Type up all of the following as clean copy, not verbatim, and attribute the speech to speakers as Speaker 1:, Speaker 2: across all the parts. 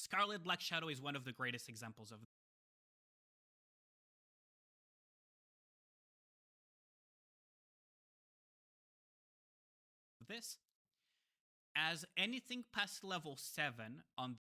Speaker 1: Scarlet Black Shadow is one of the greatest examples of this. As anything past level 7 on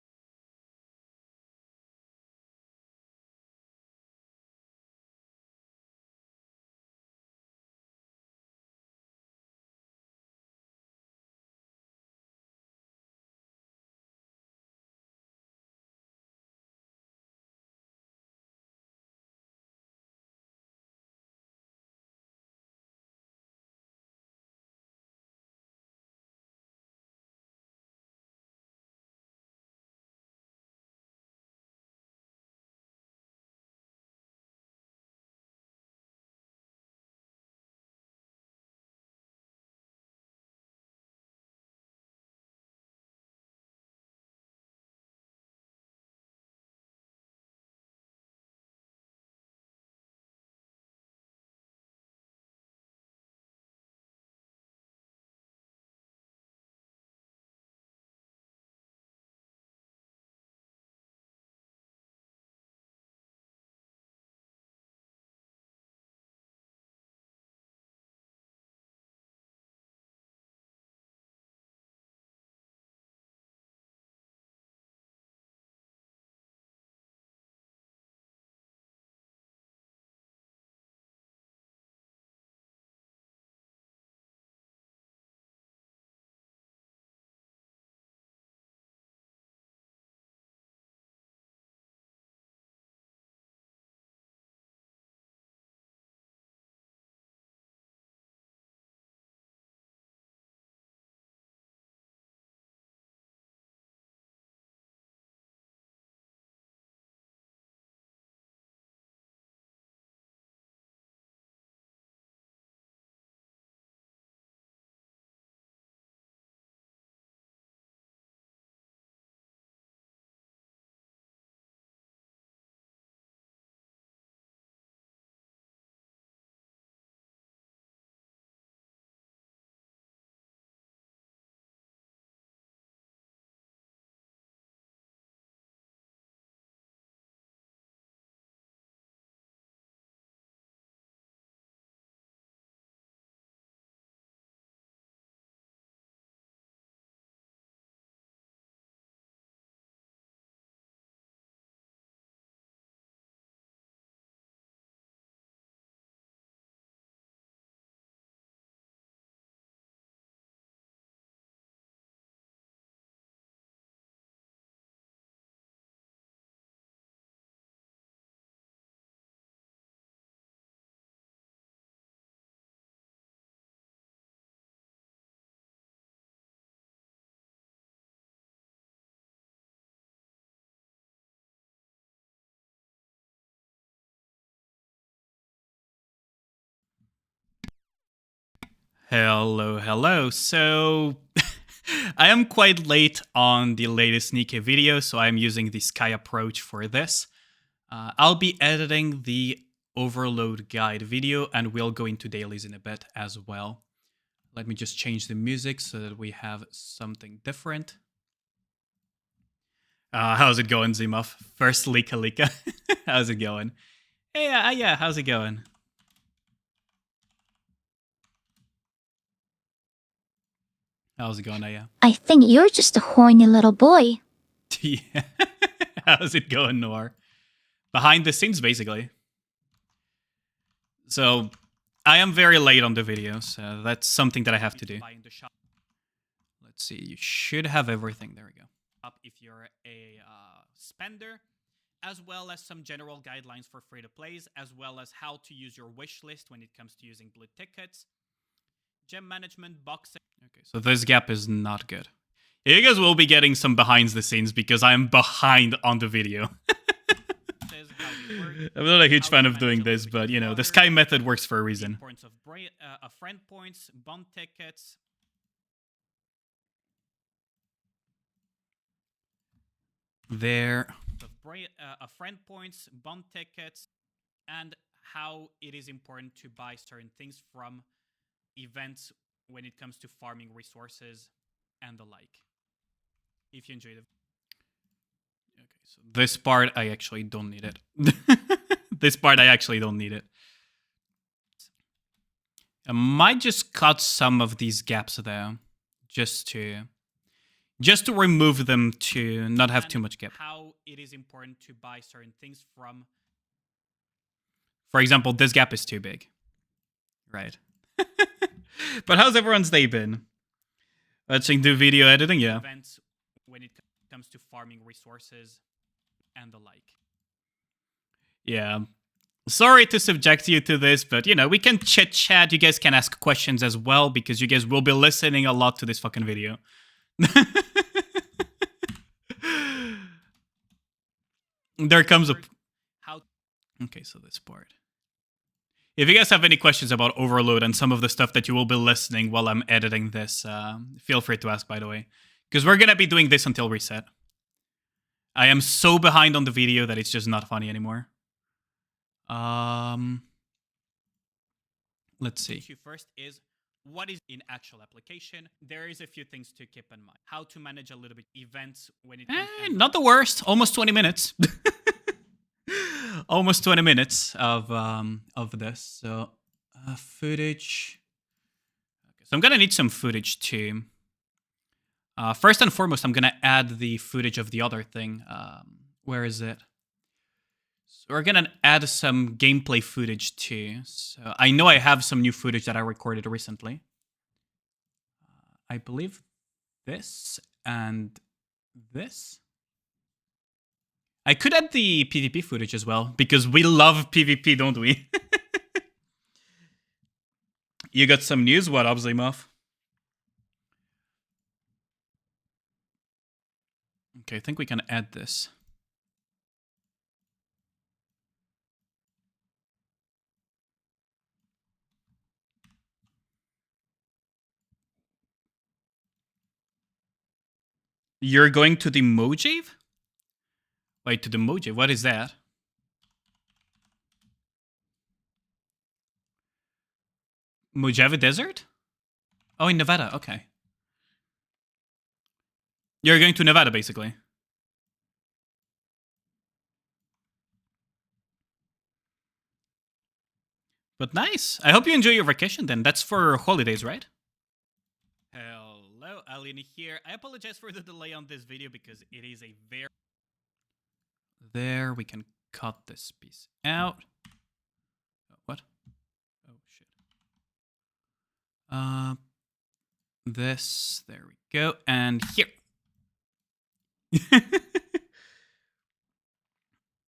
Speaker 1: hello. So I am quite late on the latest Nikke video, so I'm using the Sky approach for this. I'll be editing the Overload Guide video, and we'll go into dailies in a bit as well. Let me just change the music so that we have something different. How's it going, Zimov? First Lika. How's it going? Hey, yeah, how's it going? How's it going, Aya?
Speaker 2: I think you're just a horny little boy.
Speaker 1: Yeah. How's it going, Noir? Behind the scenes, basically. So, I am very late on the video, so that's something that I have to do. Let's see, you should have everything. There we go. Up if you're a spender, as well as some general guidelines for free-to-plays, as well as how to use your wish list when it comes to using blue tickets. Gem management, boxing. Okay, so this gap is not good. You guys will be getting some behind the scenes because I'm behind on the video. I'm not a huge fan of doing this, but you know, the Sky method works for a reason. Points of friend points, bond tickets. There. Friend points, bond tickets, and how it is important to buy certain things from events when it comes to farming resources and the like. If you enjoyed it. Okay, so this part I actually don't need it. This part I actually don't need it. I might just cut some of these gaps there, just to remove them to not have too much gap. How it is important to buy certain things from. For example, this gap is too big. Right. But how's everyone's day been? Watching the video editing, yeah. Events when it comes to farming resources and the like. Yeah. Sorry to subject you to this, but you know, we can chit chat. You guys can ask questions as well because you guys will be listening a lot to this fucking video. There comes a. How? Okay, so this part. If you guys have any questions about overload and some of the stuff that you will be listening while I'm editing this, feel free to ask, by the way. Because we're going to be doing this until reset. I am so behind on the video that it's just not funny anymore. Let's see. The issue first is, what is in actual application? There is a few things to keep in mind. How to manage a little bit events when it comes to... Not the worst. Almost 20 minutes. Almost 20 minutes of this. So footage. Okay, so I'm gonna need some footage too. First and foremost, I'm gonna add the footage of the other thing. Where is it? So we're gonna add some gameplay footage too. So I know I have some new footage that I recorded recently. I believe this and this. I could add the PvP footage as well, because we love PvP, don't we? You got some news? What up, Zimov? Okay, I think we can add this. You're going to the Mojave? Wait, to the Mojave? What is that? Mojave Desert? Oh, in Nevada. Okay. You're going to Nevada, basically. But nice. I hope you enjoy your vacation then. That's for holidays, right? Hello, Alien here. I apologize for the delay on this video because it is a very... There, we can cut this piece out. What? Oh, shit. This, there we go, and here.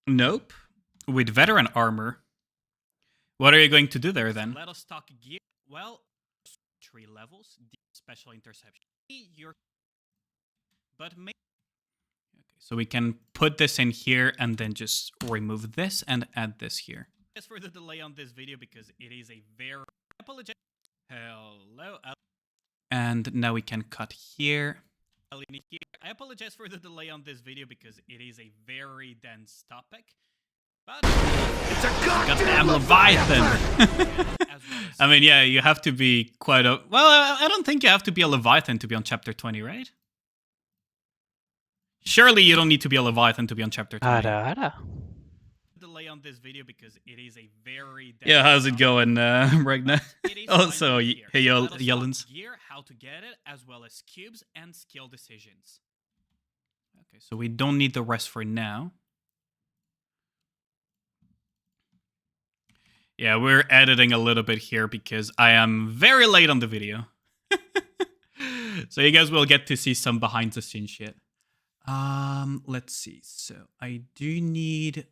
Speaker 1: Nope. With veteran armor. What are you going to do there then? Let us talk gear. Well, 3 levels, special interception. But maybe... Okay, so we can put this in here and then just remove this and add this here. Just for the delay on this video because it is a very... Apologize. Hello. And now we can cut here. I apologize for the delay on this video because it is a very dense topic. But it's a goddamn Leviathan! I mean, yeah, you have to be quite a... Well, I don't think you have to be a Leviathan to be on Chapter 20, right? Surely you don't need to be a Leviathan to be on Chapter 20. Delay on this video because it is a very... Yeah, how's it going, Ragnar? Also, hey, Yellens. Gear, how to get it, as well as cubes and skill decisions. Okay, so we don't need the rest for now. Yeah, we're editing a little bit here because I am very late on the video. So you guys will get to see some behind the scenes shit. Let's see. So I do need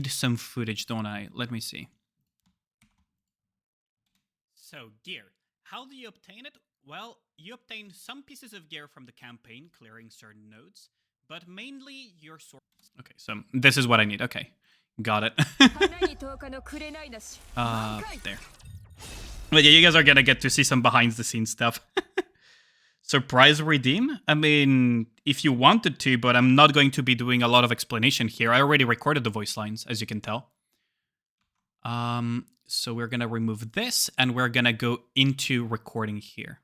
Speaker 1: some footage, don't I? Let me see. So gear. How do you obtain it? Well, you obtain some pieces of gear from the campaign, clearing certain nodes, but mainly your source. Okay, so this is what I need. Okay, got it. There. But yeah, you guys are gonna get to see some behind the scenes stuff. Surprise redeem? I mean, if you wanted to, but I'm not going to be doing a lot of explanation here. I already recorded the voice lines, as you can tell. So we're gonna remove this, and we're gonna go into recording here.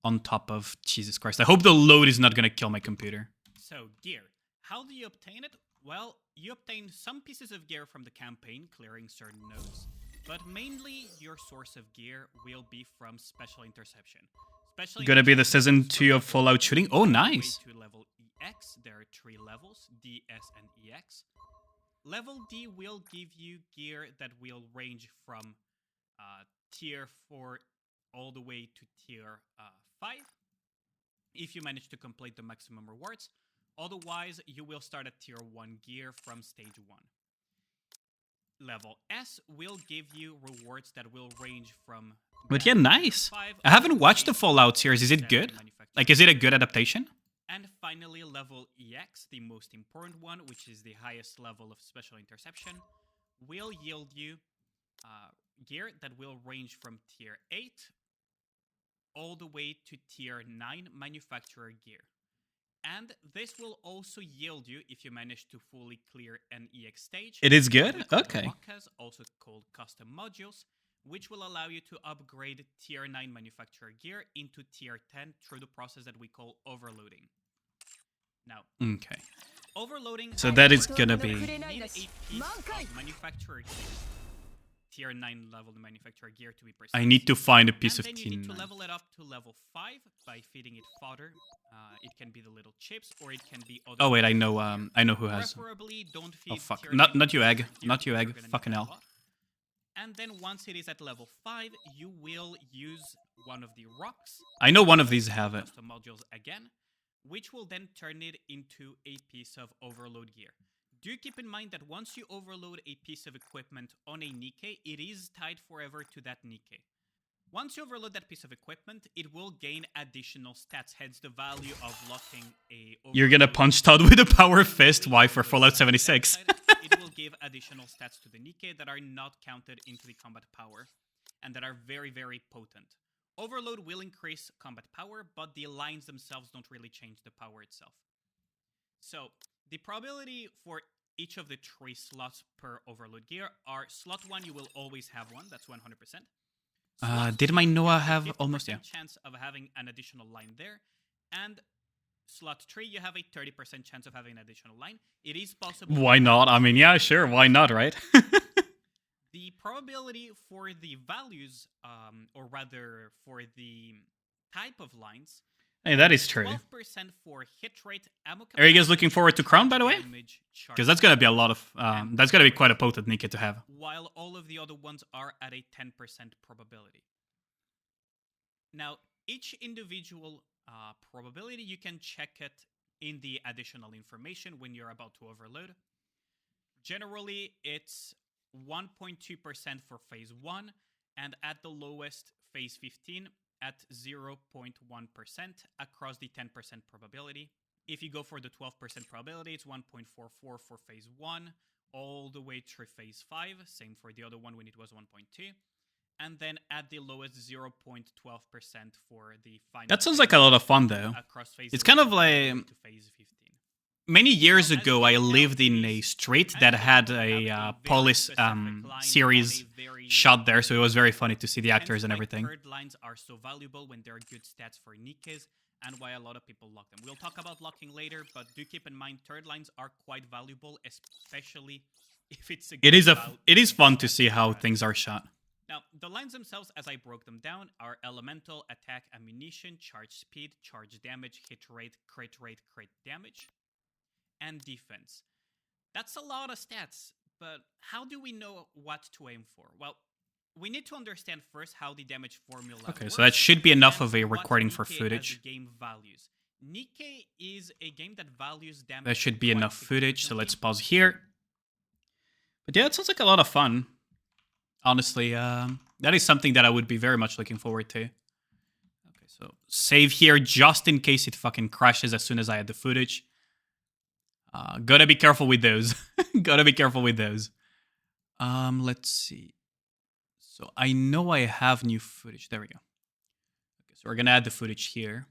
Speaker 1: on top of... Jesus Christ. I hope the load is not going to kill my computer. So, gear. How do you obtain it? Well, you obtain some pieces of gear from the campaign, clearing certain nodes. But mainly, your source of gear will be from Special Interception. Gonna be the Season 2 of Fallout shooting? Oh, nice! To level EX, there are 3 levels, D, S, and EX. Level D will give you gear that will range from tier 4 all the way to tier 5 if you manage to complete the maximum rewards. Otherwise, you will start at tier 1 gear from stage 1. Level S will give you rewards that will range from... But yeah, nice. I haven't watched the Fallout series. Is it good? Like, is it a good adaptation? And finally, level EX, the most important one, which is the highest level of Special Interception, will yield you gear that will range from tier 8 all the way to tier 9 manufacturer gear. And this will also yield you, if you manage to fully clear an EX stage... It is good? Okay. Rockers, also called custom modules, which will allow you to upgrade tier 9 manufacturer gear into tier 10 through the process that we call overloading. Now, okay. Overloading... So that is gonna be... Need a piece of manufacturer gear. Tier 9 level manufacturer gear to be precise. I need to find a piece of tier 9. And then you need to level it up to level 5 by feeding it fodder. It can be the little chips, or it can be other... Oh wait, I know who has... Preferably don't feed... Oh fuck, not you, Egg. Not you, Egg. Fucking hell. And then once it is at level 5, you will use one of the rocks. I know one of these have it. Custom modules again, which will then turn it into a piece of overload gear. Do keep in mind that once you overload a piece of equipment on a Nikke, it is tied forever to that Nikke. Once you overload that piece of equipment, it will gain additional stats, hence the value of locking a... You're gonna punch Todd with a power fist? Why, for Fallout 76? It will give additional stats to the Nikke that are not counted into the combat power, and that are very, very potent. Overload will increase combat power, but the lines themselves don't really change the power itself. So, the probability for each of the 3 slots per overload gear are slot 1, you will always have one, that's 100%. Did my Noah have almost, yeah. Chance of having an additional line there, and slot 3, you have a 30% chance of having an additional line. It is possible. Why not? I mean, yeah, sure, why not, right? The probability for the values, or rather for the type of lines... Hey, that is true. 12% for hit rate, ammo. Are you guys looking forward to Crown, by the way? Because that's going to be a lot of... that's going to be quite a potent Nikke to have. While all of the other ones are at a 10% probability. Now, each individual probability, you can check it in the additional information when you're about to overload. Generally, it's 1.2% for phase 1, and at the lowest, phase 15, at 0.1% across the 10% probability. If you go for the 12% probability, it's 1.44 for phase 1, all the way through phase 5, same for the other one when it was 1.2, and then at the lowest 0.12% for the final... That sounds like a lot of fun, though. It's kind of like... Many years ago, I lived in a street that had a police series shot there, so it was very funny to see the actors and everything. Third lines are so valuable when there are good stats for Nikkes, and why a lot of people lock them. We'll talk about locking later, but do keep in mind third lines are quite valuable, especially if it's a good... It is fun to see how things are shot. Now, the lines themselves, as I broke them down, are elemental, attack, ammunition, charge speed, charge damage, hit rate, crit damage, and defense. That's a lot of stats, but how do we know what to aim for? Well, we need to understand first how the damage formula works. So that should be enough of a recording for footage. Game values. Nikke is a game that values damage. That should be enough footage, so let's pause here. But yeah, it sounds like a lot of fun. Honestly, that is something that I would be very much looking forward to. Okay, so save here just in case it fucking crashes as soon as I add the footage. Gotta be careful with those. Gotta be careful with those. Let's see. So I know I have new footage. There we go. Okay, so we're gonna add the footage here.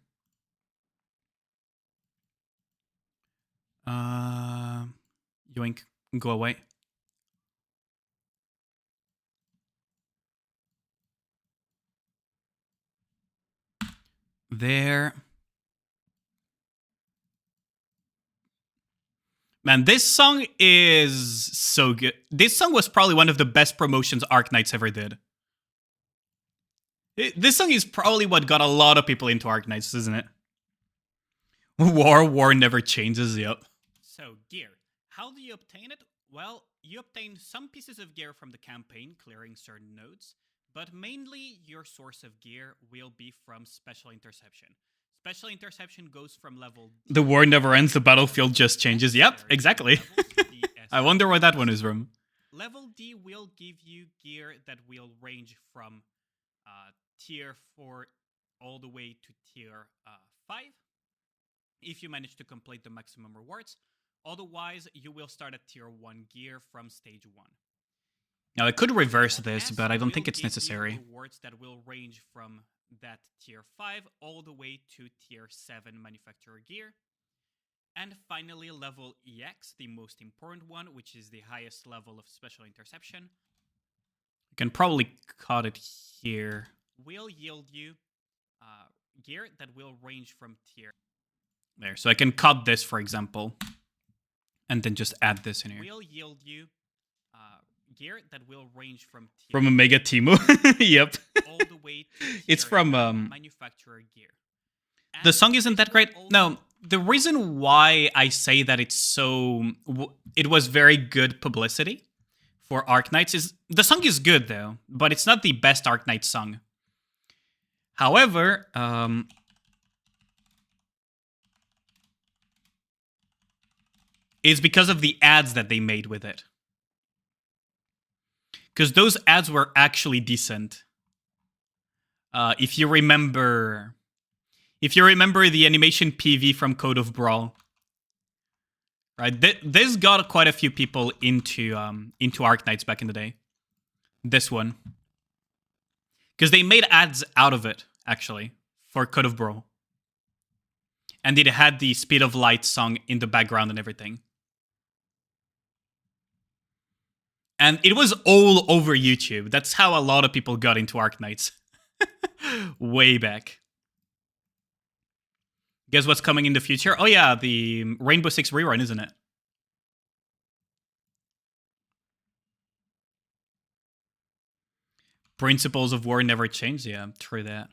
Speaker 1: Yoink, go away. there. Man, this song is so good. This song was probably one of the best promotions Arknights ever did. This song is probably what got a lot of people into Arknights, isn't it? War never changes, yep. So, gear. How do you obtain it? Well, you obtain some pieces of gear from the campaign, clearing certain nodes, but mainly your source of gear will be from Special Interception. Special Interception goes from level... The war never ends, the battlefield just changes. Yep, exactly. I wonder where that one is from. Level D will give you gear that will range from tier 4 all the way to tier 5. If you manage to complete the maximum rewards. Otherwise, you will start at tier 1 gear from stage 1. Now, I could reverse this, but I don't think it's necessary. Rewards that will range from that tier 5 all the way to tier 7 manufacturer gear. And finally, level EX, the most important one, which is the highest level of special interception. You can probably cut it here. Will yield you gear that will range from tier... There, so I can cut this, for example, and then just add this in here. Will yield you gear that will range from Omega Timo. Yep. All the way to it's from manufacturer gear. And the song isn't that great. No, the reason why I say that it's so it was very good publicity for Arknights is the song is good though, but it's not the best Arknights song. However, it's because of the ads that they made with it. Because those ads were actually decent. If you remember the animation PV from Code of Brawl, right? This got quite a few people into Arknights back in the day. This one, because they made ads out of it actually for Code of Brawl, and it had the Speed of Light song in the background and everything. And it was all over YouTube. That's how a lot of people got into Arknights. Way back. Guess what's coming in the future? Oh yeah, the Rainbow Six rerun, isn't it? Principles of war never change. Yeah, true that.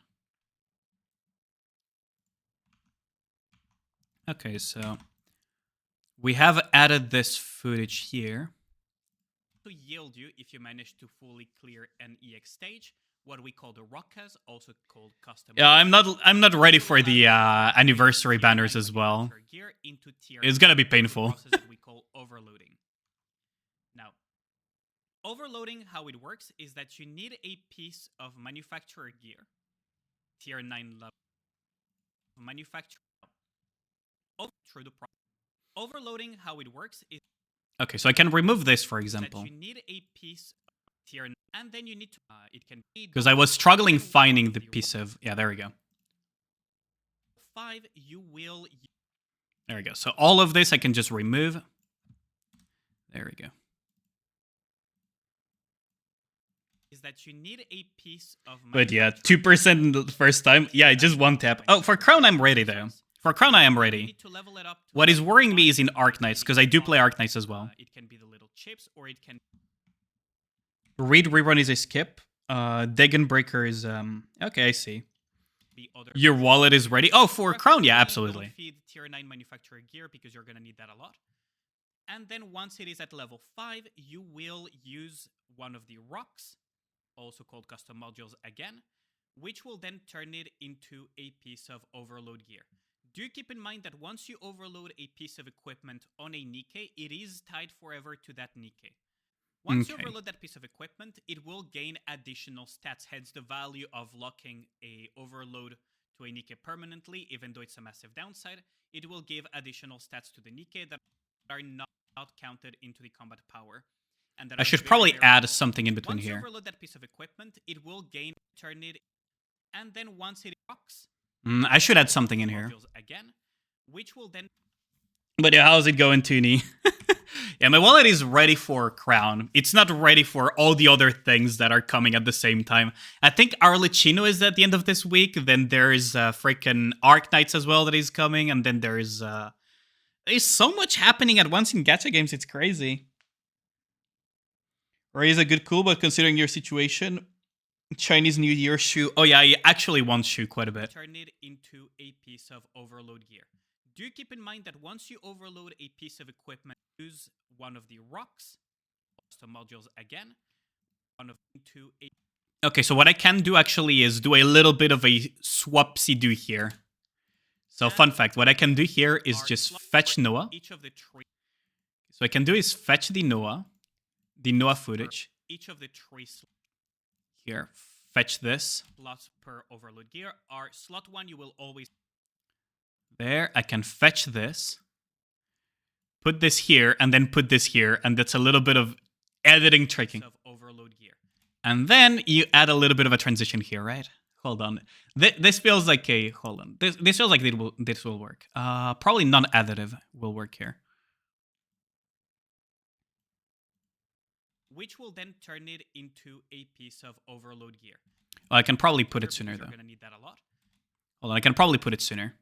Speaker 1: Okay, so we have added this footage here. To yield you if you manage to fully clear an EX stage, what we call the Rockas, also called custom. Yeah, I'm not ready for the anniversary banners as well. It's gonna be painful. We call overloading. Now, overloading, how it works is that you need a piece of manufacturer gear, tier 9 level manufacturer. Through the process. Overloading, how it works is. Okay, so I can remove this, for example. You need a piece of tier, and then you need to. It can be because I was struggling finding the piece of. Yeah, there we go. 5, you will. There we go. So all of this I can just remove. There we go. Is that you need a piece of. But yeah, 2% the first time. Yeah, just one tap. Oh, for Crown I'm ready though. For Crown, I am ready. What is worrying me is in Arknights, because I do play Arknights as well. It can be the little chips, or it can... Read Rerun is a skip. Dagon Breaker is... Okay, I see. Your wallet is ready. Oh, for Crown, yeah, absolutely. Feed tier 9 manufacturer gear, because you're going to need that a lot. And then once it is at level 5, you will use one of the rocks, also called custom modules again, which will then turn it into a piece of overload gear. Do keep in mind that once you overload a piece of equipment on a Nikke, it is tied forever to that Nikke. Once you overload that piece of equipment, it will gain additional stats, hence the value of locking a overload to a Nikke permanently, even though it's a massive downside. It will give additional stats to the Nikke that are not counted into the combat power. And that I should probably add something in between here. Once you overload that piece of equipment, it will gain, turn it, and then once it rocks, I should add something in here. Again, which will then But yeah, how's it going, Toonie? Yeah, my wallet is ready for Crown. It's not ready for all the other things that are coming at the same time. I think Arlecchino is at the end of this week. Then there's freaking Arc Knights as well that is coming. And then there's so much happening at once in gacha games. It's crazy. Raise a good cool, but considering your situation, Chinese New Year shoe. Oh yeah, I actually want shoe quite a bit. Turn it into a piece of overload gear. Do keep in mind that once you overload a piece of equipment, use one of the rocks, custom modules again, one of into a. Okay, so what I can do actually is do a little bit of a swapsy do here. So fun fact, what I can do here is just fetch Noah. So I can do is fetch the Noah footage. Each of the trees here, fetch this. Slots per overload gear are slot 1 you will always. There, I can fetch this. Put this here, and then put this here, and that's a little bit of editing tricking. Of overload gear. And then you add a little bit of a transition here, right? Hold on. This feels like a... Hold on. This feels like this will work. Probably non-additive will work here. Which will then turn it into a piece of overload gear. Well, I can probably put it sooner, though. You're going to need that a lot. Hold on, I can probably put it sooner.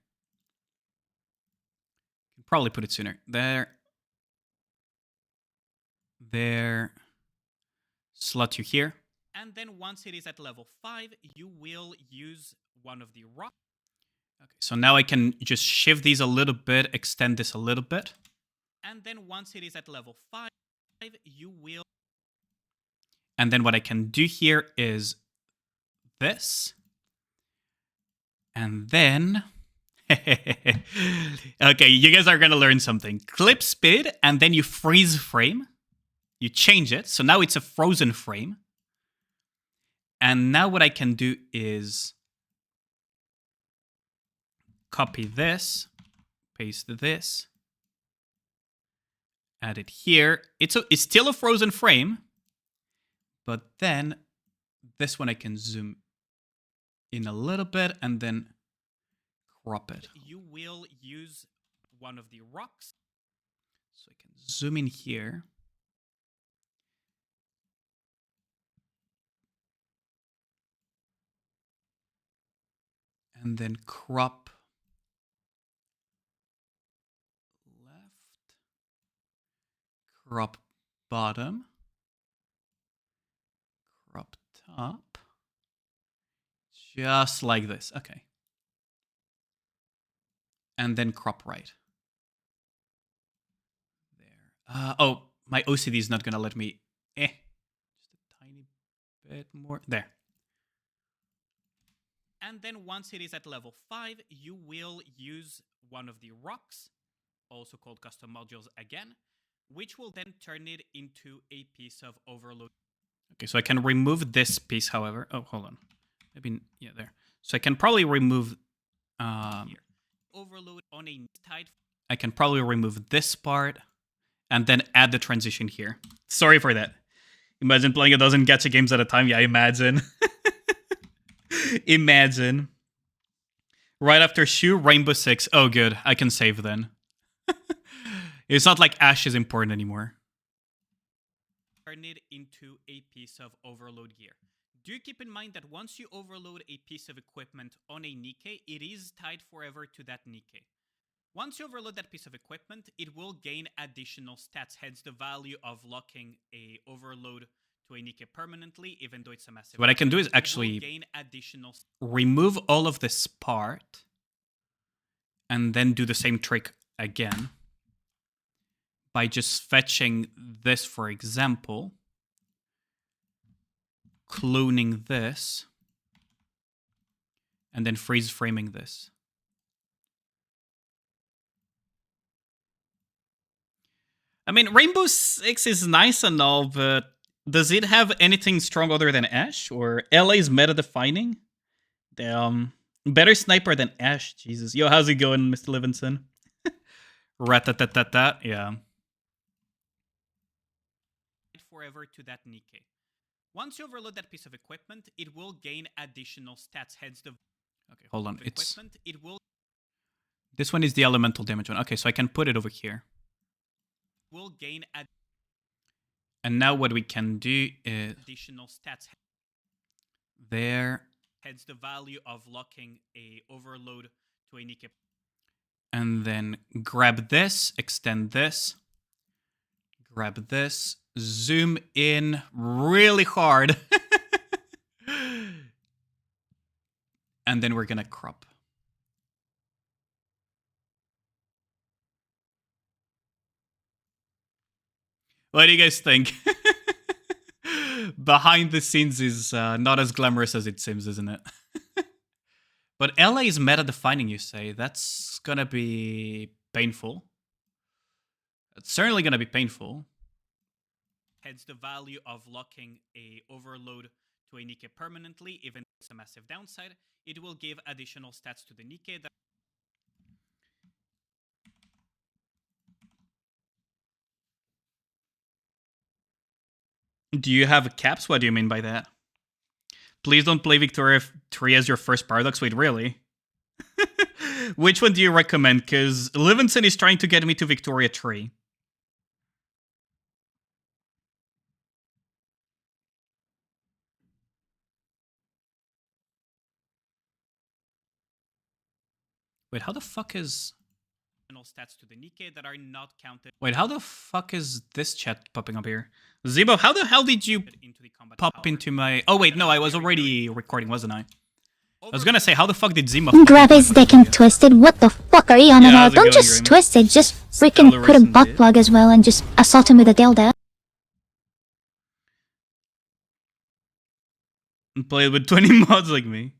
Speaker 1: Probably put it sooner. There. There. Slot you here. And then once it is at level 5, you will use one of the rocks. Okay, so now I can just shift these a little bit, extend this a little bit. And then once it is at level 5, you will... And then what I can do here is this. And then... Okay, you guys are gonna learn something. Clip speed, and then you freeze frame. You change it, so now it's a frozen frame. And now what I can do is copy this, paste this, add it here. It's still a frozen frame, but then this one I can zoom in a little bit and then crop it. You will use one of the rocks. So I can zoom in here. And then crop left. Crop bottom. Crop top. Just like this. Okay. And then crop right. There. Oh, my OCD is not going to let me... Just a tiny bit more. There. And then once it is at level 5, you will use one of the rocks, also called custom modules again, which will then turn it into a piece of overload. Okay, so I can remove this piece, however. Oh, hold on. Maybe, yeah, there. So I can probably remove... overload on a tied. I can probably remove this part and then add the transition here. Sorry for that. Imagine playing a dozen gacha games at a time. Yeah, imagine. Imagine. Right after Shu, Rainbow Six. Oh, good. I can save then. It's not like Ash is important anymore. Turn it into a piece of overload gear. Do keep in mind that once you overload a piece of equipment on a Nikkei, it is tied forever to that Nikkei. Once you overload that piece of equipment, it will gain additional stats, hence the value of locking a overload to a Nikkei permanently, even though it's a massive... What I can do is actually gain additional... remove all of this part, and then do the same trick again, by just fetching this, for example, cloning this, and then freeze framing this. I mean, Rainbow Six is nice and all, but does it have anything strong other than Ash? Or LA's meta-defining? Better sniper than Ash, Jesus. Yo, how's it going, Mr. Livingston? Rat-tat-tat-tat, yeah. Forever to that Nikkei. Once you overload that piece of equipment, it will gain additional stats, hence the... Okay, hold on. It will... This one is the elemental damage one. Okay, so I can put it over here. We'll gain and now what we can do is additional stats. There. Hence the value of locking a overload to a Nikke. And then grab this, extend this, grab this, zoom in really hard. And then we're gonna crop. What do you guys think? Behind the scenes is not as glamorous as it seems, isn't it? But LA is meta defining, you say. That's gonna be painful. It's certainly gonna be painful. Hence the value of locking a overload to a Nikke permanently, even if it's a massive downside. It will give additional stats to the Nikke. Do you have caps? What do you mean by that? Please don't play Victoria 3 as your first Paradox. Wait, really? Which one do you recommend? Because Livingston is trying to get me to Victoria 3. Wait, how the fuck is... stats to the Nikke that are not counted. Wait, how the fuck is this chat popping up here? Zebo, how the hell did you pop into my... Oh wait, no, I was already recording, wasn't I? I was gonna say, how the fuck did Zemo...
Speaker 2: Grab his dick and twist it. What the fuck are you on about? Don't just twist it, just freaking put a butt plug as well and just assault him with a dildo.
Speaker 1: Play with 20 mods like me.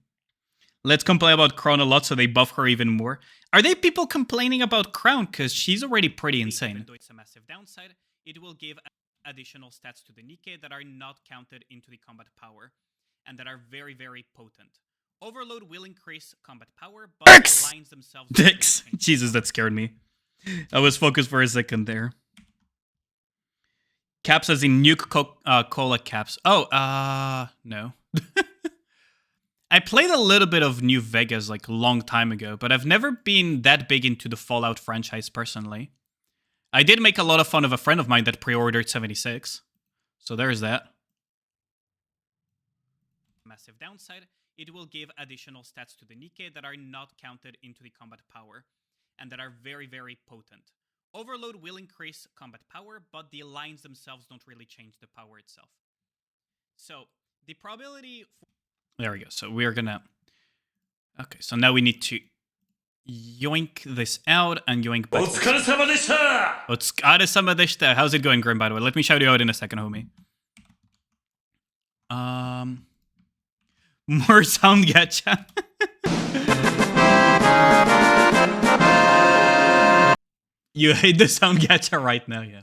Speaker 1: Let's complain about Crown a lot so they buff her even more. Are they people complaining about Crown? Because she's already pretty insane. Even though it's a massive downside, it will give additional stats to the Nikke that are not counted into the combat power and that are very, very potent. Overload will increase combat power, but the lines themselves... Dicks! Jesus, that scared me. I was focused for a second there. Caps as in Nuke Cola caps. Oh, no. I played a little bit of New Vegas like a long time ago, but I've never been that big into the Fallout franchise personally. I did make a lot of fun of a friend of mine that pre-ordered 76. So there's that. Massive downside, it will give additional stats to the Nikke that are not counted into the combat power and that are very, very potent. Overload will increase combat power, but the lines themselves don't really change the power itself. So the probability... There we go. So we're gonna... Okay, so now we need to yoink this out and yoink back. Otsukaresama deshita! How's it going, Grim, by the way? Let me shout you out in a second, homie. More sound gacha. You hate the sound gacha right now, yeah.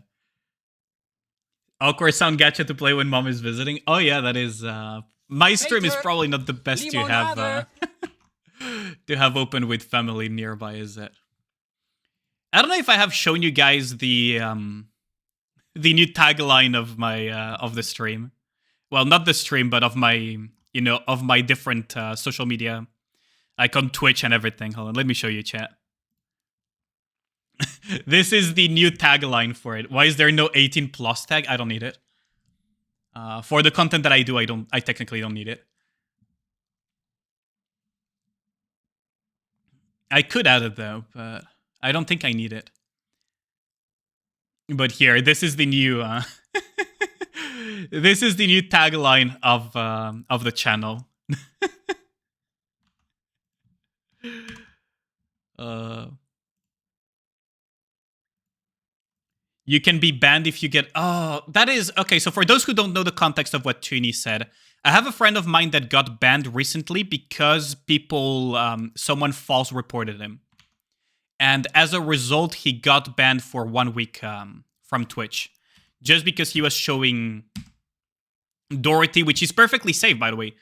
Speaker 1: Awkward sound gacha to play when mom is visiting. Oh yeah, that is... My stream is probably not the best to have to have open with family nearby, is it? I don't know if I have shown you guys the new tagline of my of the stream. Well, not the stream, but of my of my different social media, like on Twitch and everything. Hold on, let me show you, chat. This is the new tagline for it. Why is there no 18 plus tag? I don't need it. For the content that I do, I technically don't need it. I could add it though, but I don't think I need it. But here, this is the new this is the new tagline of the channel. You can be banned if you get... Oh, that is... Okay, so for those who don't know the context of what Tuni said, I have a friend of mine that got banned recently because people... someone false reported him. And as a result, he got banned for 1 week from Twitch. Just because he was showing Dorothy, which is perfectly safe, by the way.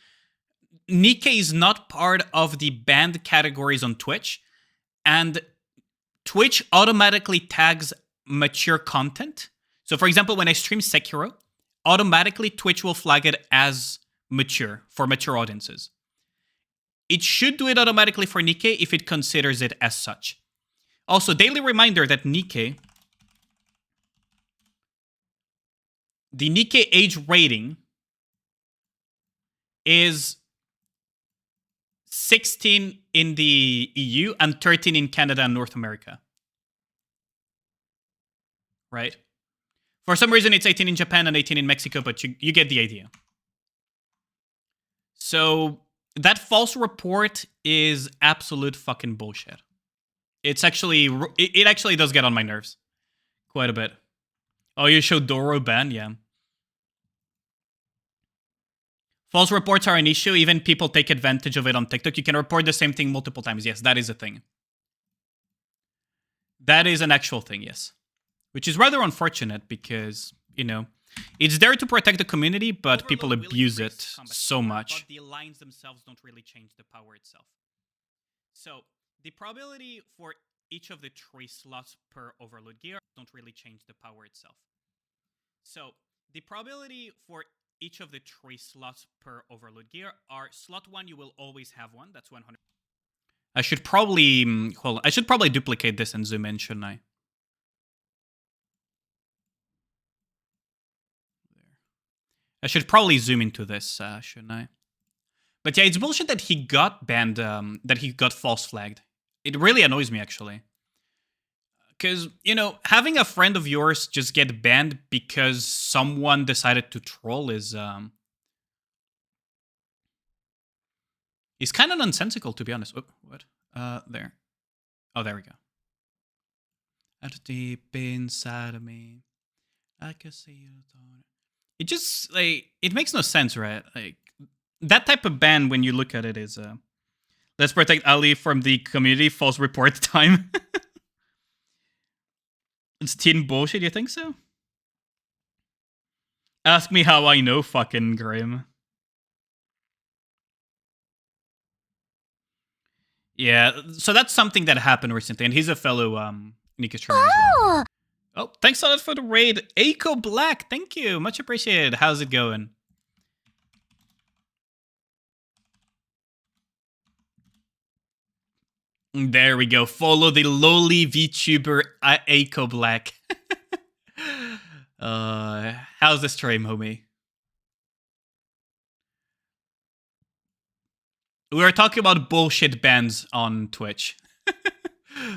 Speaker 1: Nikke is not part of the banned categories on Twitch. And Twitch automatically tags mature content. So for example, when I stream Sekiro, automatically Twitch will flag it as mature for mature audiences. It should do it automatically for Nikke if it considers it as such. Also, daily reminder that Nikkei, the Nikkei age rating is 16 in the EU and 13 in Canada and North America. Right? For some reason, it's 18 in Japan and 18 in Mexico, but you get the idea. So that false report is absolute fucking bullshit. It's actually, it actually does get on my nerves quite a bit. Oh, you show Doro ban? Yeah. False reports are an issue. Even people take advantage of it on TikTok. You can report the same thing multiple times. Yes, that is a thing. That is an actual thing, yes. Which is rather unfortunate because, you know, it's there to protect the community, but people abuse it so much. But the lines themselves don't really change the power itself. So, the probability for each of the 3 slots per overload gear don't really change the power itself. So, the probability for each of the 3 slots per overload gear are slot 1, you will always have one. That's 100. I should probably, I should probably duplicate this and zoom in, shouldn't I? There. I should probably zoom into this, shouldn't I? But yeah, it's bullshit that he got banned, that he got false flagged. It really annoys me, actually. Because, you know, having a friend of yours just get banned because someone decided to troll is kind of nonsensical, to be honest. Oh, what? There. Oh, there we go. At deep inside of me, I can see you. It just, like, it makes no sense, right? Like, that type of ban, when you look at it, is, let's protect Ali from the community false report time. It's teen bullshit, you think so? Ask me how I know, fucking Grim. Yeah, so that's something that happened recently, and he's a fellow Nika streamer as well. Oh, thanks a lot for the raid. Aiko Black, thank you. Much appreciated. How's it going? There we go. Follow the lowly VTuber Aiko Black. How's the stream, homie? We were talking about bullshit bans on Twitch.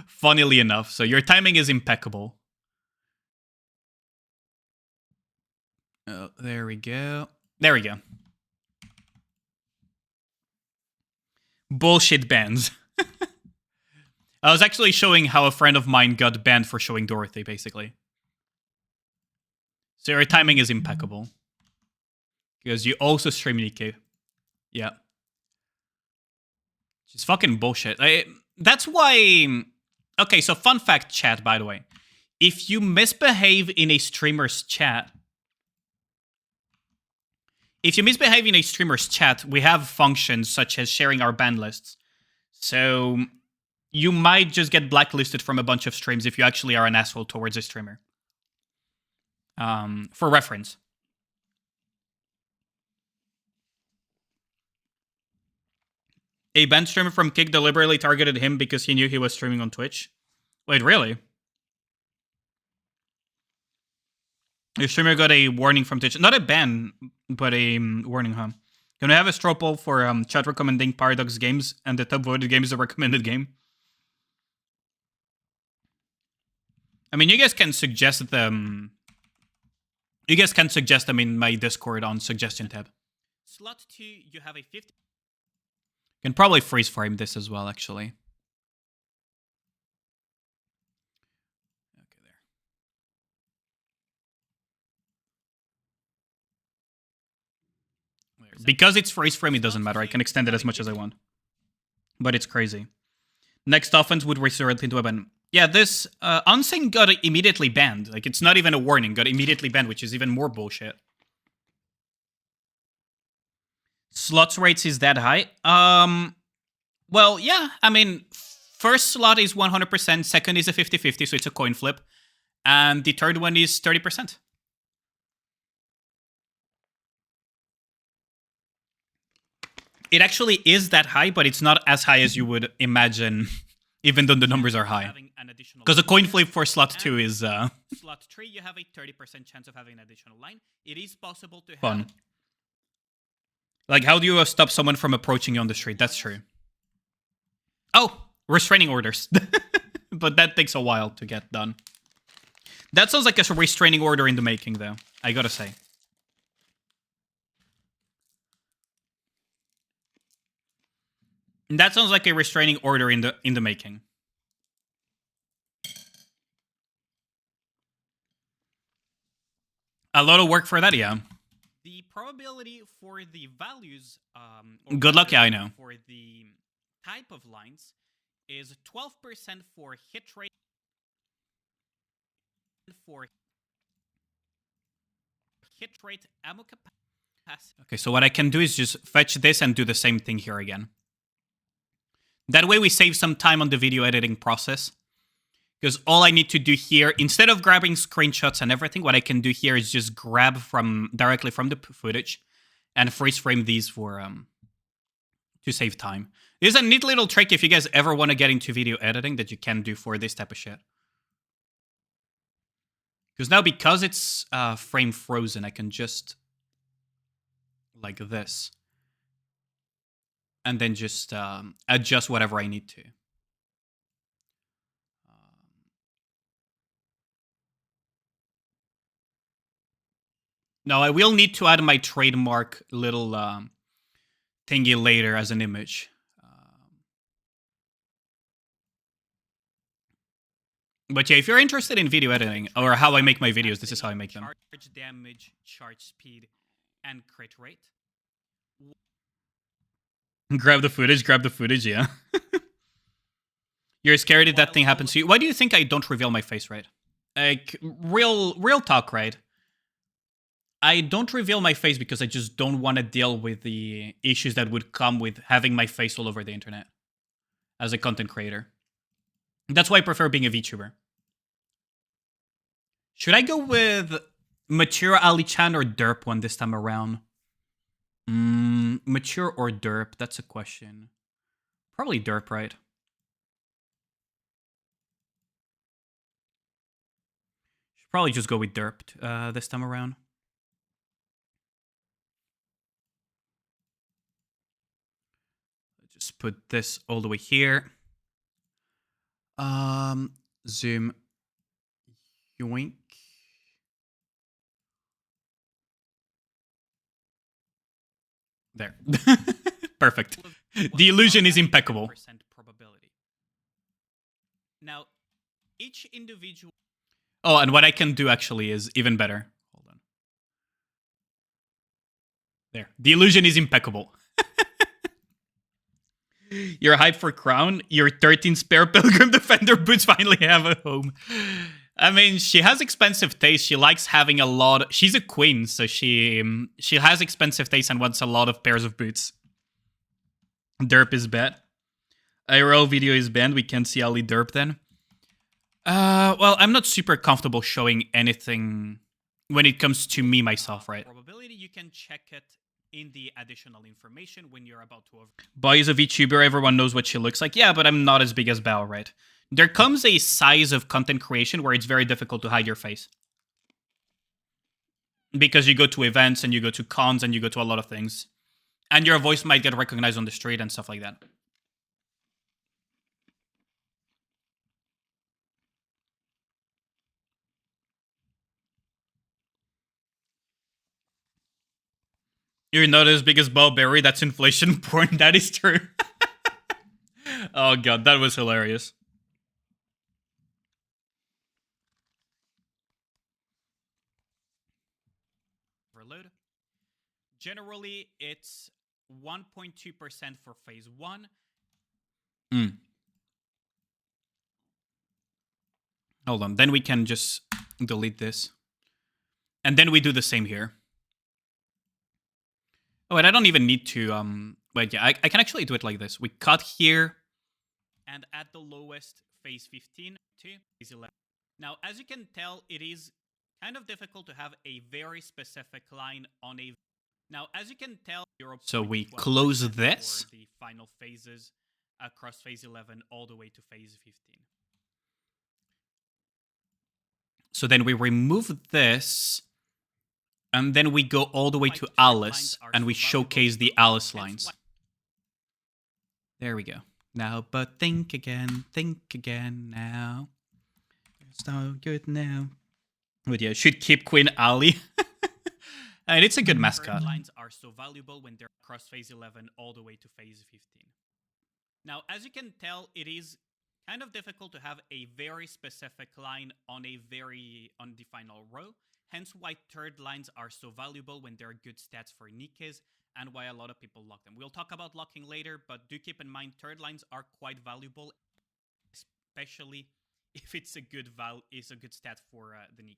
Speaker 1: Funnily enough, so your timing is impeccable. Oh, there we go. There we go. Bullshit bans. I was actually showing how a friend of mine got banned for showing Dorothy, basically. So your timing is impeccable. Because you also stream Nikkei. Yeah. It's fucking bullshit. That's why... Okay, so fun fact, chat, by the way. If you misbehave in a streamer's chat... we have functions such as sharing our ban lists. So you might just get blacklisted from a bunch of streams if you actually are an asshole towards a streamer. For reference. A banned streamer from Kick deliberately targeted him because he knew he was streaming on Twitch. Wait, really? Your streamer got a warning from Twitch. Not a ban, but a warning, huh? Can we have a straw poll for chat recommending Paradox games, and the top voted game is a recommended game? I mean, you guys can suggest them. You guys can suggest them in my Discord on suggestion tab. Slot 2, you have a 50. Can probably freeze frame this as well, actually. Okay, there. Because it's freeze frame, it doesn't matter. I can extend it as much as I want. But it's crazy. Next offense would resort into a ban. Yeah, this Unsane got immediately banned. Like, it's not even a warning. Got immediately banned, which is even more bullshit. Slots rates is that high? Well, yeah. I mean, first slot is 100%. Second is a 50-50, so it's a coin flip. And the third one is 30%. It actually is that high, but it's not as high as you would imagine even though the numbers are high. Because a coin flip for slot 2 is
Speaker 3: slot 3, you have a 30% chance of having an additional line. It is possible to have...
Speaker 1: fun. Like, how do you stop someone from approaching you on the street? That's true. Oh, restraining orders. But that takes a while to get done. That sounds like a restraining order in the making, though. I gotta say. That sounds like a restraining order in the making. A lot of work for that, yeah.
Speaker 3: The probability for the values...
Speaker 1: good luck, yeah, I know.
Speaker 3: For the type of lines is 12% for hit rate. For hit rate, ammo capacity.
Speaker 1: Okay, so what I can do is just fetch this and do the same thing here again. That way we save some time on the video editing process. Because all I need to do here, instead of grabbing screenshots and everything, what I can do here is just grab directly from the footage and freeze frame these for to save time. This is a neat little trick if you guys ever want to get into video editing that you can do for this type of shit. Because now, because it's frame frozen, I can just like this. And then just adjust whatever I need to. Now, I will need to add my trademark little thingy later as an image. But yeah, if you're interested in video editing, or how I make my videos, this is how I make them.
Speaker 3: Charge damage, charge speed, and crit rate.
Speaker 1: Grab the footage, yeah. You're scared if that thing happens to you. Why do you think I don't reveal my face, right? Like, real talk, right? I don't reveal my face because I just don't want to deal with the issues that would come with having my face all over the internet as a content creator. That's why I prefer being a VTuber. Should I go with Mature Ali-chan or Derp one this time around? Mature or Derp? That's a question. Probably Derp, right? Should probably just go with Derp this time around. Just put this all the way here. Zoom. Yoink. There. Perfect. The illusion is impeccable.
Speaker 3: Probability. Now, each individual...
Speaker 1: Oh, and what I can do actually is even better. Hold on. There. The illusion is impeccable. You're hyped for Crown? Your 13 spare Pilgrim Defender boots finally have a home. I mean, she has expensive taste. She likes having a lot. She's a queen, so she has expensive taste and wants a lot of pairs of boots. Derp is bad. IRL video is banned. We can't see Ali Derp then. Well, I'm not super comfortable showing anything when it comes to me myself, right?
Speaker 3: Probability, you can check it in the additional information when you're about to...
Speaker 1: Boy is a VTuber, everyone knows what she looks like. Yeah, but I'm not as big as Bao, right? There comes a size of content creation where it's very difficult to hide your face. Because you go to events, and you go to cons, and you go to a lot of things. And your voice might get recognized on the street and stuff like that. You're not as big as Bao Berry, that's inflation porn, that is true. Oh god, that was hilarious.
Speaker 3: Overload. Generally, it's 1.2% for phase 1.
Speaker 1: Hold on, then we can just delete this. And then we do the same here. Oh, and I don't even need to, wait, yeah, I can actually do it like this. We cut here.
Speaker 3: And at the lowest, phase 15 to phase 11. Now, as you can tell, it is kind of difficult to have a very specific line on a... Now, as you can tell,
Speaker 1: so we close this.
Speaker 3: For the final phases, across phase 11 all the way to phase 15.
Speaker 1: So then we remove this, and then we go all the way to Alice, and we showcase the Alice lines. There we go. Now, but think again now. It's not good now. But yeah, should keep Queen Ali. And it's a good mascot.
Speaker 3: Lines are so valuable when they're across phase 11 all the way to phase 15. Now, as you can tell, it is kind of difficult to have a very specific line on the final row. Hence why third lines are so valuable when they're good stats for Nikes, and why a lot of people lock them. We'll talk about locking later, but do keep in mind third lines are quite valuable, especially if it's a good stat for the Nike.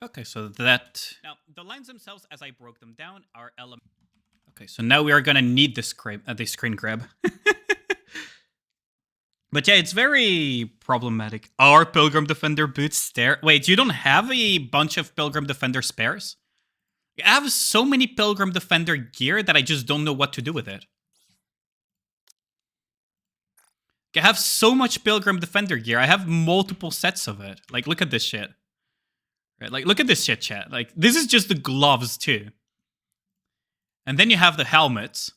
Speaker 1: Okay, so that...
Speaker 3: Now, the lines themselves, as I broke them down, are elements.
Speaker 1: Okay, so now we are gonna need the screen grab. But yeah, it's very problematic. Are Pilgrim Defender boots stare? Wait, you don't have a bunch of Pilgrim Defender spares? I have so many Pilgrim Defender gear that I just don't know what to do with it. I have so much Pilgrim Defender gear. I have multiple sets of it. Like, look at this shit. Right? Like, look at this shit, chat. Like, this is just the gloves, too. And then you have the helmets.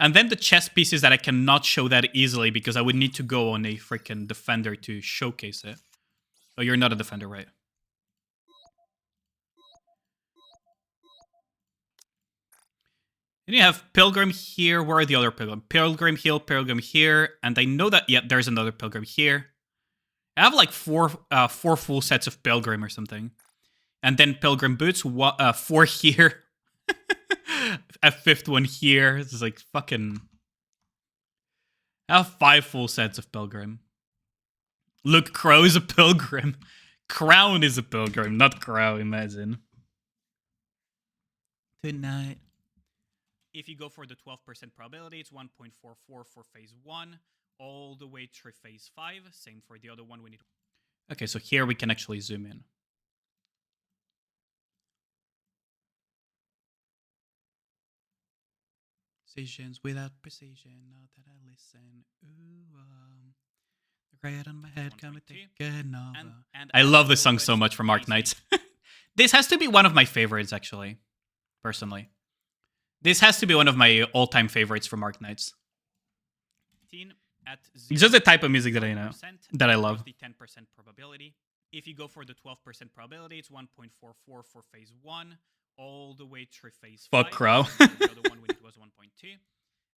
Speaker 1: And then the chest pieces that I cannot show that easily because I would need to go on a freaking Defender to showcase it. Oh, you're not a Defender, right? And you have Pilgrim here. Where are the other Pilgrim? Pilgrim here. And I know that, yeah, there's another Pilgrim here. I have like four full sets of Pilgrim or something. And then Pilgrim boots, 4 here. A 5th one here. This is like fucking... I have 5 full sets of Pilgrim. Look, Crow is a Pilgrim. Crown is a Pilgrim, not Crow, imagine. Tonight.
Speaker 3: If you go for the 12% probability, it's 1.44 for phase 1, all the way through phase 5. Same for the other one. We need.
Speaker 1: Okay, so here we can actually zoom in. Decisions without precision, not that I listen. Ooh, right on my head, come and take a novel. I love this song so much from Arknights. This has to be one of my favorites, actually, personally. This has to be one of my all-time favorites from Arknights. It's just the type of music that I know, that I love.
Speaker 3: The 10% probability. If you go for the 12% probability, it's 1.44 for phase 1, all the way through phase 5.
Speaker 1: Fuck Crow.
Speaker 3: The other one was 1.2.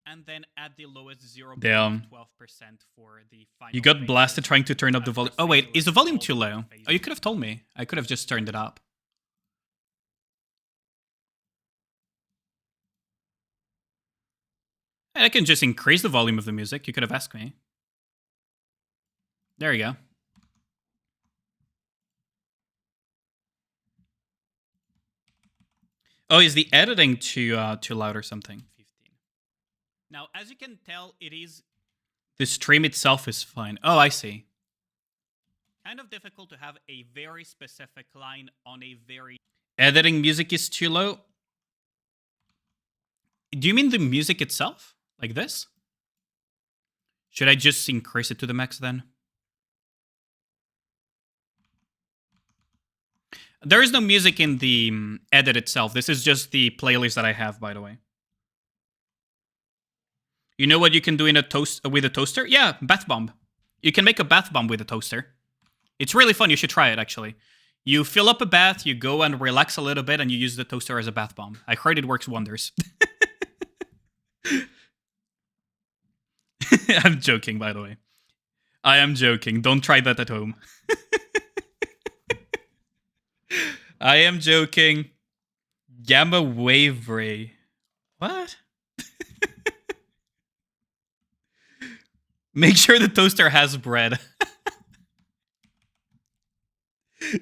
Speaker 3: And then at the lowest 0.12% for the final.
Speaker 1: You got blasted trying to turn up the volume. Oh wait, is the volume too low? Oh, you could have told me. I could have just turned it up. I can just increase the volume of the music. You could have asked me. There you go. Oh, is the editing too loud or something?
Speaker 3: Now, as you can tell, it is...
Speaker 1: The stream itself is fine. Oh, I see.
Speaker 3: Kind of difficult to have a very specific line on a very...
Speaker 1: Editing music is too low? Do you mean the music itself? Like this? Should I just increase it to the max then? There is no music in the edit itself. This is just the playlist that I have, by the way. You know what you can do in with a toaster? Yeah, bath bomb. You can make a bath bomb with a toaster. It's really fun. You should try it, actually. You fill up a bath, you go and relax a little bit, and you use the toaster as a bath bomb. I heard it works wonders. I'm joking, by the way. I am joking. Don't try that at home. I am joking. Gamma wave ray. What? Make sure the toaster has bread.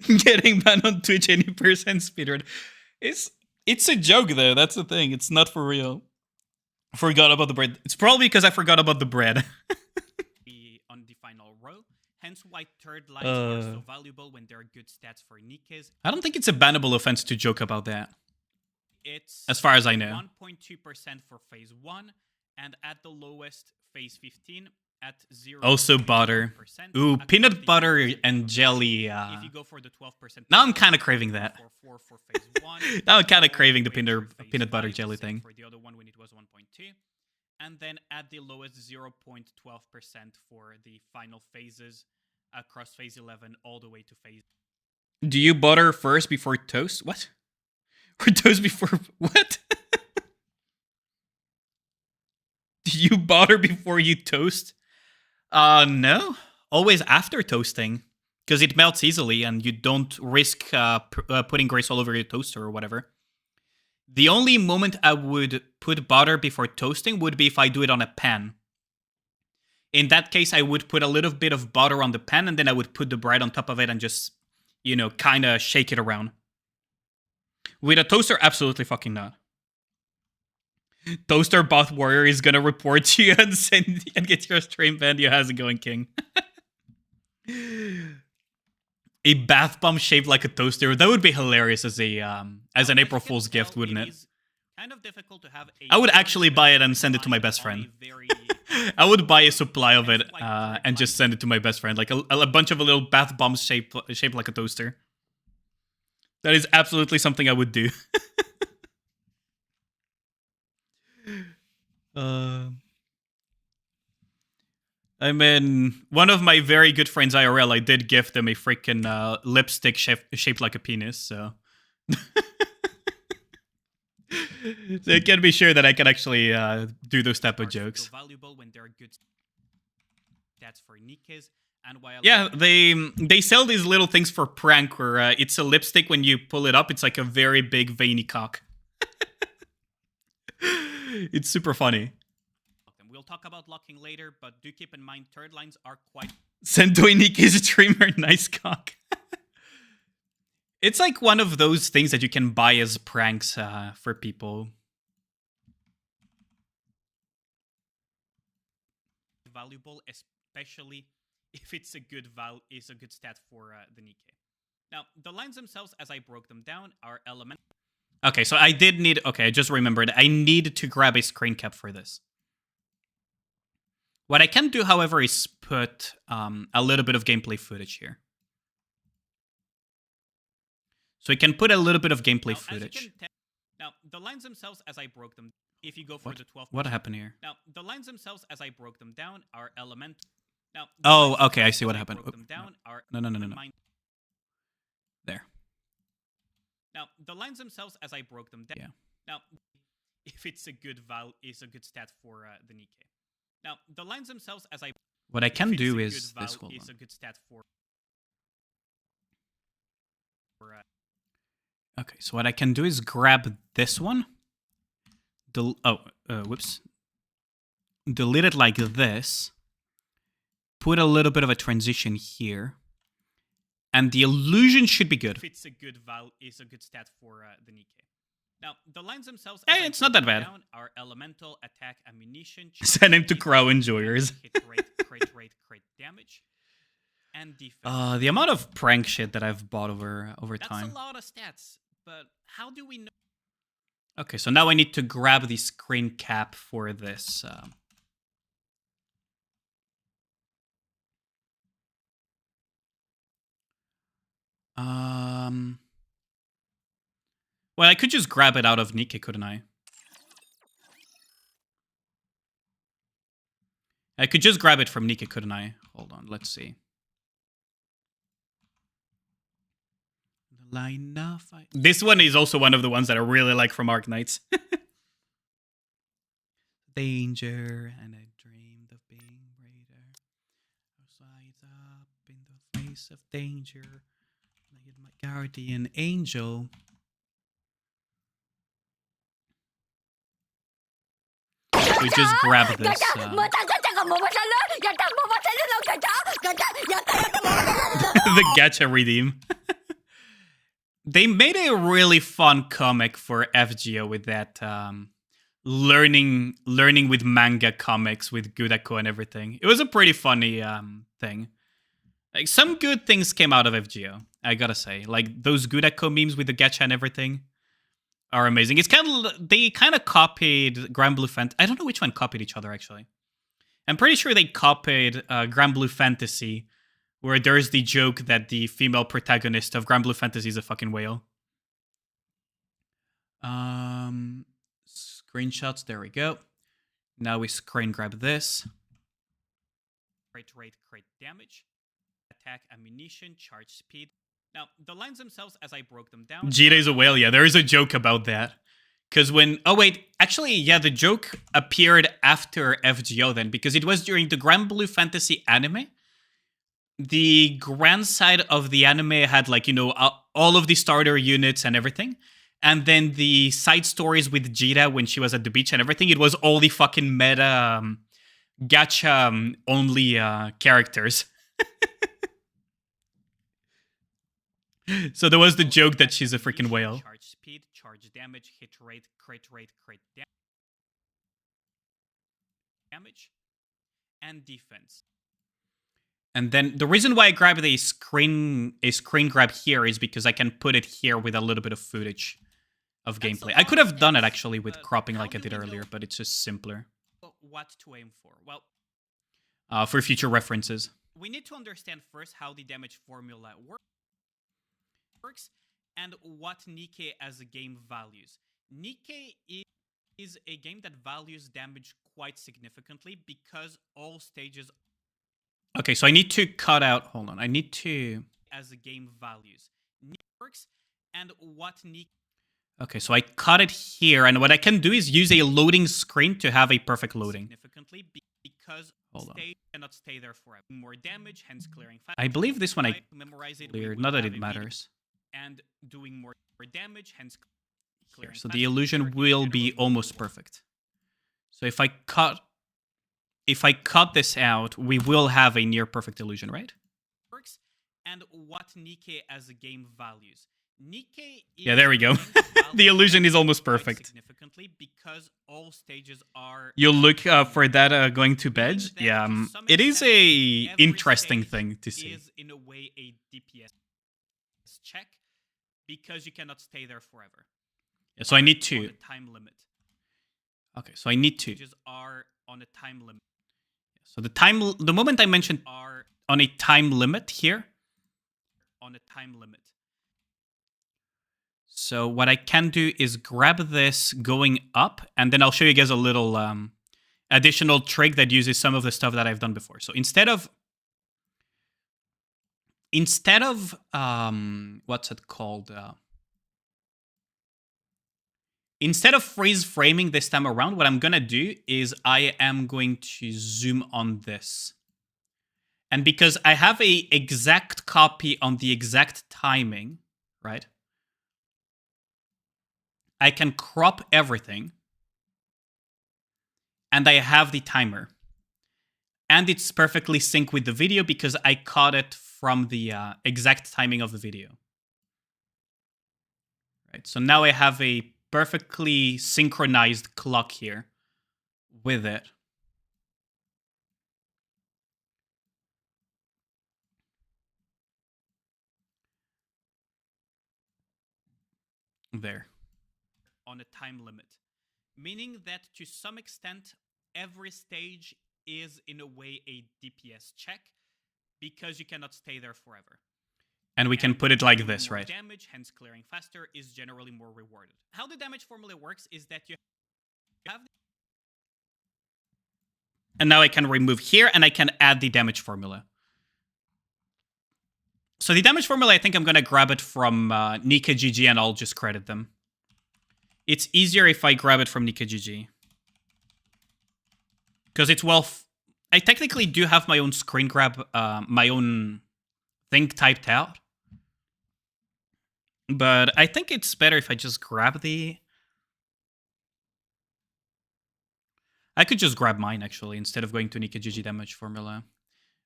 Speaker 1: Getting banned on Twitch 80% speedrun. It's a joke though, that's the thing. It's not for real. Forgot about the bread. It's probably because I forgot about the bread.
Speaker 3: On the final row. Hence why third lines are so valuable when there are good stats for Nikes.
Speaker 1: I don't think it's a bannable offense to joke about that.
Speaker 3: It's
Speaker 1: as far as I know.
Speaker 3: 1.2% for phase 1 and at the lowest phase 15 at 0.
Speaker 1: Also butter. Ooh, peanut butter and jelly.
Speaker 3: If you go for the 12%,
Speaker 1: now I'm kind of craving that.
Speaker 3: For phase 1.
Speaker 1: Now I'm kind of craving the peanut butter jelly thing.
Speaker 3: For the other one when it was 1.2. And then at the lowest 0.12% for the final phases across phase 11 all the way to phase.
Speaker 1: Do you butter first before toast? What? Or toast before what? Do you butter before you toast? No. Always after toasting. Because it melts easily and you don't risk putting grease all over your toaster or whatever. The only moment I would put butter before toasting would be if I do it on a pan. In that case, I would put a little bit of butter on the pan and then I would put the bread on top of it and just, you know, kind of shake it around. With a toaster, absolutely fucking not. Toaster Bath Warrior is gonna report to you and get your stream banned. Yo, how's it going, King? A bath bomb shaped like a toaster. That would be hilarious as an April Fool's gift, wouldn't it?
Speaker 3: Kind of difficult to have
Speaker 1: I would actually buy it and send it to my best friend. I would buy a supply of it and just send it to my best friend. Like a bunch of little bath bombs shaped like a toaster. That is absolutely something I would do. I mean, one of my very good friends IRL, I did gift them a freaking lipstick shaped like a penis, so... So you can be sure that I can actually do those type of jokes.
Speaker 3: Valuable when there are good stats for Nikes, and while
Speaker 1: yeah, they sell these little things for prank where it's a lipstick. When you pull it up, it's like a very big veiny cock. It's super funny.
Speaker 3: We'll talk about locking later, but do keep in mind third lines are quite...
Speaker 1: Sendoinik is a streamer, nice cock. It's like one of those things that you can buy as pranks for people.
Speaker 3: Valuable, especially if it's a good stat for the Nikke. Now, the lines themselves, as I broke them down, are elemental.
Speaker 1: Okay, so I did need... Okay, I just remembered. I need to grab a screen cap for this. What I can do, however, is put a little bit of gameplay footage here. So we can put a little bit of gameplay footage.
Speaker 3: Now, the lines themselves, as I broke them, if you go for the 12...
Speaker 1: What happened here?
Speaker 3: Now, the lines themselves, as I broke them down, are elemental. Now,
Speaker 1: oh, okay, I see what happened. No. There.
Speaker 3: Now, the lines themselves, as I broke them down...
Speaker 1: Yeah.
Speaker 3: Now, if it's a good stat for the Nikke. Now, the lines themselves, as I...
Speaker 1: What I can do is this. Hold on.
Speaker 3: A good stat for
Speaker 1: okay, so what I can do is grab this one. Whoops. Delete it like this. Put a little bit of a transition here. And the illusion should be good.
Speaker 3: If it's a good stat for the Nikke. Now, the lines themselves...
Speaker 1: Hey, it's not that bad.
Speaker 3: ...are elemental, attack, ammunition...
Speaker 1: Send him to Crow Enjoyers.
Speaker 3: Hit rate, crit damage, and defense.
Speaker 1: The amount of prank shit that I've bought over time.
Speaker 3: That's a lot of stats, but how do we know...
Speaker 1: Okay, so now I need to grab the screen cap for this. Well, I could just grab it out of Nikke, couldn't I? I could just grab it from Nikke, couldn't I? Hold on, let's see. The line of fight. This one is also one of the ones that I really like from Arknights. Danger, and I dreamed of being greater. Sides up in the face of danger. Like my guardian angel. We just grab this. The gacha redeem. They made a really fun comic for FGO with that learning with manga comics with Gudako and everything. It was a pretty funny thing. Like some good things came out of FGO, I gotta say. Like those Gudako memes with the gacha and everything. are amazing. It's they kind of copied Grand Blue Fantasy. I don't know which one copied each other actually. I'm pretty sure they copied Grand Blue Fantasy, where there's the joke that the female protagonist of Grand Blue Fantasy is a fucking whale. Screenshots. There we go. Now we screen grab this. Rate, crit damage, attack, ammunition, charge speed. Now, the lines themselves, as I broke them down... Jira's a whale, yeah. There is a joke about that. Because when... Oh, wait. Actually, yeah, the joke appeared after FGO then, because it was during the Grand Blue Fantasy anime. The grand side of the anime had, like, you know, all of the starter units and everything. And then the side stories with Jira when she was at the beach and everything, it was all the fucking meta... gacha only characters. So there was the joke that she's a freaking whale. Charge speed, charge damage, hit rate, crit damage, and defense. And then the reason why I grabbed a screen grab here is because I can put it here with a little bit of footage of gameplay. I could have done it actually with cropping like I did earlier, but it's just simpler. What to aim for? Well, for future references. We need to understand first how the damage formula works and what Nikke as a game values. Nikke is a game that values damage quite significantly because all stages... Okay, so I need to cut out... Hold on, I need to... As a game values. Nikke works and what Nikke... Okay, so I cut it here, and what I can do is use a loading screen to have a perfect loading. Significantly because stage cannot stay there forever. More damage, hence clearing faster. I believe this one I cleared, not that it matters. And doing more damage, hence clearing faster. So the illusion will be almost perfect. So if I cut this out, we will have a near perfect illusion, right? Works and what Nikke as a game values. Nikke is... Yeah, there we go. The illusion is almost perfect. Significantly because all stages are... You'll look for that going to bed? Yeah, it is a interesting thing to see. Is in a way a DPS check because you cannot stay there forever. Yeah, so I need to... time limit. Okay, so I need to... Stages are on a time limit. So the moment I mentioned are on a time limit here. On a time limit. So what I can do is grab this going up, and then I'll show you guys a little additional trick that uses some of the stuff that I've done before. So instead of what's it called? Instead of freeze framing this time around, what I'm gonna do is I am going to zoom on this. And because I have a exact copy on the exact timing, right? I can crop everything, and I have the timer. And it's perfectly synced with the video because I caught it from the exact timing of the video. Right, so now I have a perfectly synchronized clock here with it. There. On a time limit, meaning that to some extent, every stage is in a way a DPS check because you cannot stay there forever. And we can put it like this, right? Damage, hence clearing faster, is generally more rewarded. How the damage formula works is that you have... And now I can remove here, and I can add the damage formula. So the damage formula, I think I'm going to grab it from Nikke GG, and I'll just credit them. It's easier if I grab it from Nikke GG. Because it's I technically do have my own screen grab, my own thing typed out. But I think it's better if I just grab the... I could just grab mine, actually, instead of going to Nikke GG damage formula.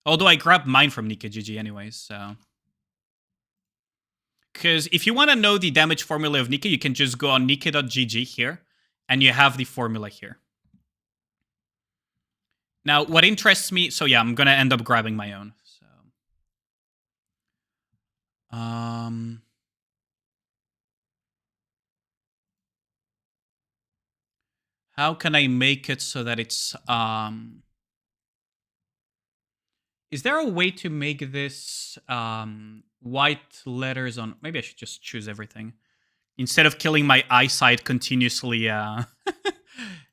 Speaker 1: Although I grabbed mine from Nikke GG anyways, so... Because if you want to know the damage formula of Nikke, you can just go on Nikke.gg here, and you have the formula here. Now, what interests me... So yeah, I'm going to end up grabbing my own. So, How can I make it so that it's is there a way to make this white letters on? Maybe I should just choose everything instead of killing my eyesight continuously. I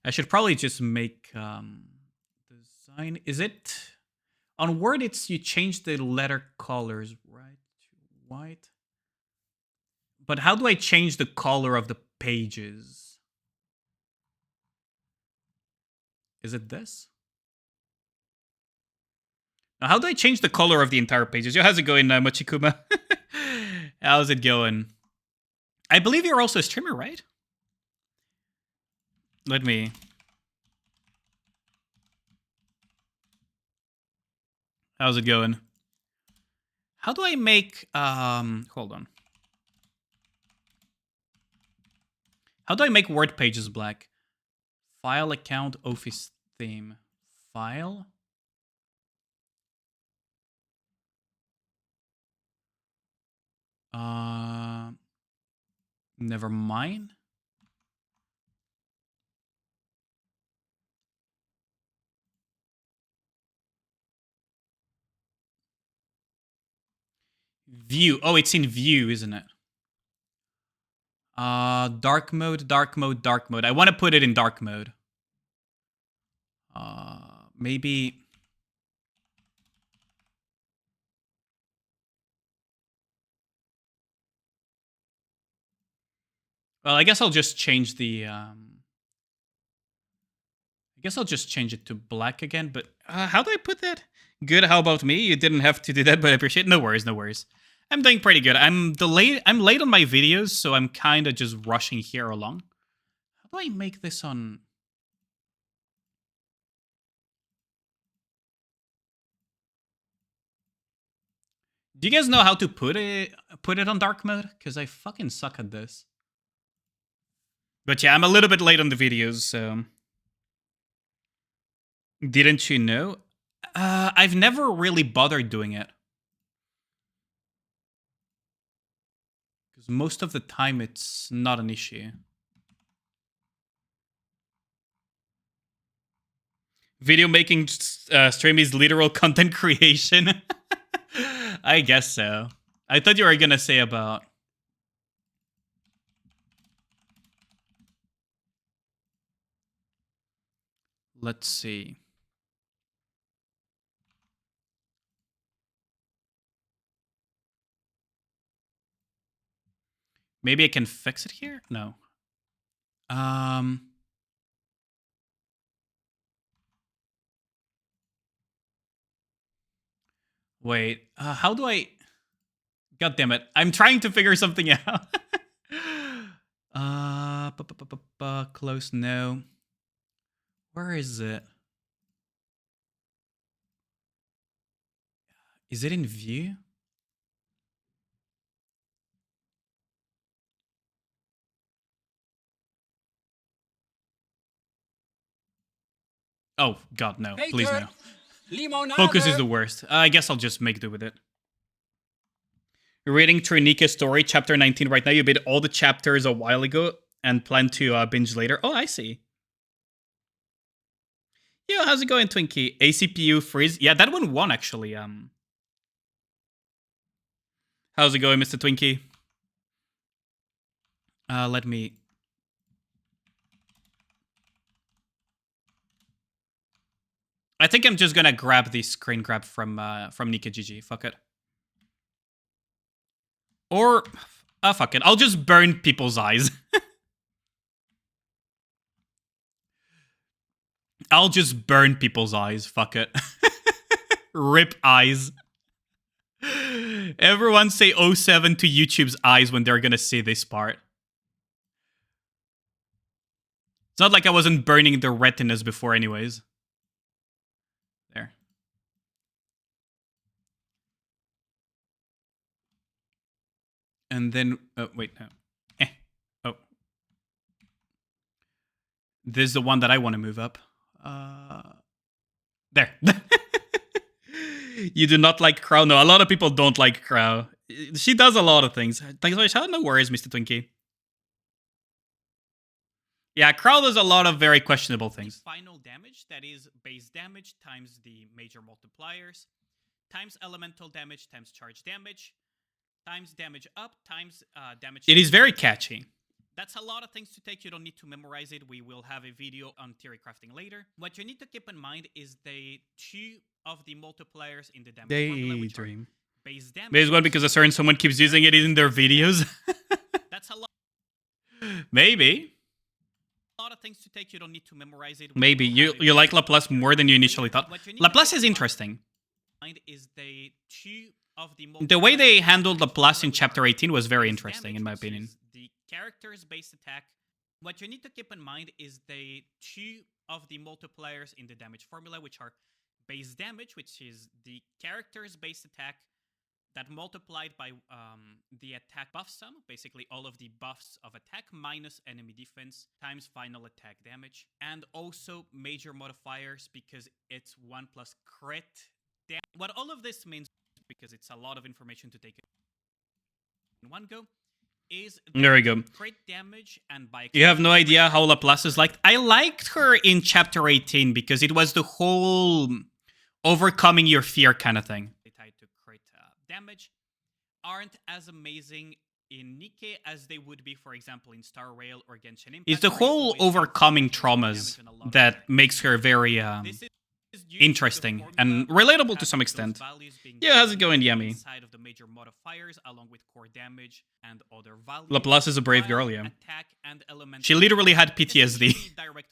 Speaker 1: should probably just make design. Is it on Word? It's you change the letter colors, right? To white. But how do I change the color of the pages? Is it this? Now, how do I change the color of the entire pages? Yo, how's it going, Machikuma? How's it going? I believe you're also a streamer, right? Let me... How's it going? How do I make... hold on. How do I make Word pages black? File, account, office theme. File... Never mind. View. Oh, it's in view, isn't it? Dark mode, dark mode, dark mode. I want to put it in dark mode. Maybe... Well, I guess I'll just change the... I guess I'll just change it to black again, but how do I put that? Good, how about me? You didn't have to do that, but I appreciate it. No worries, no worries. I'm doing pretty good. I'm late on my videos, so I'm kind of just rushing here along. How do I make this on... Do you guys know how to put it on dark mode? Because I fucking suck at this. But yeah, I'm a little bit late on the videos, so... Didn't you know? I've never really bothered doing it. Because most of the time it's not an issue. Video making stream is literal content creation. I guess so. I thought you were gonna say about... Let's see. Maybe I can fix it here? No. Wait. How do I... God damn it. I'm trying to figure something out. Close, no. Where is it? Is it in view? Oh, God, no. Please, no. Focus is the worst. I guess I'll just make do with it. You're reading Trinika's story, chapter 19 right now. You beat all the chapters a while ago and plan to binge later. Oh, I see. Yo, how's it going, Twinkie? ACPU freeze. Yeah, that one won, actually. How's it going, Mr. Twinkie? Let me... I think I'm just gonna grab the screen grab from Nika GG. Fuck it. Or... fuck it. I'll just burn people's eyes. I'll just burn people's eyes. Fuck it. Rip eyes. Everyone say 07 to YouTube's eyes when they're gonna see this part. It's not like I wasn't burning the retinas before anyways. There. And then... Oh, wait, no. Oh. This is the one that I want to move up. There. You do not like Crow? No, a lot of people don't like Crow. She does a lot of things. Thanks so much. No worries, Mr. Twinkie. Yeah, Krell does a lot of very questionable things.
Speaker 3: Final damage, that is base damage times the major multipliers, times elemental damage times charge damage, times damage up, times damage...
Speaker 1: It is very catchy.
Speaker 3: That's a lot of things to take. You don't need to memorize it. We will have a video on theory crafting later. What you need to keep in mind is the two of the multipliers in the damage formula, which are base damage.
Speaker 1: Base one because a certain someone keeps using it in their videos.
Speaker 3: That's a lot.
Speaker 1: Maybe.
Speaker 3: A lot of things to take. You don't need to memorize it.
Speaker 1: Maybe. You like Laplace more than you initially thought. Laplace is interesting.
Speaker 3: Is the two of
Speaker 1: the way they handled Laplace in Chapter 18 was very interesting, in my opinion.
Speaker 3: The character's base attack. What you need to keep in mind is the two of the multipliers in the damage formula, which are base damage, which is the character's base attack that multiplied by the attack buff sum, basically all of the buffs of attack minus enemy defense times final attack damage, and also major modifiers because it's 1 plus crit. What all of this means, because it's a lot of information to take in one go, is
Speaker 1: there we go.
Speaker 3: Crit damage, and by
Speaker 1: you have no idea how Laplace is liked. I liked her in Chapter 18 because it was the whole overcoming your fear kind of thing.
Speaker 3: Tied to crit damage aren't as amazing in Nikke as they would be, for example, in Star Rail or Genshin Impact.
Speaker 1: It's the whole overcoming traumas that makes her very interesting and relatable to some extent. Yeah, how's it going, Yummy?
Speaker 3: Side of the major modifiers, along with core damage and other values.
Speaker 1: Laplace is a brave girl, yeah. She literally had PTSD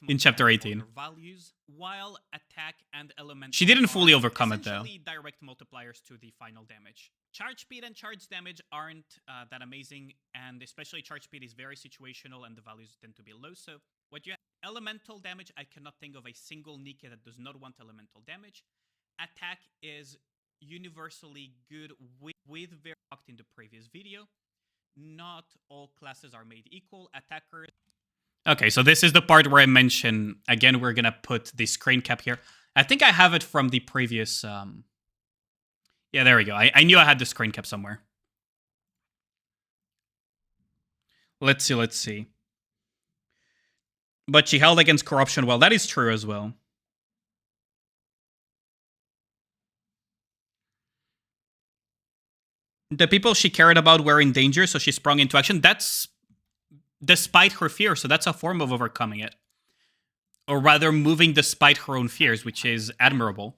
Speaker 1: in Chapter 18.
Speaker 3: Values, while attack and elemental
Speaker 1: she didn't fully overcome it, though.
Speaker 3: Direct multipliers to the final damage. Charge speed and charge damage aren't that amazing, and especially charge speed is very situational, and the values tend to be low. So what you have, elemental damage, I cannot think of a single Nikke that does not want elemental damage. Attack is universally good with very talked in the previous video. Not all classes are made equal. Attackers.
Speaker 1: Okay, so this is the part where I mention, again, we're gonna put the screen cap here. I think I have it from the previous... Yeah, there we go. I knew I had the screen cap somewhere. Let's see. But she held against corruption well. That is true as well. The people she cared about were in danger, so she sprung into action. That's despite her fear, so that's a form of overcoming it. Or rather, moving despite her own fears, which is admirable.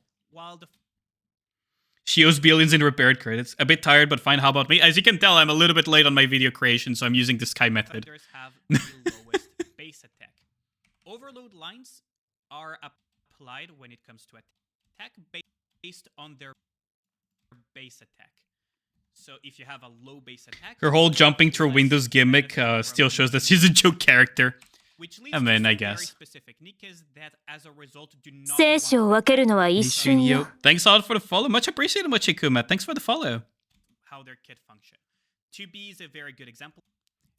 Speaker 1: She owes billions in repaired credits. A bit tired, but fine. How about me? As you can tell, I'm a little bit late on my video creation, so I'm using the Sky method.
Speaker 3: Have the lowest base attack. Overload lines are applied when it comes to attack based on their base attack. So if you have a low base attack...
Speaker 1: Her whole jumping through windows gimmick still shows that she's a joke character.
Speaker 3: I
Speaker 1: mean, I guess.
Speaker 3: That as a result do not
Speaker 1: Thanks a lot for the follow. Much appreciated, Mochikuma. Thanks for the follow.
Speaker 3: How their kit function. 2B is a very good example.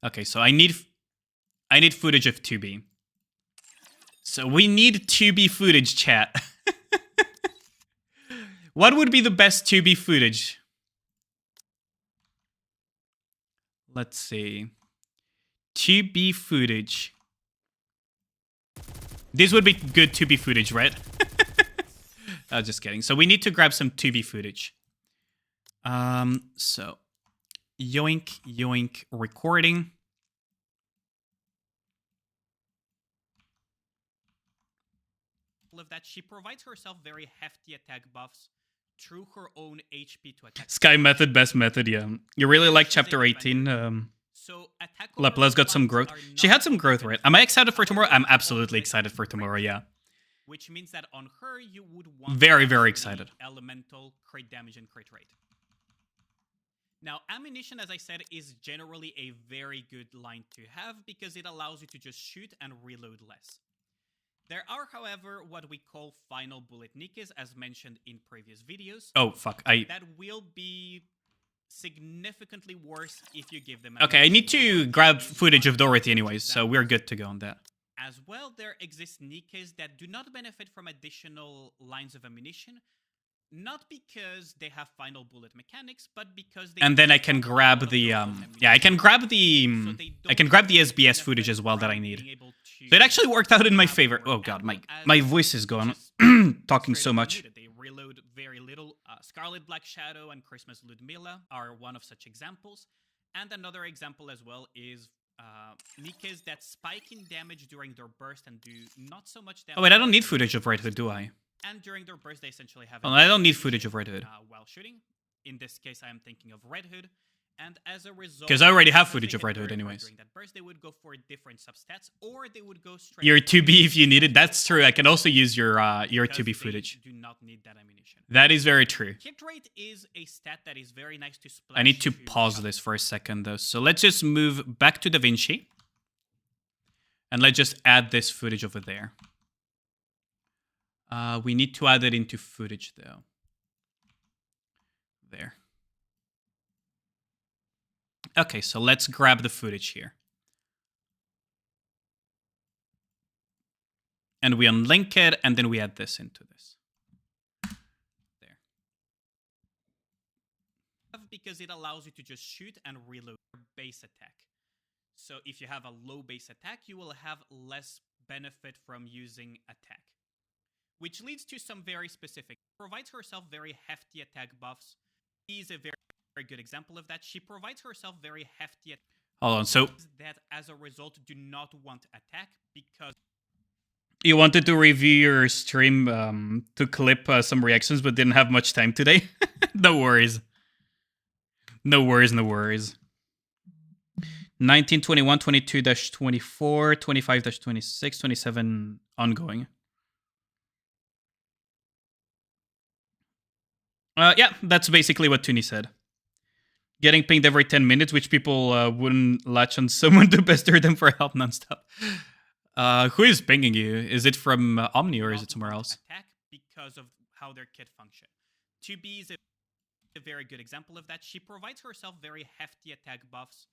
Speaker 1: Okay, so I need footage of 2B. So we need 2B footage, chat. What would be the best 2B footage? Let's see. 2B footage. This would be good 2B footage, right? Just kidding. So we need to grab some 2B footage. So yoink recording.
Speaker 3: Of that, she provides herself very hefty attack buffs through her own HP to attack.
Speaker 1: Sky method, best method, yeah. You really like Chapter 18.
Speaker 3: So
Speaker 1: Laplace got some growth. She had some growth, right? Am I excited for tomorrow? I'm absolutely excited for tomorrow, yeah.
Speaker 3: Which means that on her, you would want...
Speaker 1: Very, very excited.
Speaker 3: Elemental, crit damage, and crit rate. Now, ammunition, as I said, is generally a very good line to have because it allows you to just shoot and reload less. There are, however, what we call final bullet Nikkes, as mentioned in previous videos.
Speaker 1: Oh, fuck.
Speaker 3: That will be significantly worse if you give them...
Speaker 1: Okay, I need to grab footage of Dorothy anyways, so we're good to go on that.
Speaker 3: As well, there exist Nikkes that do not benefit from additional lines of ammunition, Not because they have final bullet mechanics, but because they...
Speaker 1: And then I can grab the I can grab the SBS footage as well that I need. So it actually worked out in my favor. Oh god, my voice is gone. Talking so much.
Speaker 3: They reload very little. Scarlet Black Shadow and Christmas Ludmilla are one of such examples. And another example as well is Nikes that spike in damage during their burst and do not so much damage.
Speaker 1: Oh wait, I don't need footage of Red Hood, do I?
Speaker 3: And during their burst, they essentially have...
Speaker 1: Oh, I don't need footage of Red Hood.
Speaker 3: While shooting. In this case, I am thinking of Red Hood. And as a result...
Speaker 1: Because I already have footage of Red Hood anyways.
Speaker 3: During that burst, they would go for different substats, or they would go straight...
Speaker 1: Your 2B if you need it. That's true. I can also use your 2B footage.
Speaker 3: Do not need that ammunition.
Speaker 1: That is very true.
Speaker 3: Hit rate is a stat that is very nice to splash.
Speaker 1: I need to pause this for a second though. So let's just move back to DaVinci. And let's just add this footage over there. We need to add it into footage though. There. Okay, so let's grab the footage here. And we unlink it, and then we add this into this. There.
Speaker 3: Because it allows you to just shoot and reload your base attack. So if you have a low base attack, you will have less benefit from using attack. Which leads to some very specific. Provides herself very hefty attack buffs. She's a very good example of that. She provides herself very hefty attack.
Speaker 1: Hold on, so...
Speaker 3: that as a result do not want attack because...
Speaker 1: You wanted to review your stream to clip some reactions, but didn't have much time today? No worries. No worries, no worries. 19, 21, 22-24, 25-26, 27 ongoing. Yeah, that's basically what Tuni said. Getting pinged every 10 minutes, which people wouldn't latch on someone to pester them for help nonstop. Who is pinging you? Is it from Omni or is it somewhere else?
Speaker 3: Attack because of how their kit function. 2B is a very good example of that. She provides herself very hefty attack buffs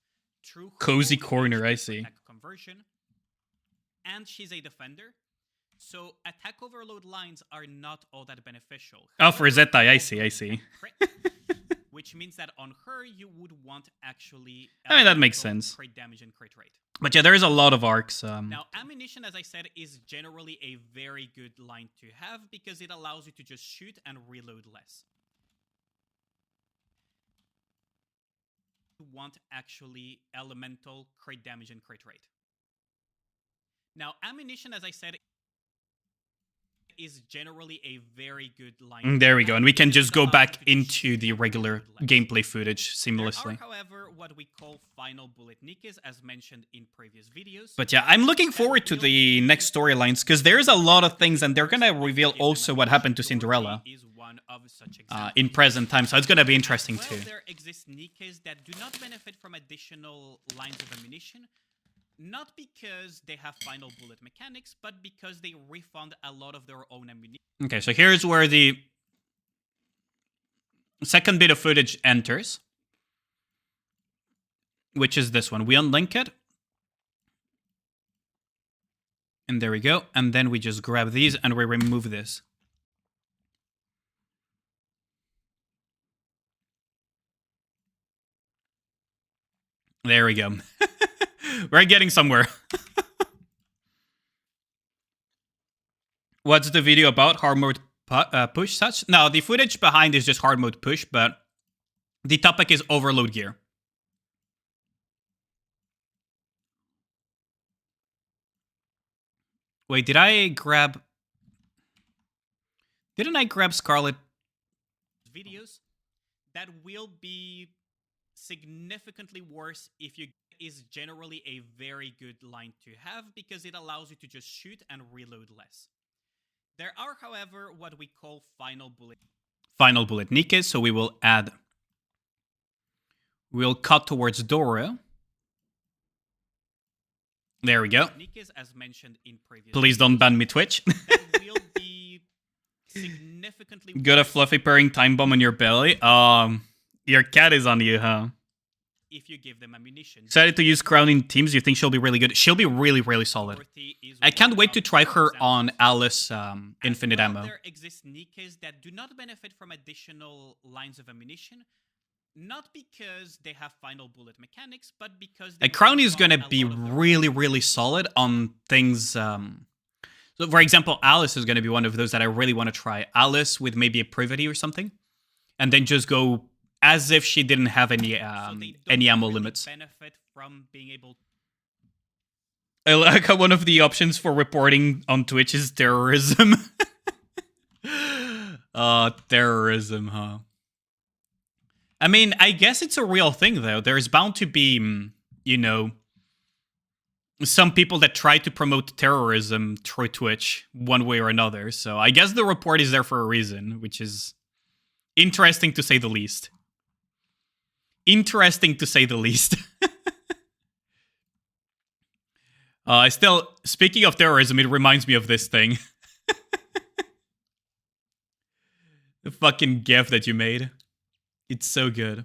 Speaker 3: through
Speaker 1: Cozy corner, I see.
Speaker 3: Attack conversion. And she's a defender. So attack overload lines are not all that beneficial.
Speaker 1: Oh, for Zeta, I see.
Speaker 3: Which means that on her, you would want actually...
Speaker 1: I mean, that makes sense.
Speaker 3: Crit damage and crit rate.
Speaker 1: But yeah, there is a lot of arcs.
Speaker 3: Now, ammunition, as I said, is generally a very good line to have because it allows you to just shoot and reload less. You want actually elemental crit damage and crit rate. Now, ammunition, as I said, is generally a very good line.
Speaker 1: There we go, and we can just go back into the regular gameplay footage seamlessly.
Speaker 3: There are, however, what we call final bullet Nikes, as mentioned in previous videos.
Speaker 1: But yeah, I'm looking forward to the next storylines, because there's a lot of things, and they're gonna reveal also what happened to Cinderella in present time, so it's gonna be interesting too.
Speaker 3: There exist Nikes that do not benefit from additional lines of ammunition, not because they have final bullet mechanics, but because they refund a lot of their own ammunition.
Speaker 1: Okay, so here's where the second bit of footage enters, which is this one. We unlink it. And there we go. And then we just grab these and we remove this. There we go. We're getting somewhere. What's the video about? Hard mode push such? No, the footage behind is just hard mode push, but the topic is overload gear. Wait, didn't I grab Scarlet?
Speaker 3: Videos that will be significantly worse if you is generally a very good line to have because it allows you to just shoot and reload less. There are, however, what we call final bullet
Speaker 1: Nikes, so we will add. We'll cut towards Dora. There we go.
Speaker 3: Nikes, as mentioned in previous.
Speaker 1: Please don't ban me, Twitch.
Speaker 3: That will be significantly
Speaker 1: Got a fluffy purring time bomb on your belly. Your cat is on you, huh?
Speaker 3: if you give them ammunition.
Speaker 1: Excited to use Crown in teams. You think she'll be really good? She'll be really, really solid. I can't wait to try her on Alice Infinite Ammo.
Speaker 3: There exist Nikkes that do not benefit from additional lines of ammunition, not because they have final bullet mechanics, but because
Speaker 1: a Crown is going to be really, really solid on things. So, for example, Alice is going to be one of those that I really want to try. Alice with maybe a Privity or something, and then just go as if she didn't have any ammo limits.
Speaker 3: Benefit from being able.
Speaker 1: I like how one of the options for reporting on Twitch is terrorism. Terrorism, huh? I mean, I guess it's a real thing, though. There's bound to be, some people that try to promote terrorism through Twitch one way or another. So I guess the report is there for a reason, which is interesting to say the least. Interesting to say the least. Speaking of terrorism, it reminds me of this thing. The fucking gif that you made. It's so good.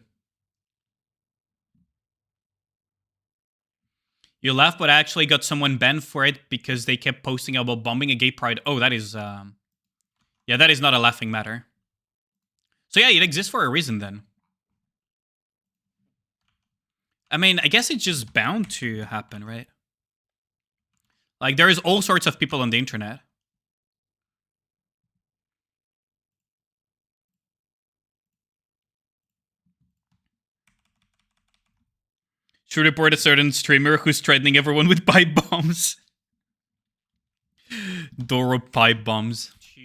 Speaker 1: You laugh, but I actually got someone banned for it because they kept posting about bombing a gay pride. Oh, that is, yeah, that is not a laughing matter. So yeah, it exists for a reason then. I mean, I guess it's just bound to happen, right? Like, there is all sorts of people on the internet. Should report a certain streamer who's threatening everyone with pipe bombs. Doro pipe bombs.
Speaker 3: To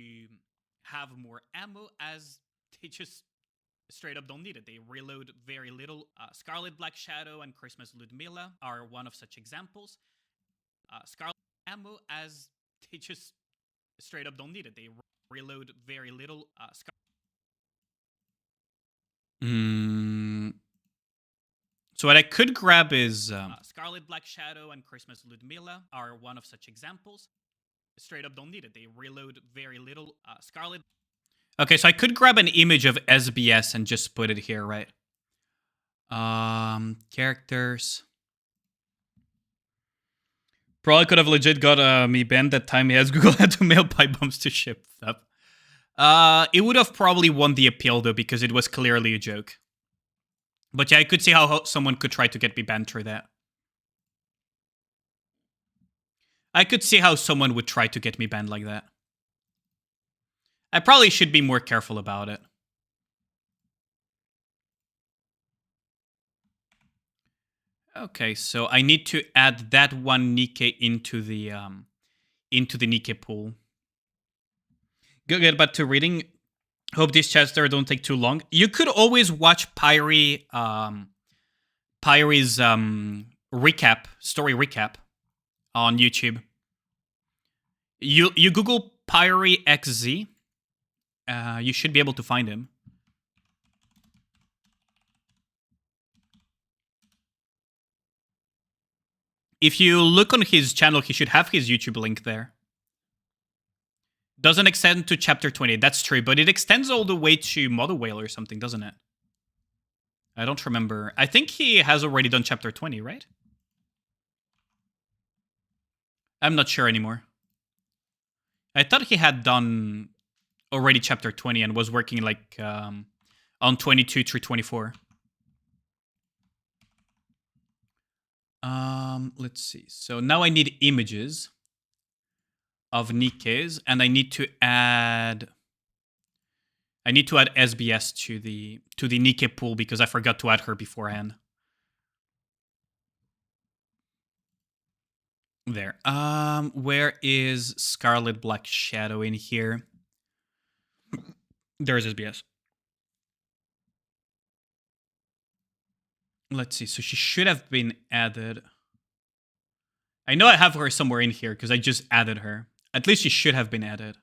Speaker 3: have more ammo as they just straight up don't need it. They reload very little. Scarlet Black Shadow and Christmas Ludmilla are one of such examples. Scarlet ammo as they just straight up don't need it. They reload very little.
Speaker 1: So what I could grab is...
Speaker 3: Scarlet Black Shadow and Christmas Ludmilla are one of such examples. Straight up don't need it. They reload very little. Scarlet...
Speaker 1: Okay, so I could grab an image of SBS and just put it here, right? Characters. Probably could have legit got me banned that time. Yes, Google had to mail pipe bombs to ship stuff. It would have probably won the appeal, though, because it was clearly a joke. But yeah, I could see how someone could try to get me banned through that. I could see how someone would try to get me banned like that. I probably should be more careful about it. Okay, so I need to add that one Nikke into the Nikke pool. Get back to reading. Hope these chats there don't take too long. You could always watch Pyre's recap, story recap on YouTube. You Google Pyre XZ. You should be able to find him. If you look on his channel, he should have his YouTube link there. Doesn't extend to chapter 20. That's true, but it extends all the way to Mother Whale or something, doesn't it? I don't remember. I think he has already done chapter 20, right? I'm not sure anymore. I thought he had done already chapter 20 and was working like on 22 through 24. Let's see. So now I need images of Nikkes, and I need to add SBS to the Nikke pool because I forgot to add her beforehand. There. Where is Scarlet Black Shadow in here? There's SBS. Let's see. So she should have been added. I know I have her somewhere in here because I just added her. At least she should have been added.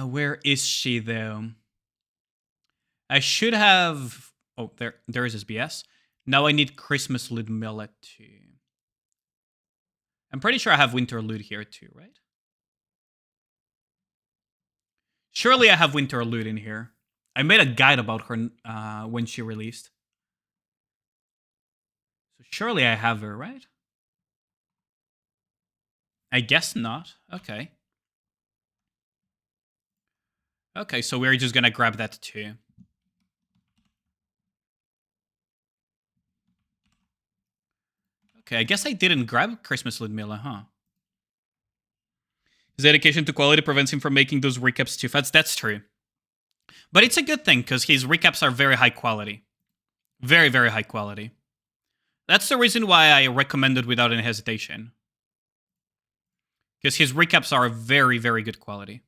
Speaker 1: Where is she, though? I should have... Oh, there is SBS. Now I need Christmas Ludmilla too. I'm pretty sure I have Winter Lute here too, right? Surely I have Winter Lute in here. I made a guide about her when she released. Surely I have her, right? I guess not. Okay. Okay, so we're just gonna grab that too. Okay, I guess I didn't grab Christmas Ludmilla, huh? His dedication to quality prevents him from making those recaps too fast. That's true. But it's a good thing, because his recaps are very high quality. Very, very high quality. That's the reason why I recommend it without any hesitation. Because his recaps are very, very good quality.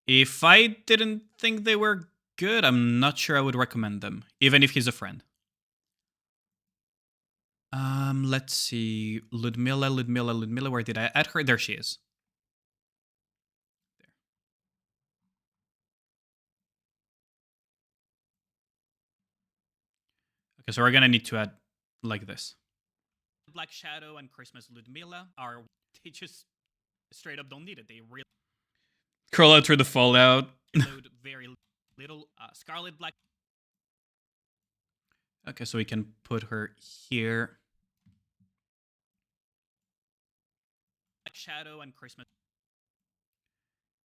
Speaker 1: If I didn't think they were good, I'm not sure I would recommend them, even if he's a friend. Let's see. Ludmilla, where did I add her? There she is. There. Okay, so we're gonna need to add like this. Black Shadow and Christmas Ludmilla are, they just straight up don't need it. They really curl out through the fallout. Load very little. Scarlet Black. Okay, so we can put her here. Black Shadow and Christmas.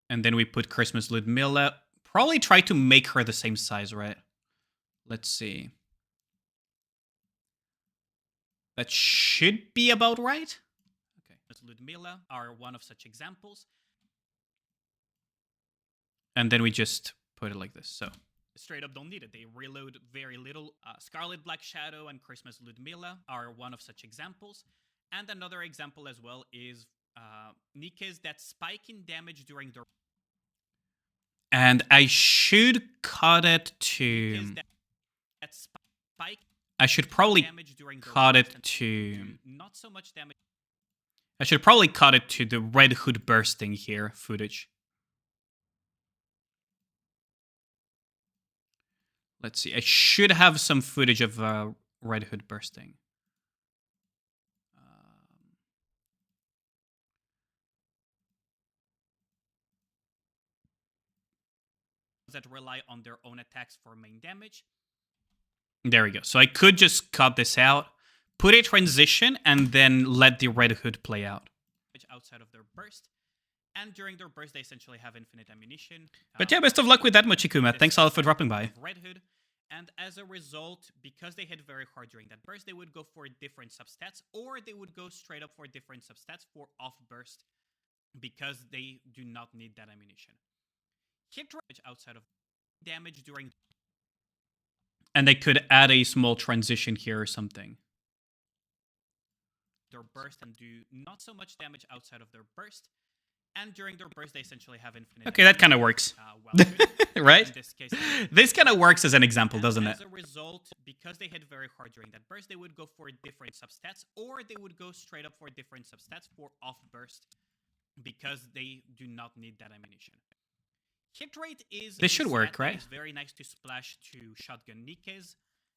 Speaker 1: And then we put Christmas Ludmilla. Probably try to make her the same size, right? Let's see. That should be about right. Okay, Ludmilla are one of such examples. And then we just put it like this. So straight up don't need it. They reload very little. Scarlet Black Shadow and Christmas Ludmilla are one of such examples. And another example as well is Nikke's that spike in damage during the... And I should cut it to... That spike... I should probably cut it to... Not so much damage. I should probably cut it to the Red Hood bursting here footage. Let's see. I should have some footage of Red Hood bursting. That rely on their own attacks for main damage. There we go. So I could just cut this out, put a transition, and then let the Red Hood play out. Outside of their burst. And during their burst, they essentially have infinite ammunition. But yeah, best of luck with that, Mochikuma. Thanks a lot for dropping by. Red Hood. And as a result, because they hit very hard during that burst, they would go for different substats, or they would go straight up for different substats for off burst, because they do not need that ammunition. Hit rate outside of damage during... And they could add a small transition here or something. Their burst and do not so much damage outside of their burst. And during their burst, they essentially have infinite... Okay, that kind of works. Right? In this case, this kind of works as an example, doesn't it? As a result, because they hit very hard during that burst, they would go for different substats, or they would go straight up for different substats for off burst, because they do not need that ammunition. Hit rate is... This should work, right? It's very nice to splash to shotgun Nikkes,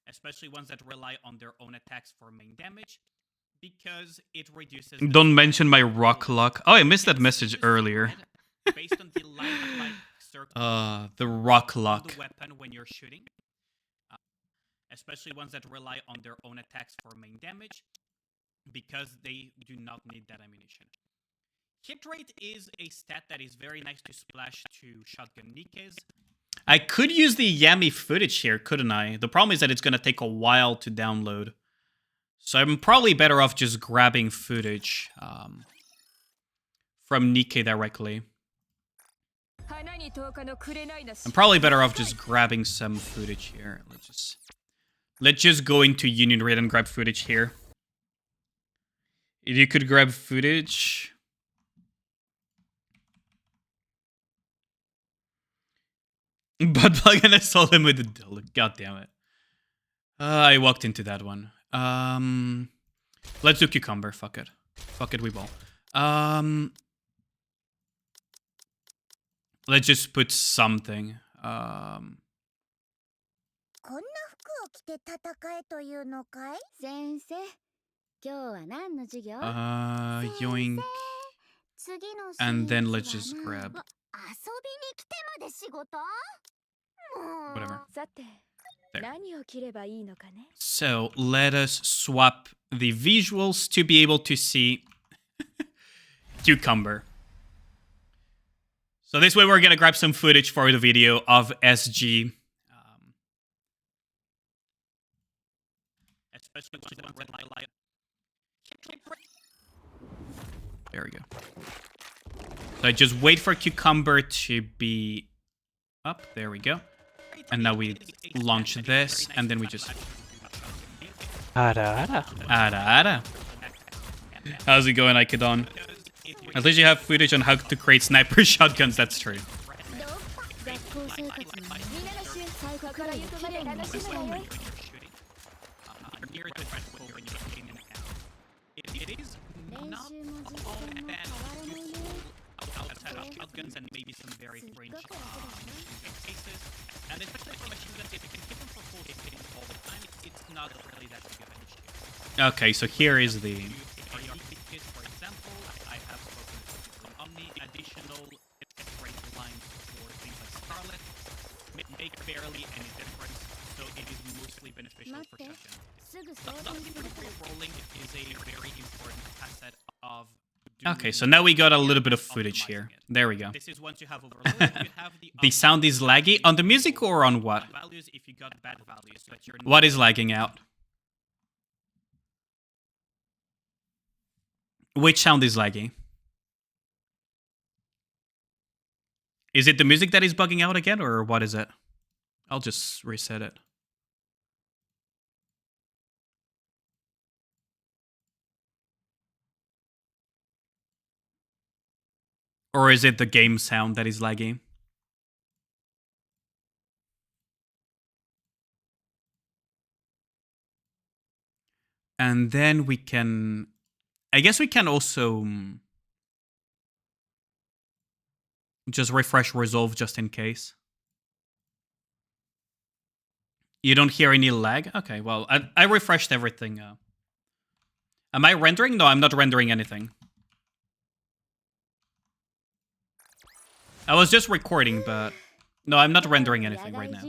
Speaker 1: especially ones that rely on their own attacks for main damage, because it reduces... Don't mention my rock lock. Oh, I missed that message earlier. Based on the light circle, the rock lock. The weapon when you're shooting, especially ones that rely on their own attacks for main damage, because they do not need that ammunition. Hit rate is a stat that is very nice to splash to shotgun Nikkes. I could use the Yami footage here, couldn't I? The problem is that it's going to take a while to download. So I'm probably better off just grabbing footage from Nikke directly. I'm probably better off just grabbing some footage here. Let's just go into Union Raid and grab footage here. If you could grab footage... Butt plug and assault him with the dildo. God damn it. I walked into that one. Let's do cucumber. Fuck it. Fuck it, we will. Let's just put something. Yoink. And then let's just grab whatever. There. So let us swap the visuals to be able to see Cucumber. So this way we're gonna grab some footage for the video of SG. There we go. So I just wait for Cucumber to be up. There we go. And now we launch this, and then we just...
Speaker 4: Ara.
Speaker 1: How's it going, Ikedon? At least you have footage on how to create sniper shotguns, that's true. It is not all that useful outside of shotguns and maybe some very range cases. And especially for machine guns, if you can keep them for full hitting all the time, it's not really that big of an issue. Okay, so here is the... For example, I have spoken to Omni. Additional range lines for things like Scarlet make barely any difference, so it is mostly beneficial for shotguns. Rolling is a very important facet of... Okay, so now we got a little bit of footage here. There we go. This is once you have the sound is laggy on the music or on what? If you got bad values, but what is lagging out? Which sound is laggy? Is it the music that is bugging out again, or what is it? I'll just reset it. Or is it the game sound that is laggy? And then we can... I guess we can also... just refresh resolve just in case. You don't hear any lag? Okay, well, I refreshed everything. Am I rendering? No, I'm not rendering anything. I was just recording, but... No, I'm not rendering anything right now.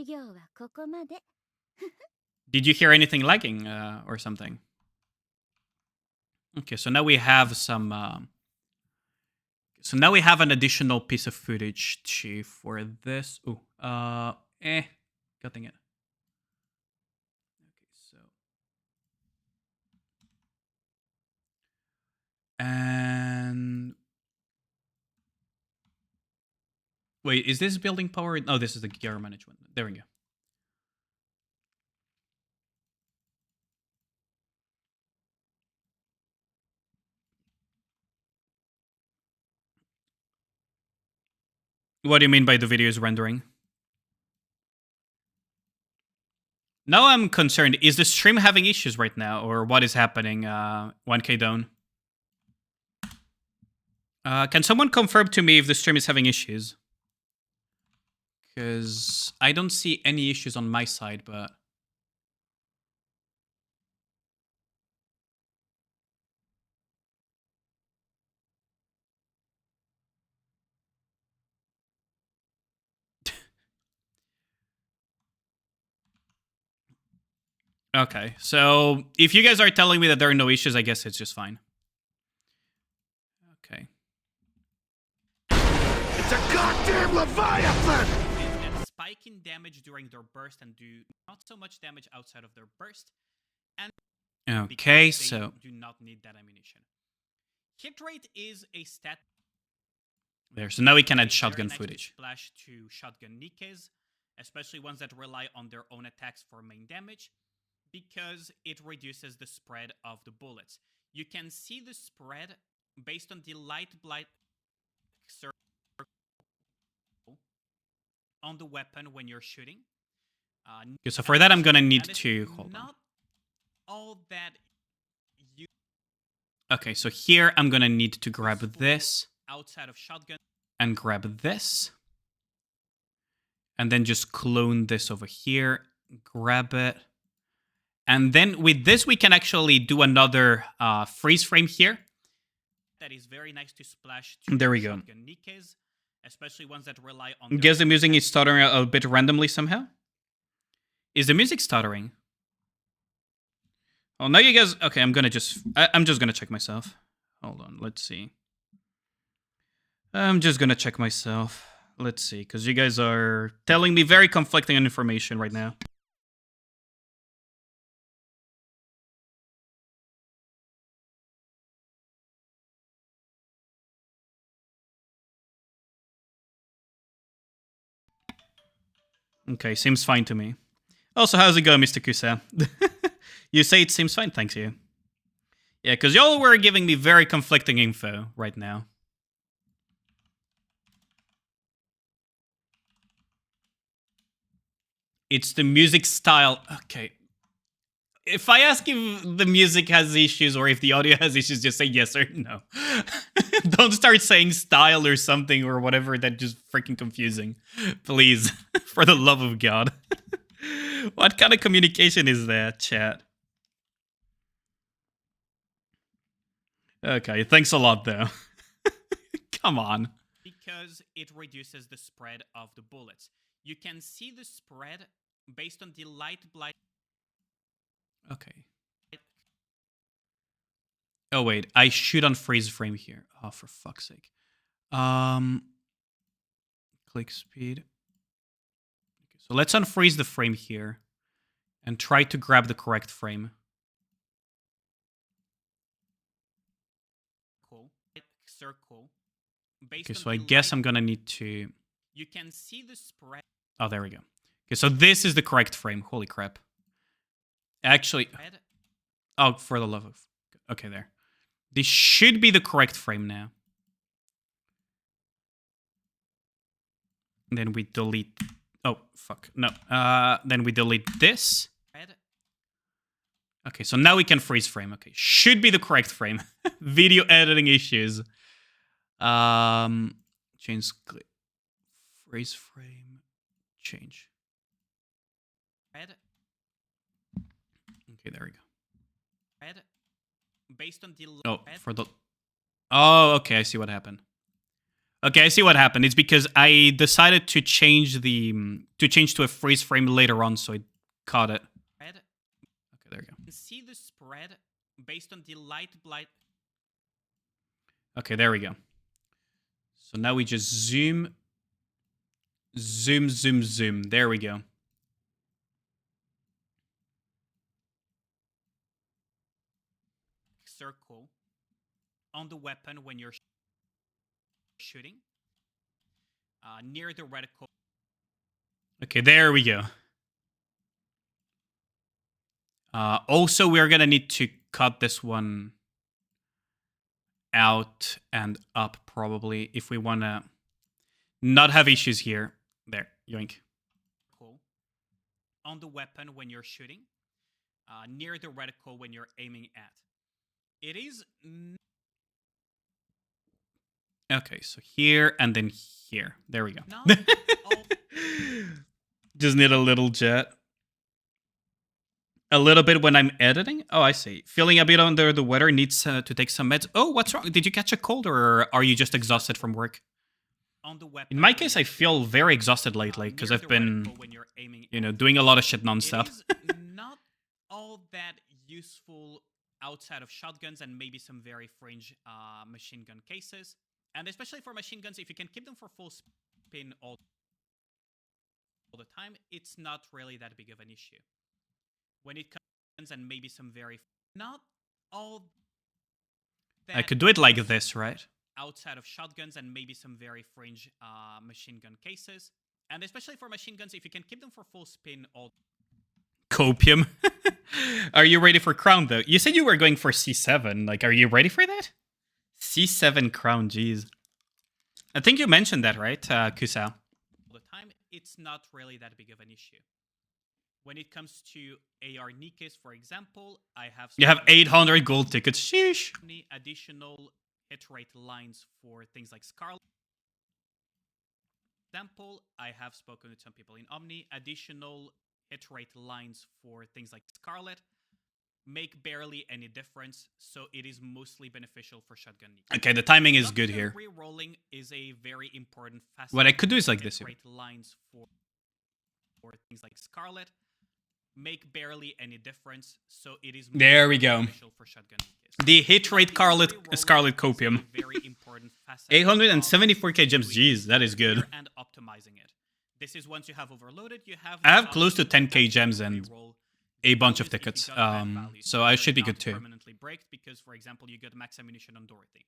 Speaker 1: Did you hear anything lagging or something? Okay, so now we have some... So now we have an additional piece of footage for this. Ooh, God dang it. Okay, so... And... Wait, is this building power? No, this is the gear management. There we go. What do you mean by the video is rendering? Now I'm concerned. Is the stream having issues right now? Or what is happening? 1K down. Can someone confirm to me if the stream is having issues? Because I don't see any issues on my side, but... Okay, so if you guys are telling me that there are no issues, I guess it's just fine. Okay.
Speaker 5: It's a goddamn Leviathan!
Speaker 3: Spike in damage during their burst and do not so much damage outside of their burst. And
Speaker 1: okay, so
Speaker 3: do not need that ammunition. Hit rate is a stat.
Speaker 1: There, so now we can add shotgun footage.
Speaker 3: Splash to shotgun Nikes, especially ones that rely on their own attacks for main damage, because it reduces the spread of the bullets. You can see the spread based on the light blight circle on the weapon when you're shooting.
Speaker 1: Okay, so for that, I'm gonna need to hold on.
Speaker 3: All that you...
Speaker 1: Okay, so here I'm gonna need to grab this
Speaker 3: outside of shotgun
Speaker 1: and grab this, and then just clone this over here. Grab it, and then with this we can actually do another freeze frame here.
Speaker 3: that is very nice to splash
Speaker 1: There we go.
Speaker 3: shotgun Nikes, especially ones that rely on...
Speaker 1: Guess the music is stuttering a bit randomly somehow? Is the music stuttering? Oh, now you guys... Okay, I'm just gonna check myself. Hold on, let's see. I'm just gonna check myself. Let's see, because you guys are telling me very conflicting information right now. Okay, seems fine to me. Also, how's it going, Mr. Kusa? You say it seems fine, thanks you. Yeah, because y'all were giving me very conflicting info right now. It's the music style. Okay. If I ask if the music has issues or if the audio has issues, just say yes or no. Don't start saying style or something or whatever, that's just freaking confusing. Please, for the love of God. What kind of communication is that, chat? Okay, thanks a lot, though. Come on.
Speaker 3: Because it reduces the spread of the bullets. You can see the spread based on the light blight.
Speaker 1: Okay. Oh, wait. I should unfreeze frame here. Oh, for fuck's sake. Click speed. Okay, so let's unfreeze the frame here and try to grab the correct frame.
Speaker 3: Circle.
Speaker 1: Okay, so I guess I'm gonna need to...
Speaker 3: You can see the spread.
Speaker 1: Oh, there we go. Okay, so this is the correct frame. Holy crap. Actually... Oh, for the love of... Okay, there. This should be the correct frame now. Then we delete... Oh, fuck. No. Then we delete this. Okay, so now we can freeze frame. Okay, should be the correct frame. Video editing issues. Change clip. Freeze frame. Change. Okay, there we go.
Speaker 3: Based on the...
Speaker 1: Oh, for the... Oh, okay, I see what happened. Okay, I see what happened. It's because I decided to change the... to change to a freeze frame later on, so I caught it. Okay, there we go.
Speaker 3: See the spread based on the light blight.
Speaker 1: Okay, there we go. So now we just zoom. Zoom, zoom, zoom. There we go.
Speaker 3: Circle on the weapon when you're shooting. Near the reticle.
Speaker 1: Okay, there we go. Also, we're gonna need to cut this one out and up, probably, if we wanna not have issues here. There, yoink.
Speaker 3: Cool. On the weapon when you're shooting. Near the reticle when you're aiming at. It is...
Speaker 1: Okay, so here and then here. There we go.
Speaker 3: No.
Speaker 1: Just need a little jet. A little bit when I'm editing? Oh, I see. Feeling a bit under the weather, needs to take some meds. Oh, what's wrong? Did you catch a cold or are you just exhausted from work?
Speaker 3: On the weapon,
Speaker 1: in my case, I feel very exhausted lately because I've been, you know, doing a lot of shit nonstop.
Speaker 3: It is not all that useful outside of shotguns and maybe some very fringe machine gun cases. And especially for machine guns, if you can keep them for full spin all the time, it's not really that big of an issue. When it comes and maybe some very... Not all that...
Speaker 1: I could do it like this, right?
Speaker 3: Outside of shotguns and maybe some very fringe machine gun cases. And especially for machine guns, if you can keep them for full spin all...
Speaker 1: Copium. Are you ready for crown, though? You said you were going for C7. Like, are you ready for that? C7 crown, jeez. I think you mentioned that, right, Kusao?
Speaker 3: All the time, it's not really that big of an issue. When it comes to AR Nikes, for example, I have...
Speaker 1: You have 800 gold tickets, sheesh!
Speaker 3: Additional hit rate lines for things like Scarlet. Example, I have spoken with some people in Omni. Additional hit rate lines for things like Scarlet. make barely any difference, so it is mostly beneficial for shotgun Nikis.
Speaker 1: Okay, the timing is good here.
Speaker 3: Re-rolling is a very important facet.
Speaker 1: What I could do is like this.
Speaker 3: Great lines for things like Scarlet. Make barely any difference, so it is
Speaker 1: there we go.
Speaker 3: For shotgun Nikis.
Speaker 1: The hit rate Scarlet Copium.
Speaker 3: Very important facet.
Speaker 1: 874k gems. Jeez, that is good.
Speaker 3: And optimizing it. This is once you have overloaded, you have.
Speaker 1: I have close to 10k gems and a bunch of tickets, so I should be good too.
Speaker 3: Permanently braked because, for example, you got max ammunition on Dorothy.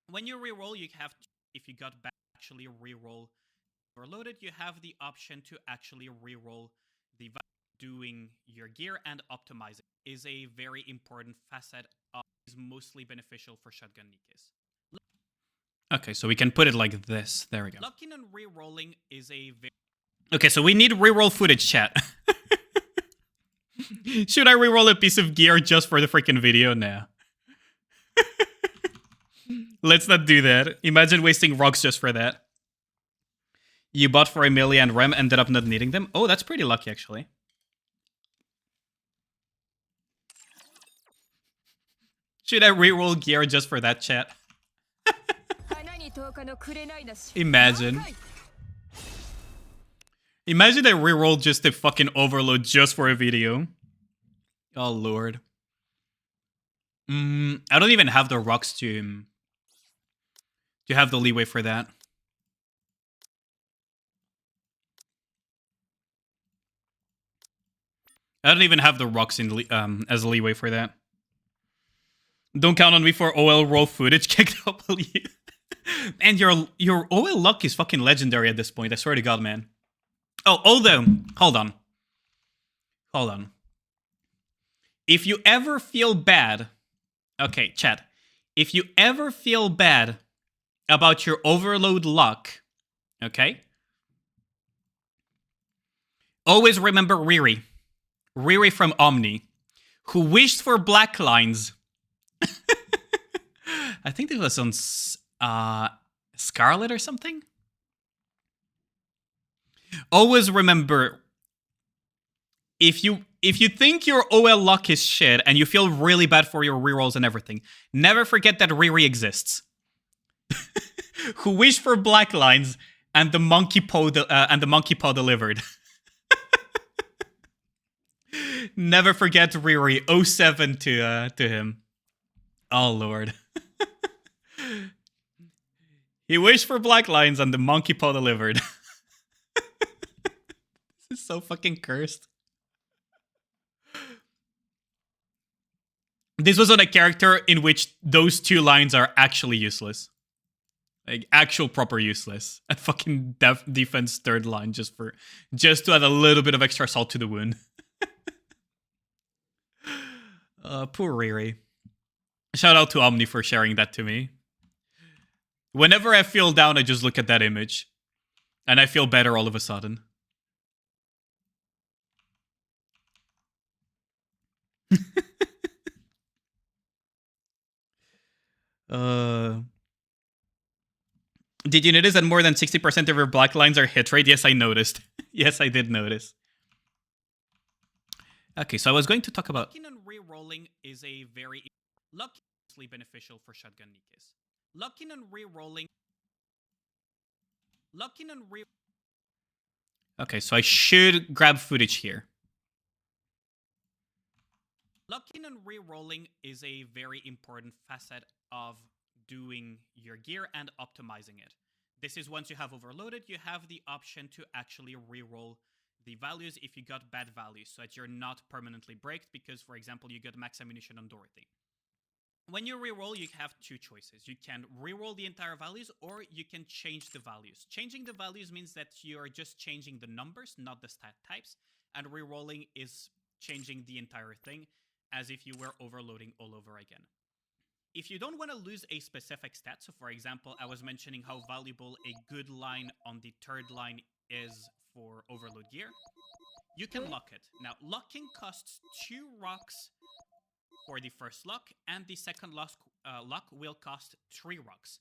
Speaker 3: When you reroll, you have if you got back actually reroll overloaded, you have the option to actually reroll the doing your gear and optimizing is a very important facet of is mostly beneficial for shotgun Nikis.
Speaker 1: Okay, so we can put it like this. There we go.
Speaker 3: Locking and rerolling is a very
Speaker 1: okay, so we need reroll footage, chat. Should I reroll a piece of gear just for the freaking video? Nah. Let's not do that. Imagine wasting rocks just for that. You bought for Emilia and Rem, ended up not needing them. Oh, that's pretty lucky, actually. Should I reroll gear just for that, chat? Imagine. Imagine I reroll just a fucking overload just for a video. Oh, Lord. I don't even have the rocks to have the leeway for that. I don't even have the rocks in as leeway for that. Don't count on me for OL roll footage. And your OL luck is fucking legendary at this point. I swear to God, man. Oh, although, hold on. If you ever feel bad, okay, chat. If you ever feel bad about your overload luck, okay? Always remember Riri. Riri from Omni, who wished for black lines. I think this was on Scarlet or something. Always remember, if you think your OL luck is shit and you feel really bad for your rerolls and everything, never forget that Riri exists. Who wished for black lines and the monkey paw delivered. Never forget Riri 07 to him. Oh Lord. He wished for black lines and the monkey paw delivered. This is so fucking cursed. This was on a character in which those two lines are actually useless. Like, actual proper useless. A fucking defense third line just to add a little bit of extra salt to the wound. Poor Riri. Shout out to Omni for sharing that to me. Whenever I feel down, I just look at that image. And I feel better all of a sudden. Did you notice that more than 60% of your black lines are hit rate? Yes, I noticed. Yes, I did notice. Okay, so I was going to talk about...
Speaker 3: Locking and re-rolling is a very... Luckily beneficial for shotgun Nikis. Locking and re-rolling... Locking and re...
Speaker 1: Okay, so I should grab footage here.
Speaker 3: Locking and re-rolling is a very important facet of doing your gear and optimizing it. This is once you have overloaded, you have the option to actually re-roll the values if you got bad values, so that you're not permanently braked because, for example, you got max ammunition on Dorothy. When you re-roll, you have two choices. You can re-roll the entire values, or you can change the values. Changing the values means that you're just changing the numbers, not the stat types, and re-rolling is changing the entire thing, as if you were overloading all over again. If you don't want to lose a specific stat, so for example, I was mentioning how valuable a good line on the third line is for overload gear, you can lock it. Now, locking costs 2 rocks for the first lock, and the second lock will cost 3 rocks.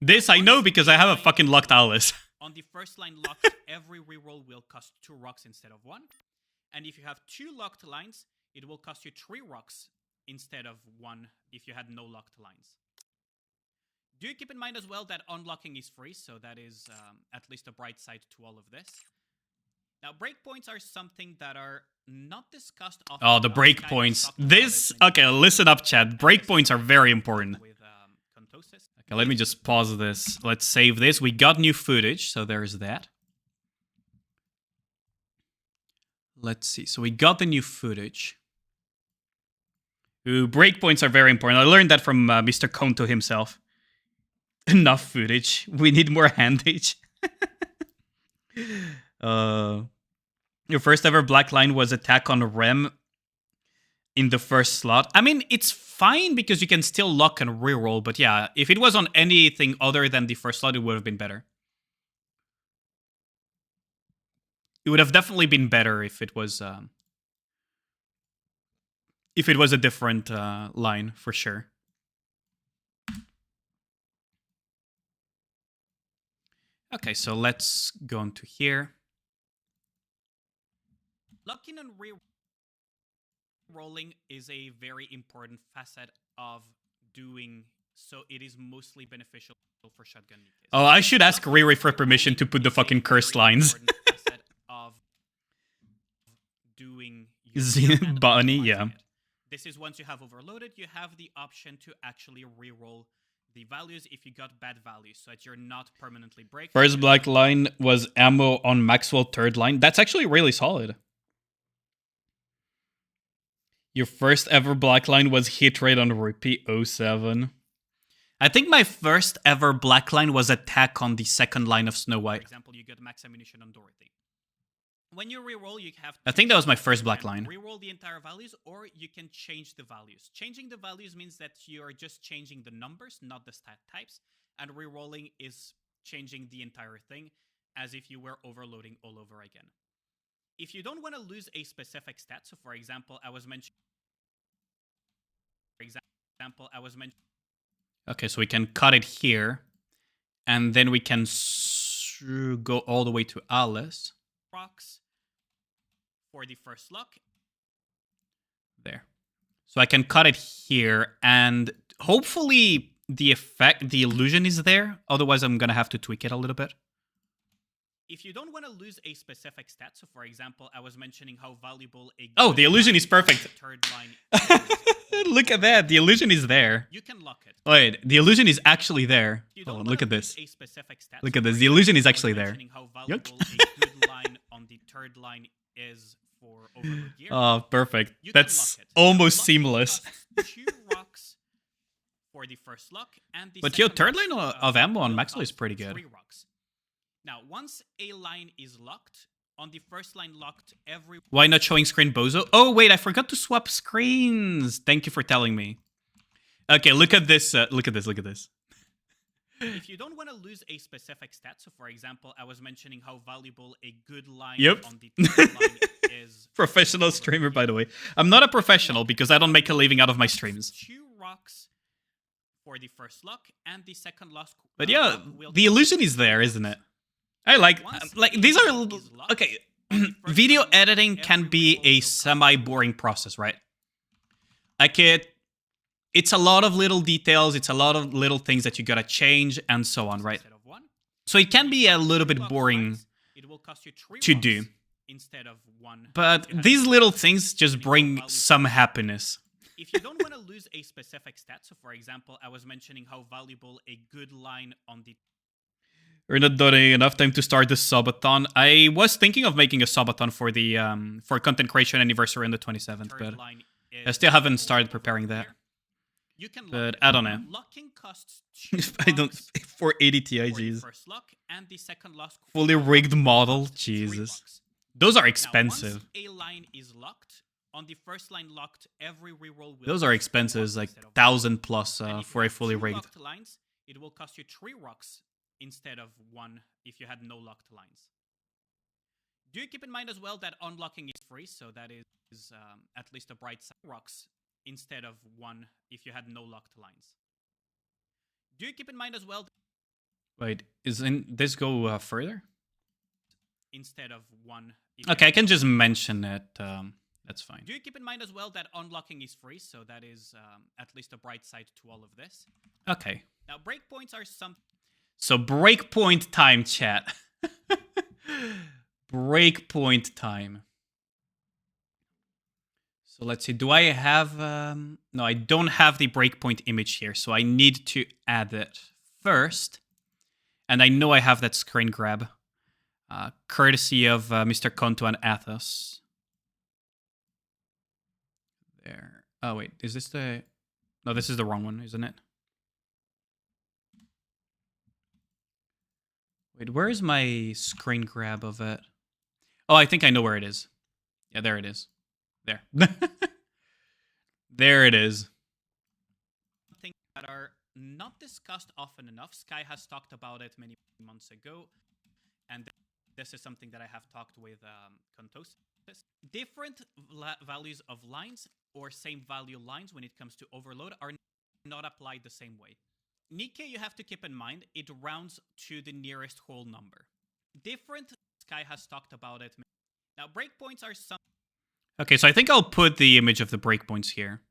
Speaker 1: This I know because I have a fucking locked Alice.
Speaker 3: On the first line lock, every reroll will cost 2 rocks instead of 1. And if you have 2 locked lines, it will cost you 3 rocks instead of 1 if you had no locked lines. Do keep in mind as well that unlocking is free, so that is at least a bright side to all of this. Now, breakpoints are something that are not discussed often.
Speaker 1: Oh, the breakpoints. This... Okay, listen up, chat. Breakpoints are very important. Okay, let me just pause this. Let's save this. We got new footage, so there's that. Let's see. So we got the new footage. Ooh, breakpoints are very important. I learned that from Mr. Konto himself. Enough footage. We need more handage. Your first ever black line was attack on Rem in the first slot. I mean, it's fine because you can still lock and reroll, but yeah, if it was on anything other than the first slot, it would have been better. It would have definitely been better if it was a different line, for sure. Okay, so let's go on to here.
Speaker 3: Locking and re-rolling is a very important facet of doing, so it is mostly beneficial for shotgun cases.
Speaker 1: Oh, I should ask Riri for permission to put the fucking cursed lines.
Speaker 3: Of doing
Speaker 1: Bunny, yeah.
Speaker 3: This is once you have overloaded, you have the option to actually re-roll the values if you got bad values, so that you're not permanently breaking.
Speaker 1: First black line was ammo on Maxwell third line. That's actually really solid. Your first ever black line was hit rate on repeat 07. I think my first ever black line was attack on the second line of Snow White.
Speaker 3: For example, you get max ammunition on Dorothy. When you reroll, you have...
Speaker 1: I think that was my first black line.
Speaker 3: Reroll the entire values, or you can change the values. Changing the values means that you are just changing the numbers, not the stat types. And rerolling is changing the entire thing, as if you were overloading all over again. If you don't want to lose a specific stat, so for example, I was mentioning...
Speaker 1: Okay, so we can cut it here, and then we can go all the way to Alice.
Speaker 3: Rocks for the first lock.
Speaker 1: There. So I can cut it here, and hopefully the illusion is there. Otherwise, I'm gonna have to tweak it a little bit.
Speaker 3: If you don't want to lose a specific stat, so for example, I was mentioning how valuable a...
Speaker 1: Oh, the illusion is perfect.
Speaker 3: Third line is.
Speaker 1: Look at that. The illusion is there.
Speaker 3: You can lock it.
Speaker 1: Wait, the illusion is actually there. Hold on, look at this. Look at this. The illusion is actually there.
Speaker 3: How valuable a good line on the third line is for overload gear.
Speaker 1: Oh, perfect. That's almost seamless.
Speaker 3: 2 rocks for the first lock, and the
Speaker 1: but your third
Speaker 3: lock,
Speaker 1: line of ammo on Maxwell is pretty good.
Speaker 3: 3 rocks. Now, once a line is locked, on the first line locked, every...
Speaker 1: Why not showing screen Bozo? Oh, wait, I forgot to swap screens. Thank you for telling me. Okay, look at this. Look at this. Look at this.
Speaker 3: If you don't want to lose a specific stat, so for example, I was mentioning how valuable a good line on the third line is...
Speaker 1: Professional streamer, by the way. I'm not a professional because I don't make a living out of my streams.
Speaker 3: 2 rocks for the first lock, and the second lock...
Speaker 1: But yeah, the illusion is there, isn't it? I like these are okay. Video editing can be a semi-boring process, right? Like it's a lot of little details, it's a lot of little things that you gotta change and so on, right? So it can be a little bit boring to do. But these little things just bring some happiness.
Speaker 3: If you don't want to lose a specific stat, so for example, I was mentioning how valuable a good line on the...
Speaker 1: We're not doing enough time to start the subathon. I was thinking of making a subathon for the content creation anniversary on the 27th, but I still haven't started preparing that. But I don't know.
Speaker 3: Locking costs
Speaker 1: I don't 480 Ti, jeez.
Speaker 3: First lock, and the second lock
Speaker 1: Fully rigged model, Jesus. Those are expensive.
Speaker 3: Now, once a line is locked, on the first line locked, every reroll will...
Speaker 1: Those are expensive, like 1,000 plus for a fully rigged.
Speaker 3: Lines, it will cost you 3 rocks instead of 1 if you had no locked lines. Do keep in mind as well that unlocking is free, so that is at least a bright side. Rocks instead of 1 if you had no locked lines. Do keep in mind as well...
Speaker 1: Wait, isn't this go further?
Speaker 3: Instead of 1...
Speaker 1: Okay, I can just mention it That's fine.
Speaker 3: Do keep in mind as well that unlocking is free, so that is at least a bright side to all of this.
Speaker 1: Okay.
Speaker 3: Now, breakpoints are some...
Speaker 1: So breakpoint time, chat. Breakpoint time. So let's see. Do I have... no, I don't have the breakpoint image here, so I need to add it first. And I know I have that screen grab. Courtesy of Mr. Konto and Athos. There. Oh, wait. Is this the... No, this is the wrong one, isn't it? Wait, where is my screen grab of it? Oh, I think I know where it is. Yeah, there it is. There. There it is.
Speaker 3: Things that are not discussed often enough. Sky has talked about it many months ago. And this is something that I have talked with Contos. Different values of lines or same value lines when it comes to overload are not applied the same way. Nikkei, you have to keep in mind, it rounds to the nearest whole number. Different, Sky has talked about it. Now, breakpoints are some...
Speaker 1: Okay, so I think I'll put the image of the breakpoints here.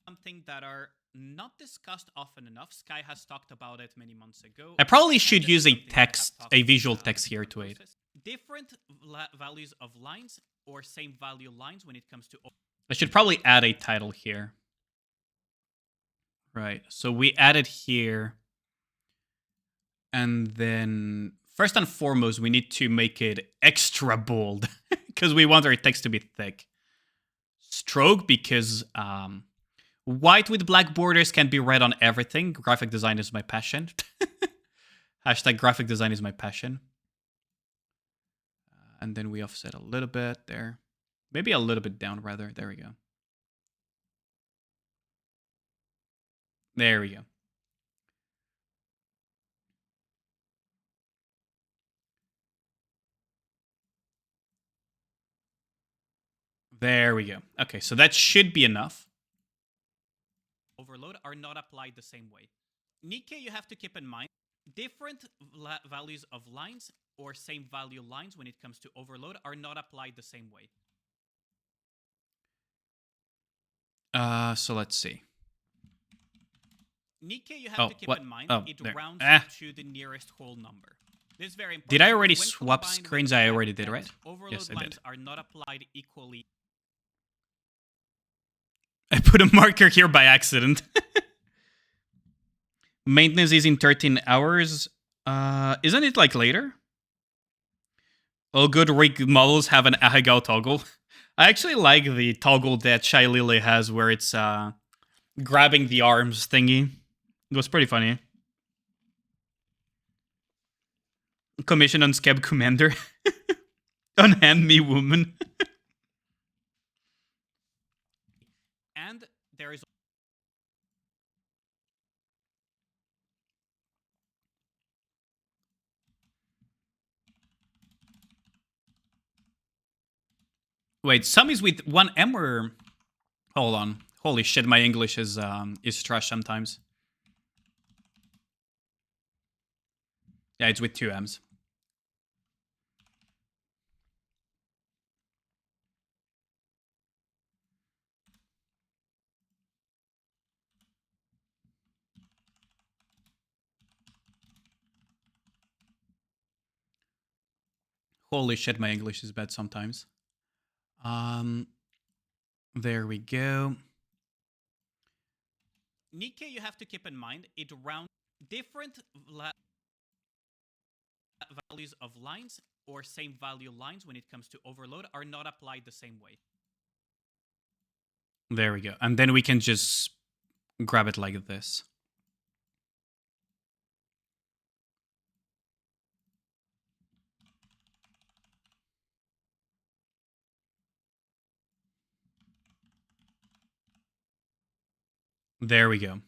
Speaker 3: Something that are not discussed often enough. Sky has talked about it many months ago.
Speaker 1: I probably should use a text, a visual text here to aid.
Speaker 3: Different values of lines or same value lines when it comes to...
Speaker 1: I should probably add a title here. Right, so we added here. And then, first and foremost, we need to make it extra bold. Because we want our text to be thick. Stroke, because white with black borders can be read on everything. Graphic design is my passion. Hashtag graphic design is my passion. And then we offset a little bit there. Maybe a little bit down, rather. There we go. There we go. There we go. Okay, so that should be enough.
Speaker 3: Overload are not applied the same way. Nikkei, you have to keep in mind, different values of lines or same value lines when it comes to overload are not applied the same way.
Speaker 1: So let's see.
Speaker 3: Nikkei, you have to keep in mind, it rounds to the nearest whole number. This is very important.
Speaker 1: Did I already swap screens? I already did, right?
Speaker 3: Overload
Speaker 1: yes, I
Speaker 3: lines
Speaker 1: did.
Speaker 3: Are not applied equally.
Speaker 1: I put a marker here by accident. Maintenance is in 13 hours. Isn't it like later? All good rig models have an Ahegao toggle. I actually like the toggle that Shy Lily has where it's grabbing the arms thingy. It was pretty funny. Commission on Scab Commander. Unhand me, woman.
Speaker 3: And there is...
Speaker 1: Wait, some is with one M or... Hold on. Holy shit, my English is trash sometimes. Yeah, it's with two M's. Holy shit, my English is bad sometimes. There we go.
Speaker 3: Nikkei, you have to keep in mind, it rounds different values of lines or same value lines when it comes to overload are not applied the same way.
Speaker 1: There we go. And then we can just grab it like this. There we go.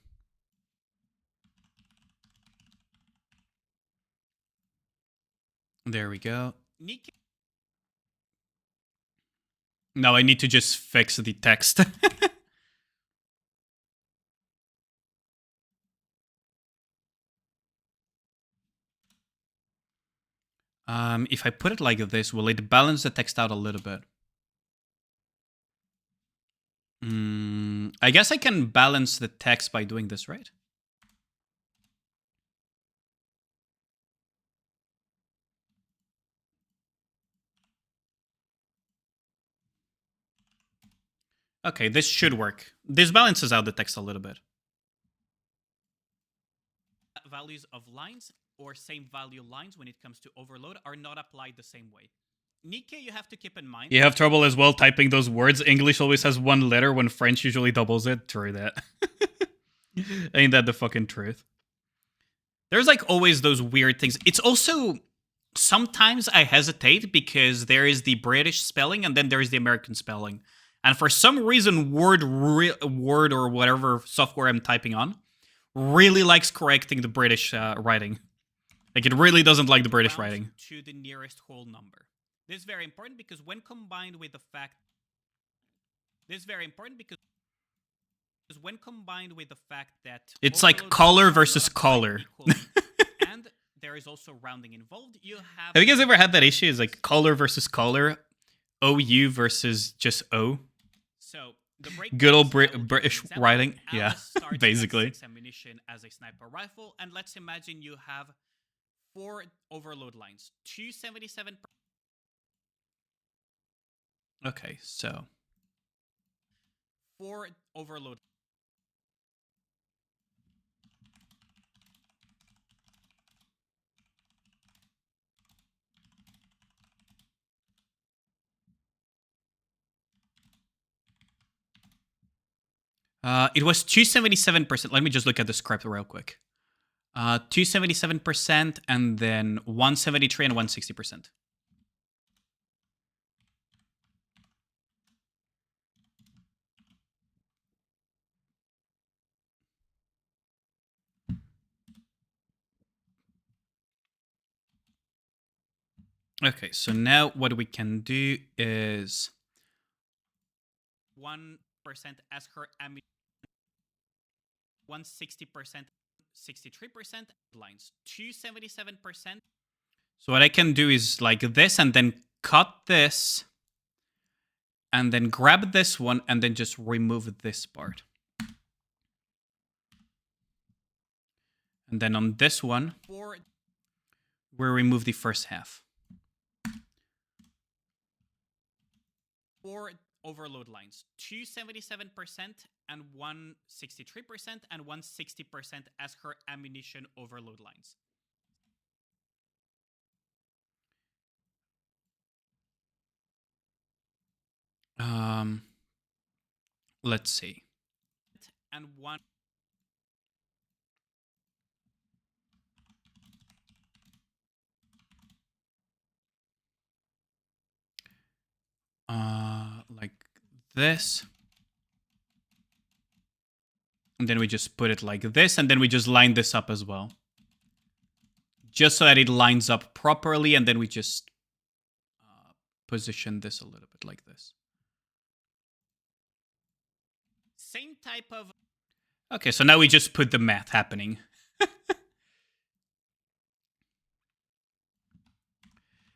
Speaker 1: There we go. Now I need to just fix the text. If I put it like this, will it balance the text out a little bit? I guess I can balance the text by doing this, right? Okay, this should work. This balances out the text a little bit.
Speaker 3: Values of lines or same value lines when it comes to overload are not applied the same way. Nikkei, you have to keep in mind.
Speaker 1: You have trouble as well typing those words. English always has one letter when French usually doubles it. True that. Ain't that the fucking truth? There's like always those weird things. It's also sometimes I hesitate because there is the British spelling and then there is the American spelling. And for some reason, Word or whatever software I'm typing on really likes correcting the British writing. Like it really doesn't like the British writing.
Speaker 3: To the nearest whole number. This is very important because when combined with the fact that
Speaker 1: it's like caller versus caller.
Speaker 3: And there is also rounding involved.
Speaker 1: Have you guys ever had that issue? It's like caller versus caller, OU versus just O.
Speaker 3: So the
Speaker 1: good old British writing, yeah, basically.
Speaker 3: Ammunition as a sniper rifle, and let's imagine you have 4 overload lines, 277.
Speaker 1: Okay, so
Speaker 3: 4 overload.
Speaker 1: It was 277%. Let me just look at the script real quick. 277% and then 173 and 160%. Okay, so now what we can do is
Speaker 3: 1% as her ammunition, 160%, 63% lines, 277%.
Speaker 1: So what I can do is like this and then cut this and then grab this one and then just remove this part. And then on this one, we remove the first half.
Speaker 3: 4 overload lines, 277% and 163% and 160% as her ammunition overload lines.
Speaker 1: Let's see.
Speaker 3: And 1.
Speaker 1: Like this. And then we just put it like this, and then we just line this up as well. Just so that it lines up properly, and then we just position this a little bit like this.
Speaker 3: Same type of...
Speaker 1: Okay, so now we just put the math happening.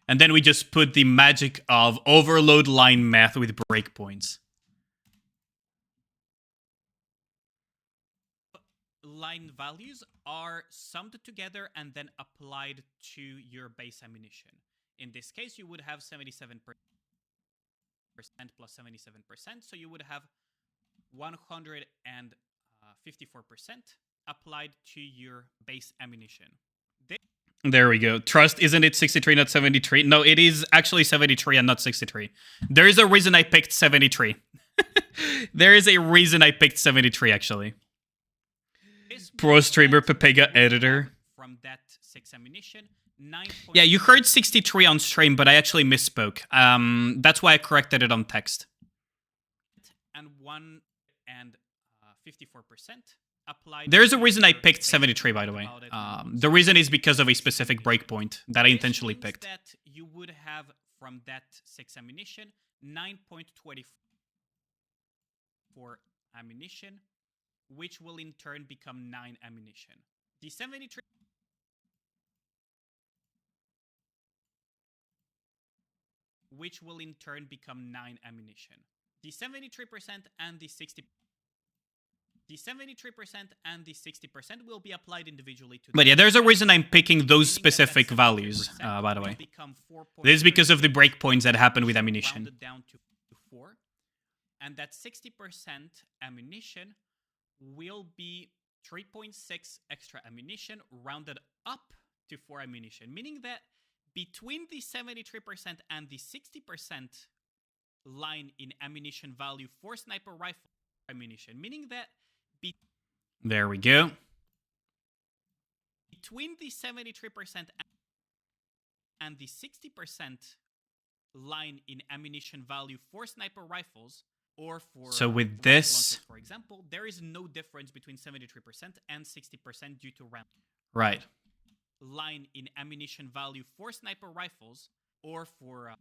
Speaker 1: And then we just put the magic of overload line math with breakpoints.
Speaker 3: Line values are summed together and then applied to your base ammunition. In this case, you would have 77% plus 77%, so you would have 154% applied to your base ammunition.
Speaker 1: There we go. Trust, isn't it 63, not 73? No, it is actually 73 and not 63. There is a reason I picked 73. There is a reason I picked 73, actually. Pro streamer, Pepega editor.
Speaker 3: From that 6 ammunition, 9.
Speaker 1: Yeah, you heard 63 on stream, but I actually misspoke. That's why I corrected it on text.
Speaker 3: And 154% applied.
Speaker 1: There's a reason I picked 73, by the way. The reason is because of a specific breakpoint that I intentionally picked.
Speaker 3: That you would have from that 6 ammunition 9.24 ammunition, which will in turn become 9 ammunition. The 73 which will in turn become 9 ammunition. The 73% and the 60%. The 73% and the 60% will be applied individually to.
Speaker 1: But yeah, there's a reason I'm picking those specific values, by the way. This is because of the breakpoints that happen with ammunition.
Speaker 3: Down to 4, and that 60% ammunition will be 3.6 extra ammunition rounded up to 4 ammunition, meaning that between the 73% and the 60% line in ammunition value for sniper rifle ammunition, meaning that
Speaker 1: there we go.
Speaker 3: Between the 73% and the 60% line in ammunition value for sniper rifles or for
Speaker 1: so with this,
Speaker 3: for example, there is no difference between 73% and 60% due to round.
Speaker 1: Right.
Speaker 3: Line in ammunition value for sniper rifles or for.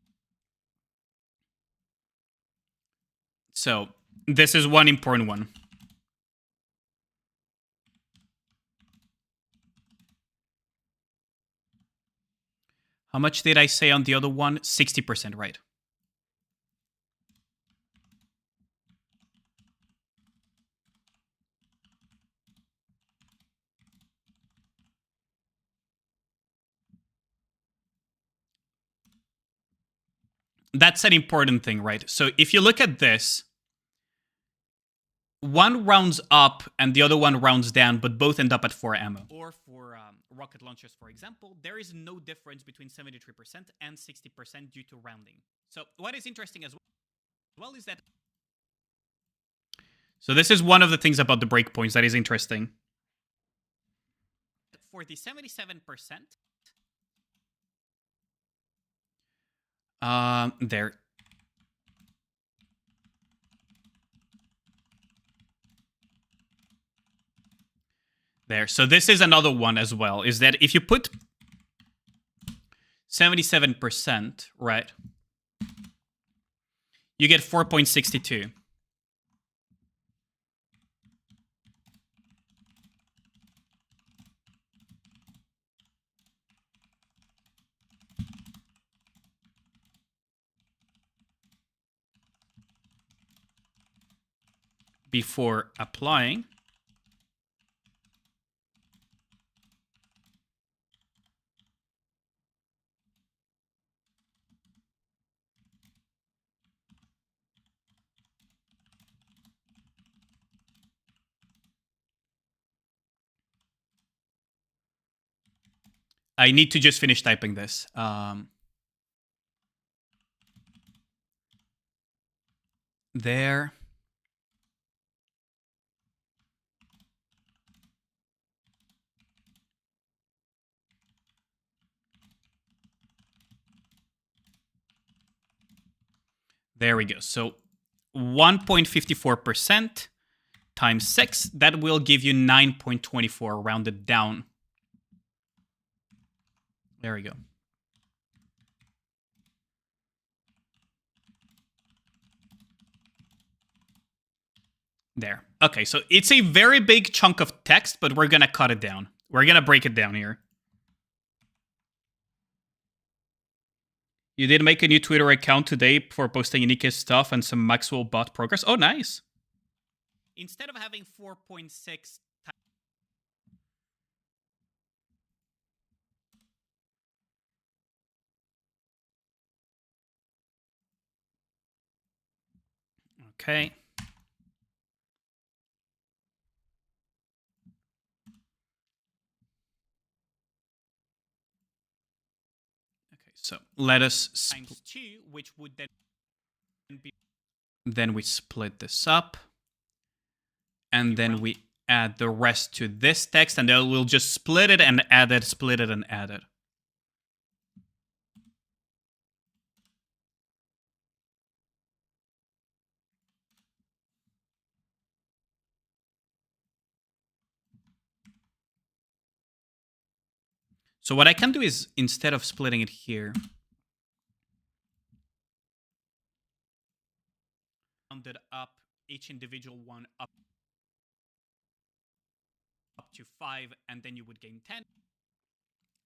Speaker 1: So this is one important one. How much did I say on the other one? 60%, right? That's an important thing, right? So if you look at this, one rounds up and the other one rounds down, but both end up at 4 ammo.
Speaker 3: Or for rocket launchers, for example, there is no difference between 73% and 60% due to rounding. So what is interesting as well is that.
Speaker 1: So this is one of the things about the breakpoints that is interesting.
Speaker 3: For the 77%.
Speaker 1: There. There. So this is another one as well, is that if you put 77%, right, you get 4.62. Before applying. I need to just finish typing this. There. There we go. So 1.54% times 6, that will give you 9.24 rounded down. There we go. There. Okay, so it's a very big chunk of text, but we're going to cut it down. We're going to break it down here. You did make a new Twitter account today for posting unique stuff and some Maxwell bot progress. Oh, nice.
Speaker 3: Instead of having 4.6
Speaker 1: Okay. So let us
Speaker 3: times 2, which would then be.
Speaker 1: Then we split this up. And then we add the rest to this text, and then we'll just split it and add it, split it and add it. So what I can do is, instead of splitting it here,
Speaker 3: rounded up each individual one up to 5, and then you would gain 10.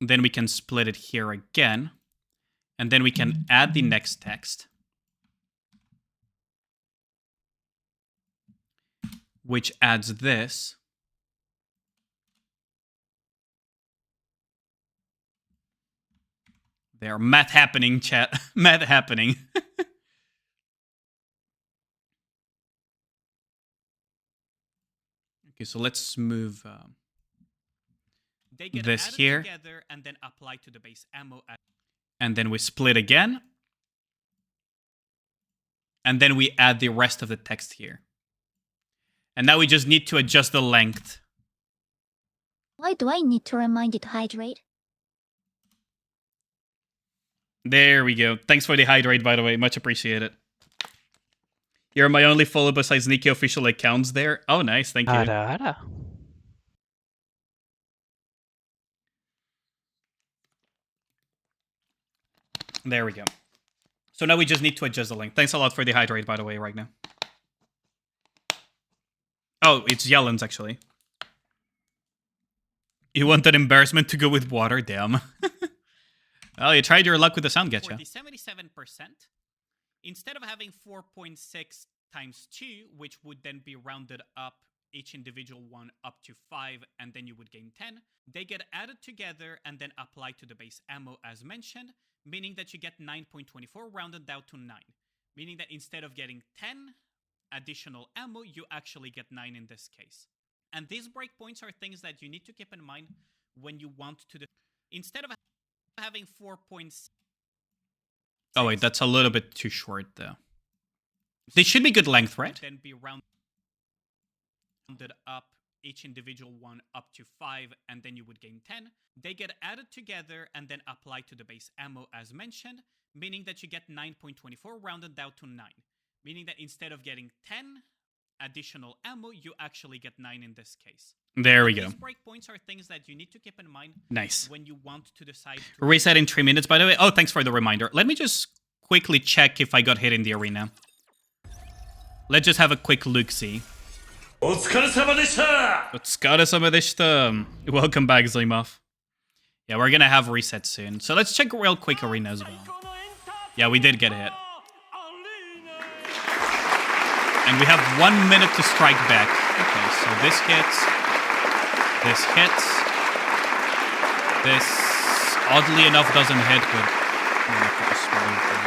Speaker 1: Then we can split it here again. And then we can add the next text, which adds this. There, math happening, chat. Math happening. Okay, so let's move
Speaker 3: They get
Speaker 1: this
Speaker 3: added
Speaker 1: here.
Speaker 3: together and then applied to the base ammo.
Speaker 1: And then we split again. And then we add the rest of the text here. And now we just need to adjust the length.
Speaker 2: Why do I need to remind you to hydrate?
Speaker 1: There we go. Thanks for the hydrate, by the way. Much appreciated. You're my only follow besides Nikki official accounts there. Oh, nice. Thank you.
Speaker 4: Ara.
Speaker 1: There we go. So now we just need to adjust the length. Thanks a lot for the hydrate, by the way, right now. Oh, it's Yellen's, actually. You want that embarrassment to go with water? Damn. Well, you tried your luck with the sound,
Speaker 3: For
Speaker 1: getcha.
Speaker 3: the 77%, instead of having 4.6 times 2, which would then be rounded up each individual one up to 5, and then you would gain 10, they get added together and then applied to the base ammo as mentioned, meaning that you get 9.24 rounded down to 9. Meaning that instead of getting 10 additional ammo, you actually get 9 in this case. And these breakpoints are things that you need to keep in mind when you want to... Instead of having 4.6...
Speaker 1: Oh, wait, that's a little bit too short, though. They should be good length, right?
Speaker 3: Then be rounded up each individual one up to 5, and then you would gain 10. They get added together and then applied to the base ammo as mentioned, meaning that you get 9.24 rounded down to 9. Meaning that instead of getting 10 additional ammo, you actually get 9 in this case.
Speaker 1: There we go.
Speaker 3: These breakpoints are things that you need to keep in mind
Speaker 1: Nice.
Speaker 3: when you want to decide to
Speaker 1: Reset in 3 minutes, by the way. Oh, thanks for the reminder. Let me just quickly check if I got hit in the arena. Let's just have a quick look-see. Otsukaresama deshita! Welcome back, Zlimov. Yeah, we're gonna have reset soon. So let's check real quick arena as well. Yeah, we did get hit. And we have 1 minute to strike back. Okay, so this hits. This hits. This, oddly enough, doesn't hit, but... I'm gonna put this right there.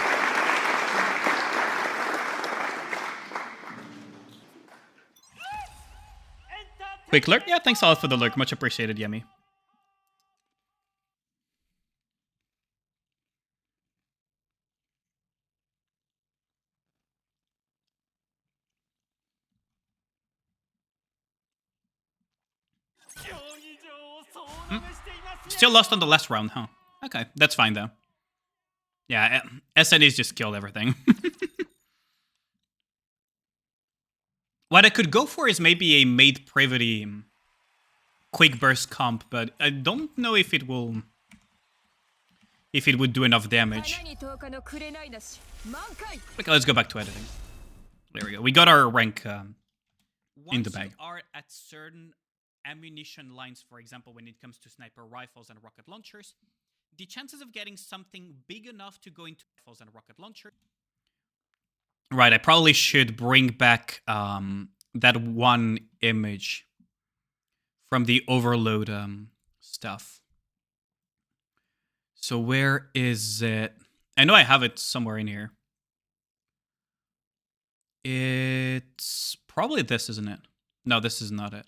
Speaker 1: Quick lurk? Yeah, thanks a lot for the lurk. Much appreciated, Yemi. Still lost on the last round, huh? Okay, that's fine, though. Yeah, SNEs just killed everything. What I could go for is maybe a made privity quick burst comp, but I don't know if it will... if it would do enough damage. Okay, let's go back to editing. There we go. We got our rank in the bag.
Speaker 3: Once you are at certain ammunition lines, for example, when it comes to sniper rifles and rocket launchers, the chances of getting something big enough to go into rifles and rocket launchers...
Speaker 1: Right, I probably should bring back that one image from the overload stuff. So where is it? I know I have it somewhere in here. It's probably this, isn't it? No, this is not it.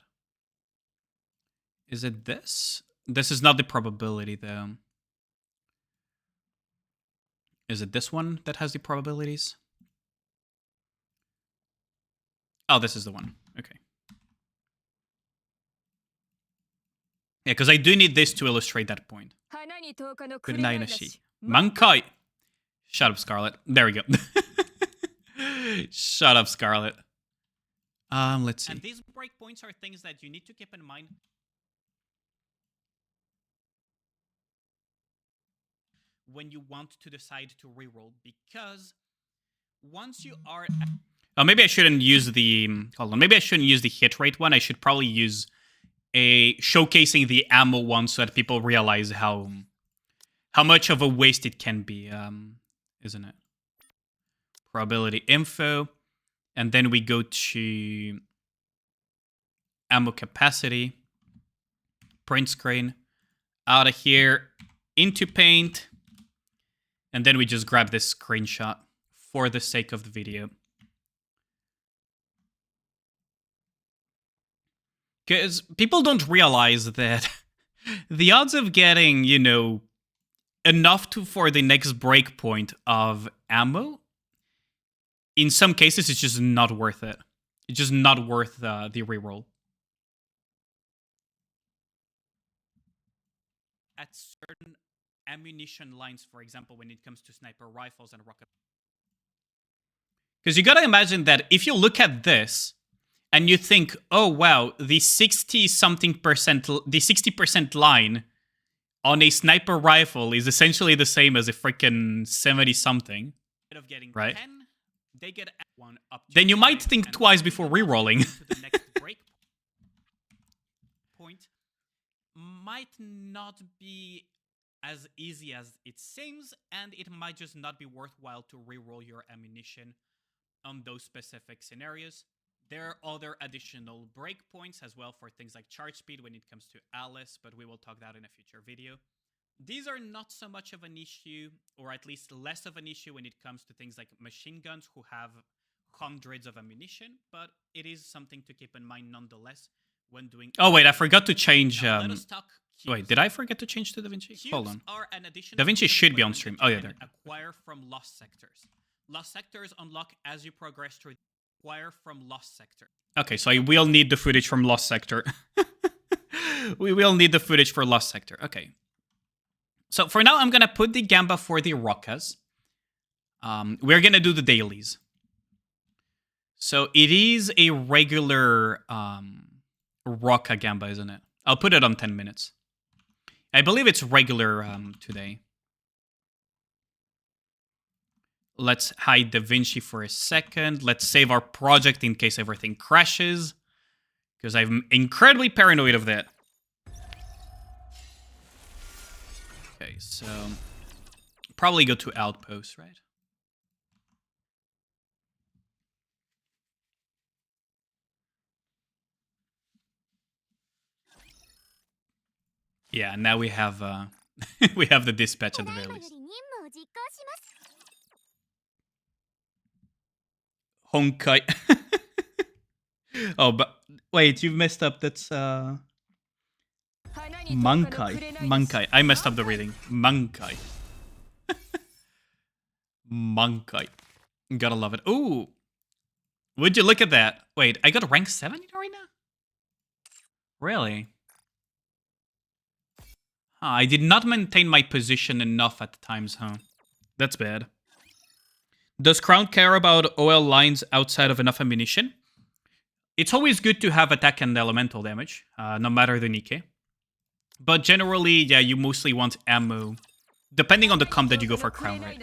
Speaker 1: Is it this? This is not the probability, though. Is it this one that has the probabilities? Oh, this is the one. Okay. Yeah, because I do need this to illustrate that point. Kurenai nashi. Mankai! Shut up, Scarlet. There we go. Shut up, Scarlet. Let's see.
Speaker 3: And these breakpoints are things that you need to keep in mind when you want to decide to reroll, because once you are...
Speaker 1: Oh, maybe I shouldn't use the... Hold on. Maybe I shouldn't use the hit rate one. I should probably use a showcasing the ammo one so that people realize how how much of a waste it can be, isn't it? Probability info. And then we go to ammo capacity, print screen, out of here, into paint. And then we just grab this screenshot for the sake of the video. Because people don't realize that the odds of getting, you know, enough for the next breakpoint of ammo, in some cases, it's just not worth it. It's just not worth the reroll. At certain ammunition lines, for example, when it comes to sniper rifles and rocket. Because you gotta imagine that if you look at this and you think, oh wow, the 60% line on a sniper rifle is essentially the same as a freaking 70-something, right? 10, they get one up. Then you might think twice before rerolling. The next break point might not be as easy as it seems, and it might just not be worthwhile to reroll your ammunition on those specific scenarios. There are other additional breakpoints as well for things like charge speed when it comes to Alice, but we will talk that in a future video. These are not so much of an issue, or at least less of an issue when it comes to things like machine guns who have hundreds of ammunition, but it is something to keep in mind nonetheless when doing... Oh wait, I forgot to change... Wait, did I forget to change to DaVinci? Hold on. DaVinci should be on stream. Oh yeah, there. Acquire from lost sectors. Lost sectors unlock as you progress through. Acquire from lost sector. Okay, so I will need the footage from lost sector. We will need the footage for lost sector. Okay. So for now, I'm gonna put the Gamba for the Rockas. We're gonna do the dailies. So it is a regular Rocka Gamba, isn't it? I'll put it on 10 minutes. I believe it's regular today. Let's hide DaVinci for a second. Let's save our project in case everything crashes. Because I'm incredibly paranoid of that. Okay, so... probably go to Outpost, right? Yeah, now we have we have the dispatch at the very least. Honkai. Oh, but wait, you've messed up. That's Mankai. Mankai. I messed up the reading. Mankai. Mankai. Gotta love it. Ooh. Would you look at that? Wait, I got rank 7 right now? Really? I did not maintain my position enough at times, huh? That's bad. Does Crown care about OL lines outside of enough ammunition? It's always good to have attack and elemental damage, no matter the Nikke. But generally, yeah, you mostly want ammo, depending on the comp that you go for Crown, right?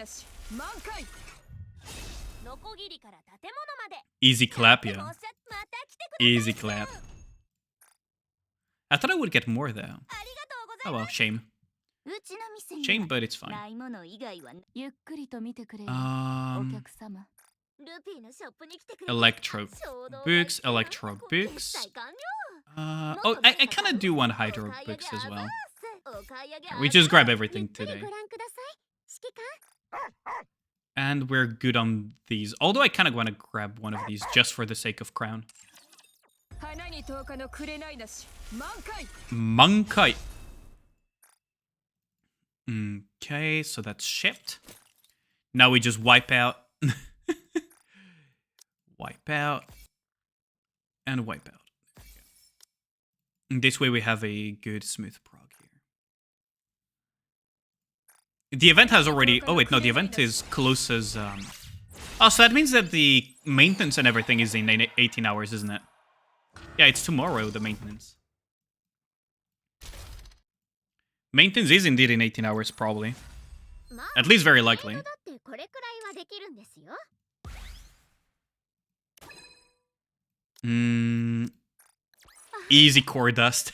Speaker 1: Easy clap, yeah. Easy clap. I thought I would get more, though. Oh well, shame. Shame, but it's fine. Electro books, electro books. Oh, I kind of do want hydro books as well. We just grab everything today. And we're good on these. Although I kind of want to grab one of these just for the sake of Crown. Mankai. Okay, so that's shipped. Now we just wipe out. Wipe out. And wipe out. And this way we have a good smooth prog here. The event has already... Oh wait, no, the event is close as... Oh, so that means that the maintenance and everything is in 18 hours, isn't it? Yeah, it's tomorrow, the maintenance. Maintenance is indeed in 18 hours, probably. At least very likely. Easy core dust.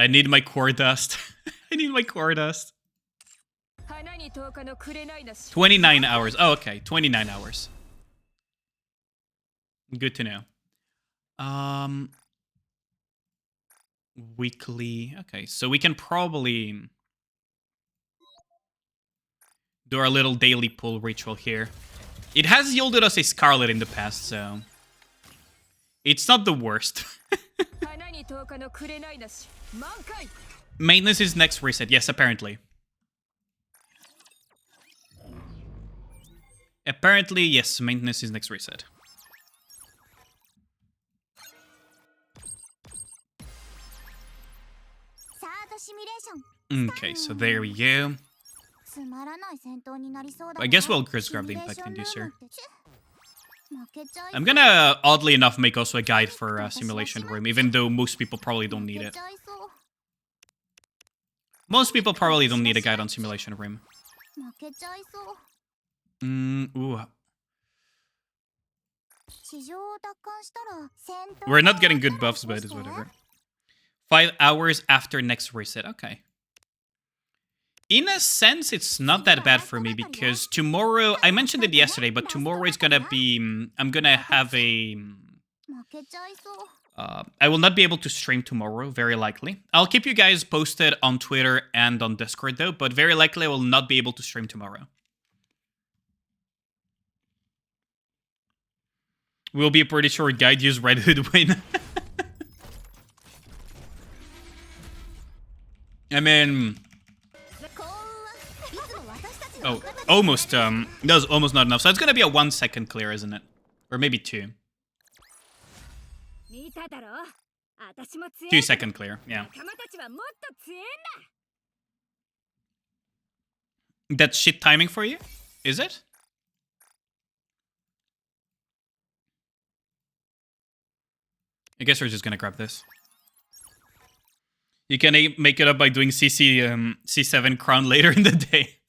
Speaker 1: I need my core dust. I need my core dust.
Speaker 3: 花に10日の紅なし
Speaker 1: 29 hours. Oh, okay. 29 hours. Good to know. Weekly. Okay, so we can probably do our little daily pull ritual here. It has yielded us a Scarlet in the past, so it's not the worst.
Speaker 3: 花に10日の紅なし満開
Speaker 1: Maintenance is next reset. Yes, apparently. Apparently, yes, maintenance is next reset. Okay, so there we go. I guess we'll just grab the impact inducer. I'm gonna, oddly enough, make also a guide for Simulation Room, even though most people probably don't need it. Most people probably don't need a guide on Simulation Room. Ooh. We're not getting good buffs, but it's whatever. 5 hours after next reset. Okay. In a sense, it's not that bad for me because tomorrow, I mentioned it yesterday, but tomorrow is gonna be, I'm gonna have a, I will not be able to stream tomorrow, very likely. I'll keep you guys posted on Twitter and on Discord though, but very likely I will not be able to stream tomorrow. Will be a pretty short guide, use Red Hood win. I mean... Oh, almost, that was almost not enough. So it's gonna be a 1 second clear, isn't it? Or maybe 2. 2 second clear, yeah. That's shit timing for you? Is it? I guess we're just gonna grab this. You can make it up by doing CC, C7 crown later in the day.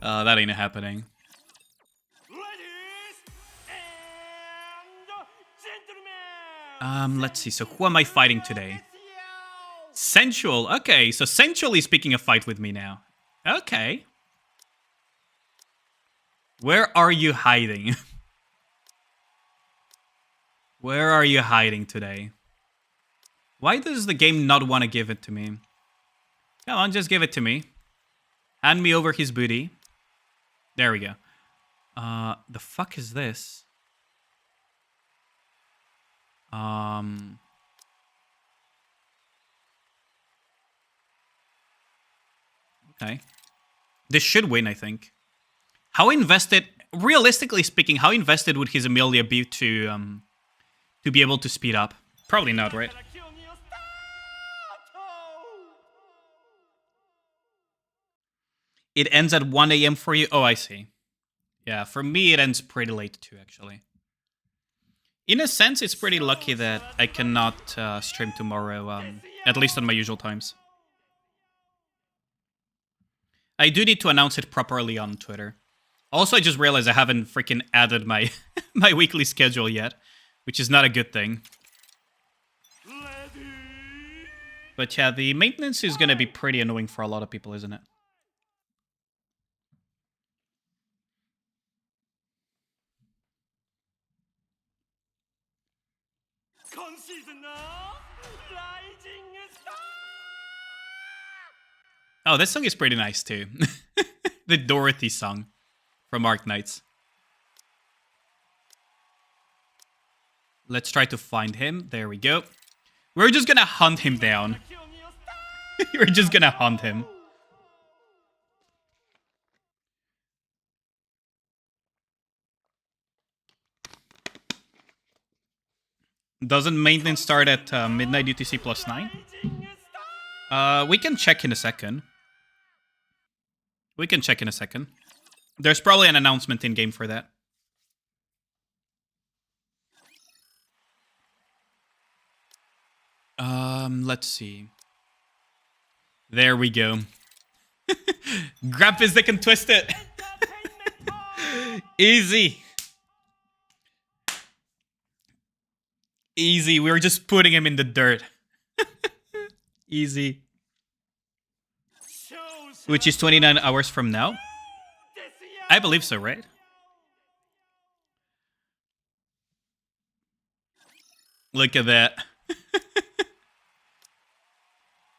Speaker 1: That ain't happening. Let's see. So who am I fighting today? Sensual. Okay, so Sensual is picking a fight with me now. Okay. Where are you hiding? Where are you hiding today? Why does the game not want to give it to me? Come on, just give it to me. Hand me over his booty. There we go. The fuck is this? Okay. This should win, I think. How invested, realistically speaking, how invested would his Amelia be to be able to speed up? Probably not, right? It ends at 1 a.m. for you? Oh, I see. Yeah, for me, it ends pretty late too, actually. In a sense, it's pretty lucky that I cannot stream tomorrow, at least on my usual times. I do need to announce it properly on Twitter. Also, I just realized I haven't freaking added my, my weekly schedule yet, which is not a good thing. But yeah, the maintenance is going to be pretty annoying for a lot of people, isn't it? Oh, this song is pretty nice too. The Dorothy song from Ark Knights. Let's try to find him. There we go. We're just gonna hunt him down. We're just gonna hunt him. Doesn't maintenance start at midnight UTC +9? We can check in a second. We can check in a second. There's probably an announcement in-game for that. Let's see. There we go. Grab his dick and twist it. Easy. Easy. We were just putting him in the dirt. Easy. Which is 29 hours from now? I believe so, right? Look at that.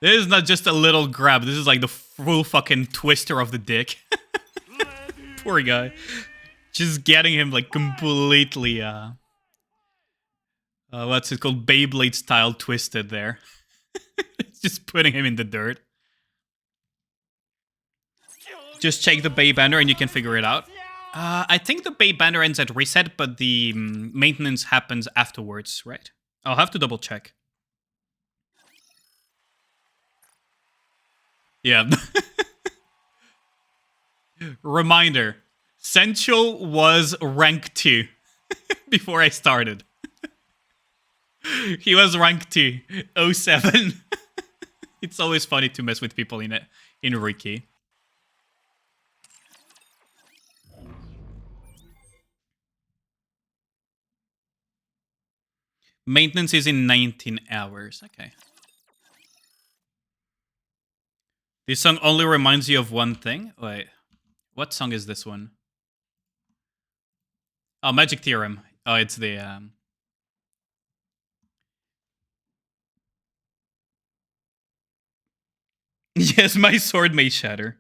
Speaker 1: This is not just a little grab. This is like the full fucking twister of the dick. Poor guy. Just getting him like completely, what's it called? Beyblade style twisted there. Just putting him in the dirt. Just check the Bay banner and you can figure it out. I think the Bay banner ends at reset, but the maintenance happens afterwards, right? I'll have to double check. Yeah. Reminder. Sensual was rank 2 before I started. He was rank 2. 07. It's always funny to mess with people in Riki. Maintenance is in 19 hours. Okay. This song only reminds you of one thing? Wait. What song is this one? Oh, Magic Theorem. Oh, it's the... Yes, my sword may shatter.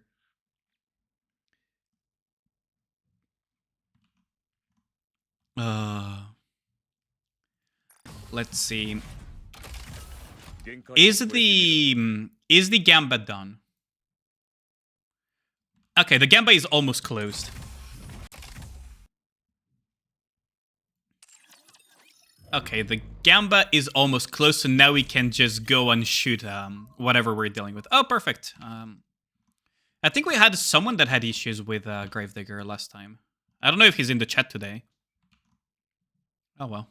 Speaker 1: Let's see. Is the Gamba done? Okay, the Gamba is almost closed. Okay, the Gamba is almost closed, so now we can just go and shoot whatever we're dealing with. Oh, perfect. I think we had someone that had issues with Gravedigger last time. I don't know if he's in the chat today. Oh, well.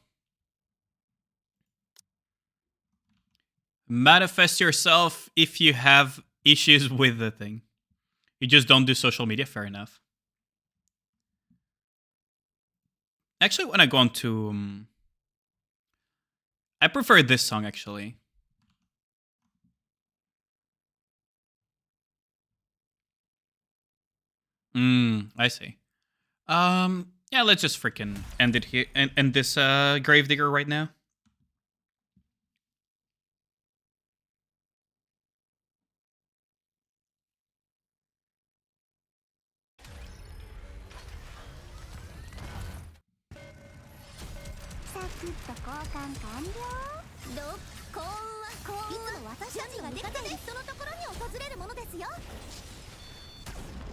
Speaker 1: Manifest yourself if you have issues with the thing. You just don't do social media, fair enough. Actually, when I go on to... I prefer this song, actually. I see. Yeah, let's just freaking end it here. End this Gravedigger right now.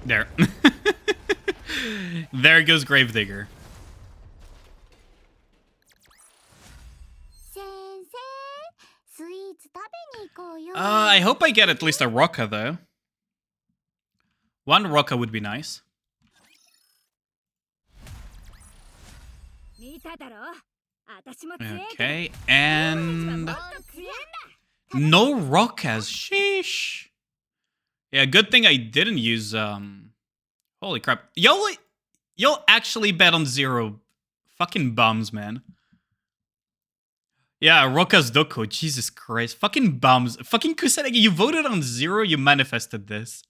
Speaker 1: There. There goes Gravedigger. I hope I get at least a Rocca, though. One Rocca would be nice. Okay, and... no Roccas, sheesh. Yeah, good thing I didn't use, holy crap. You'll actually bet on 0. Fucking bums, man. Yeah, Rocca's Doko, Jesus Christ. Fucking bums. Fucking Kusanagi, you voted on 0, you manifested this.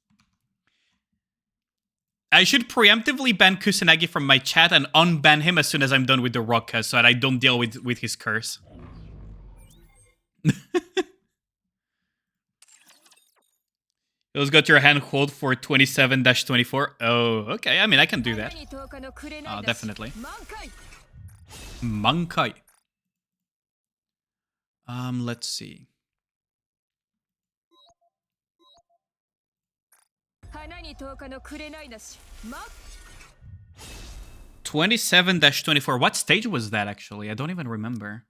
Speaker 1: I should preemptively ban Kusanagi from my chat and unban him as soon as I'm done with the Rocca so that I don't deal with his curse. You've got your hand hold for 27-24. Oh, okay. I mean, I can do that. Definitely. Mankai. Let's see. 27-24. What stage was that, actually? I don't even remember.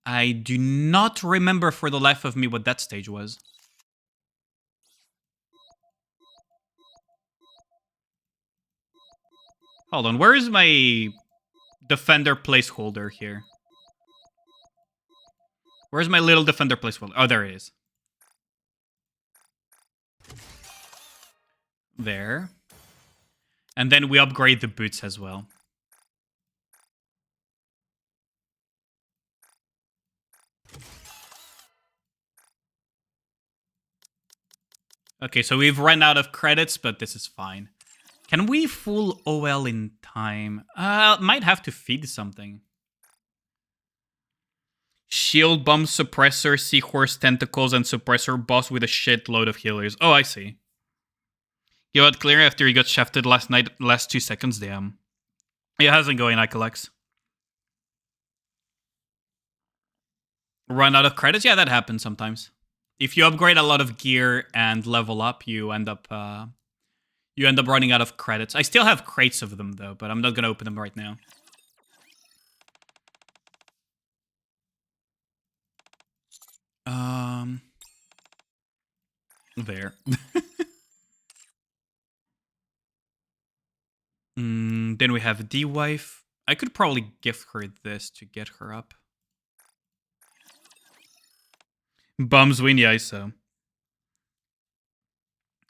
Speaker 1: I do not remember for the life of me what that stage was. Hold on, where is my defender placeholder here? Where's my little defender placeholder? Oh, there it is. There. And then we upgrade the boots as well. Okay, so we've run out of credits, but this is fine. Can we full OL in time? Might have to feed something. Shield bomb, suppressor, seahorse tentacles, and suppressor boss with a shitload of healers. Oh, I see. You got clear after he got shafted last night, last 2 seconds, damn. Yeah, how's it going, Icalex? Run out of credits? Yeah, that happens sometimes. If you upgrade a lot of gear and level up, you end up running out of credits. I still have crates of them though, but I'm not gonna open them right now. There. Then we have D-Wife. I could probably gift her this to get her up. Bums win, yeah, so.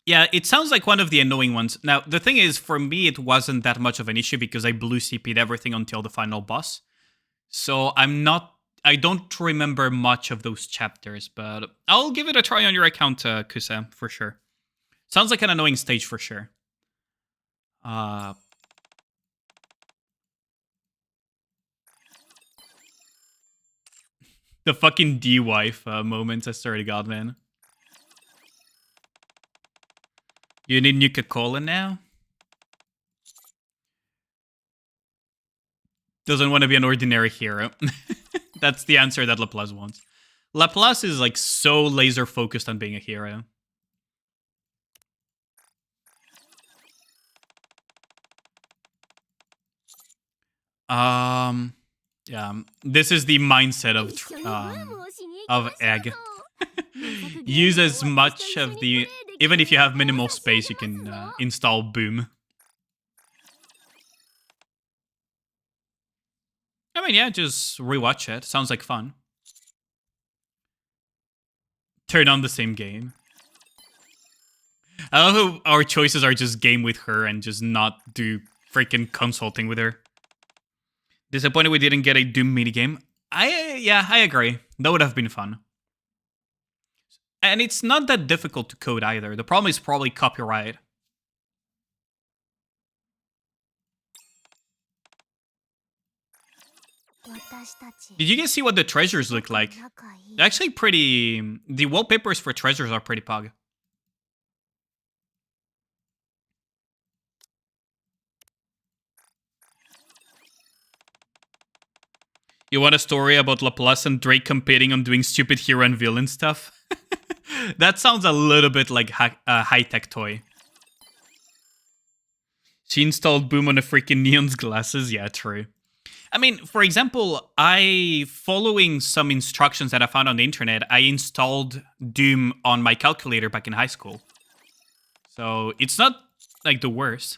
Speaker 1: Yeah, it sounds like one of the annoying ones. Now, the thing is, for me, it wasn't that much of an issue because I blue CP'd everything until the final boss. So I don't remember much of those chapters, but I'll give it a try on your account, Kusa, for sure. Sounds like an annoying stage for sure. The fucking D-Wife moments, I swear to God, man. You need Nuka-Cola now? Doesn't want to be an ordinary hero. That's the answer that Laplace wants. Laplace is like so laser focused on being a hero. Yeah, this is the mindset of Egg. Use as much of the, even if you have minimal space, you can install Boom. I mean, yeah, just rewatch it. Sounds like fun. Turn on the same game. I love how our choices are just game with her and just not do freaking consulting with her. Disappointed we didn't get a Doom minigame. I agree. That would have been fun. And it's not that difficult to code either. The problem is probably copyright. Did you guys see what the treasures look like? They're actually pretty... The wallpapers for treasures are pretty pog. You want a story about Laplace and Drake competing on doing stupid hero and villain stuff? That sounds a little bit like a high-tech toy. She installed Boom on a freaking Neon's glasses? Yeah, true. I mean, for example, following some instructions that I found on the internet, I installed Doom on my calculator back in high school. So it's not like the worst.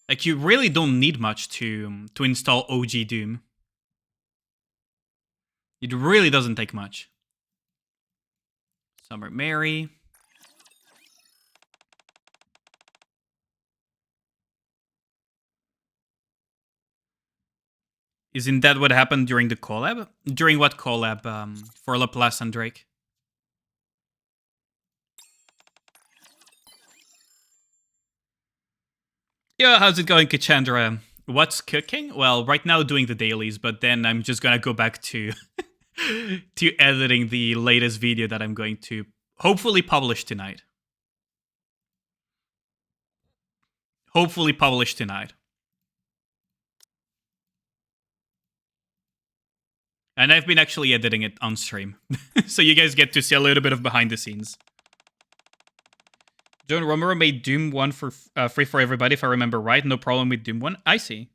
Speaker 1: Like, you really don't need much to install OG Doom. It really doesn't take much. Summer Mary. Isn't that what happened during the collab? During what collab for Laplace and Drake? Yeah, how's it going, Kachandra? What's cooking? Well, right now doing the dailies, but then I'm just gonna go back to to editing the latest video that I'm going to hopefully publish tonight. Hopefully publish tonight. And I've been actually editing it on stream. So you guys get to see a little bit of behind the scenes. John Romero made Doom 1 for free for everybody, if I remember right. No problem with Doom 1. I see.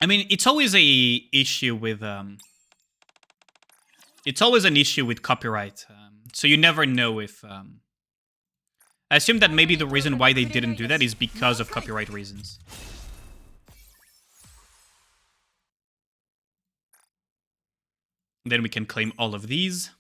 Speaker 1: I mean, it's always a issue with... it's always an issue with copyright. So you never know if... I assume that maybe the reason why they didn't do that is because of copyright reasons. Then we can claim all of these.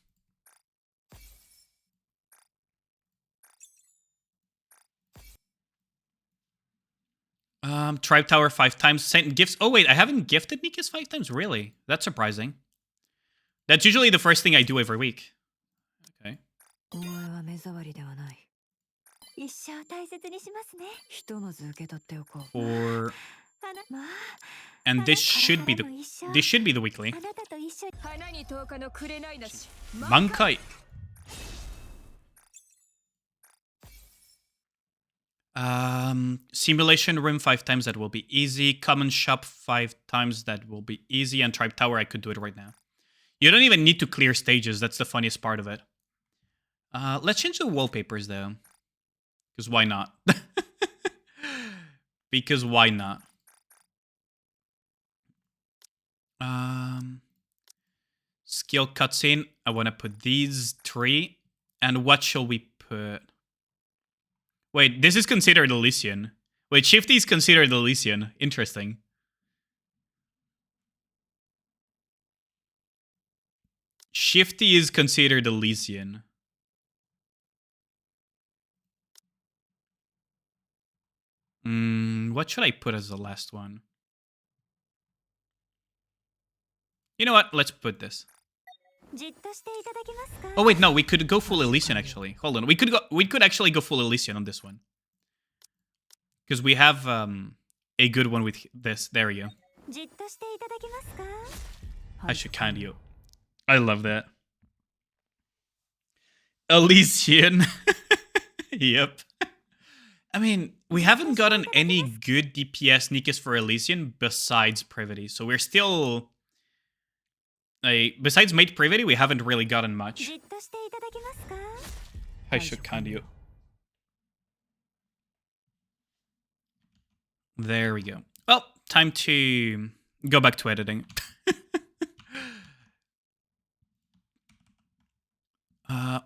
Speaker 1: Tribe Tower 5 times. Sent gifts. Oh, wait, I haven't gifted Nikas 5 times? Really? That's surprising. That's usually the first thing I do every week. Okay. Or... And this should be the weekly. Mankai. Simulation room 5 times, that will be easy. Common shop 5 times, that will be easy. And Tribe Tower, I could do it right now. You don't even need to clear stages. That's the funniest part of it. Let's change the wallpapers though. Because why not? Because why not? Skill cutscene. I want to put these 3. And what shall we put? Wait, this is considered Elysian. Wait, Shifty is considered Elysian. Interesting. Shifty is considered Elysian. What should I put as the last one? You know what? Let's put this. Oh wait, no, we could go full Elysian actually. Hold on, we could actually go full Elysian on this one. Because we have a good one with this. There we go. I should kind you. I love that. Elysian. Yep. I mean, we haven't gotten any good DPS Nikas for Elysian besides Privity, so we're still... besides Mate Privity, we haven't really gotten much. I should kind you. There we go. Well, time to go back to editing.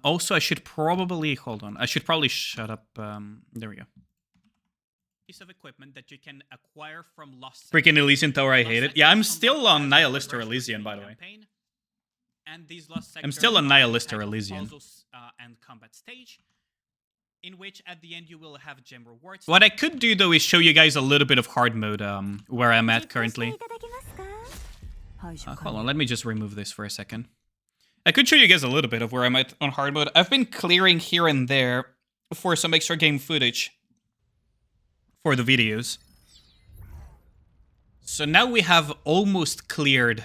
Speaker 1: Also, I should probably... Hold on. I should probably shut up. There we go.
Speaker 3: Piece of equipment that you can acquire from Lost
Speaker 1: Freaking Elysian Tower, I hate it. Yeah, I'm still on Nihilist or Elysian, by the way.
Speaker 3: And these Lost
Speaker 1: I'm still on Nihilist or Elysian.
Speaker 3: And combat stage, in which at the end you will have gem rewards.
Speaker 1: What I could do though is show you guys a little bit of hard mode, where I'm at currently. Hold on, let me just remove this for a second. I could show you guys a little bit of where I'm at on hard mode. I've been clearing here and there for some extra game footage for the videos. So now we have almost cleared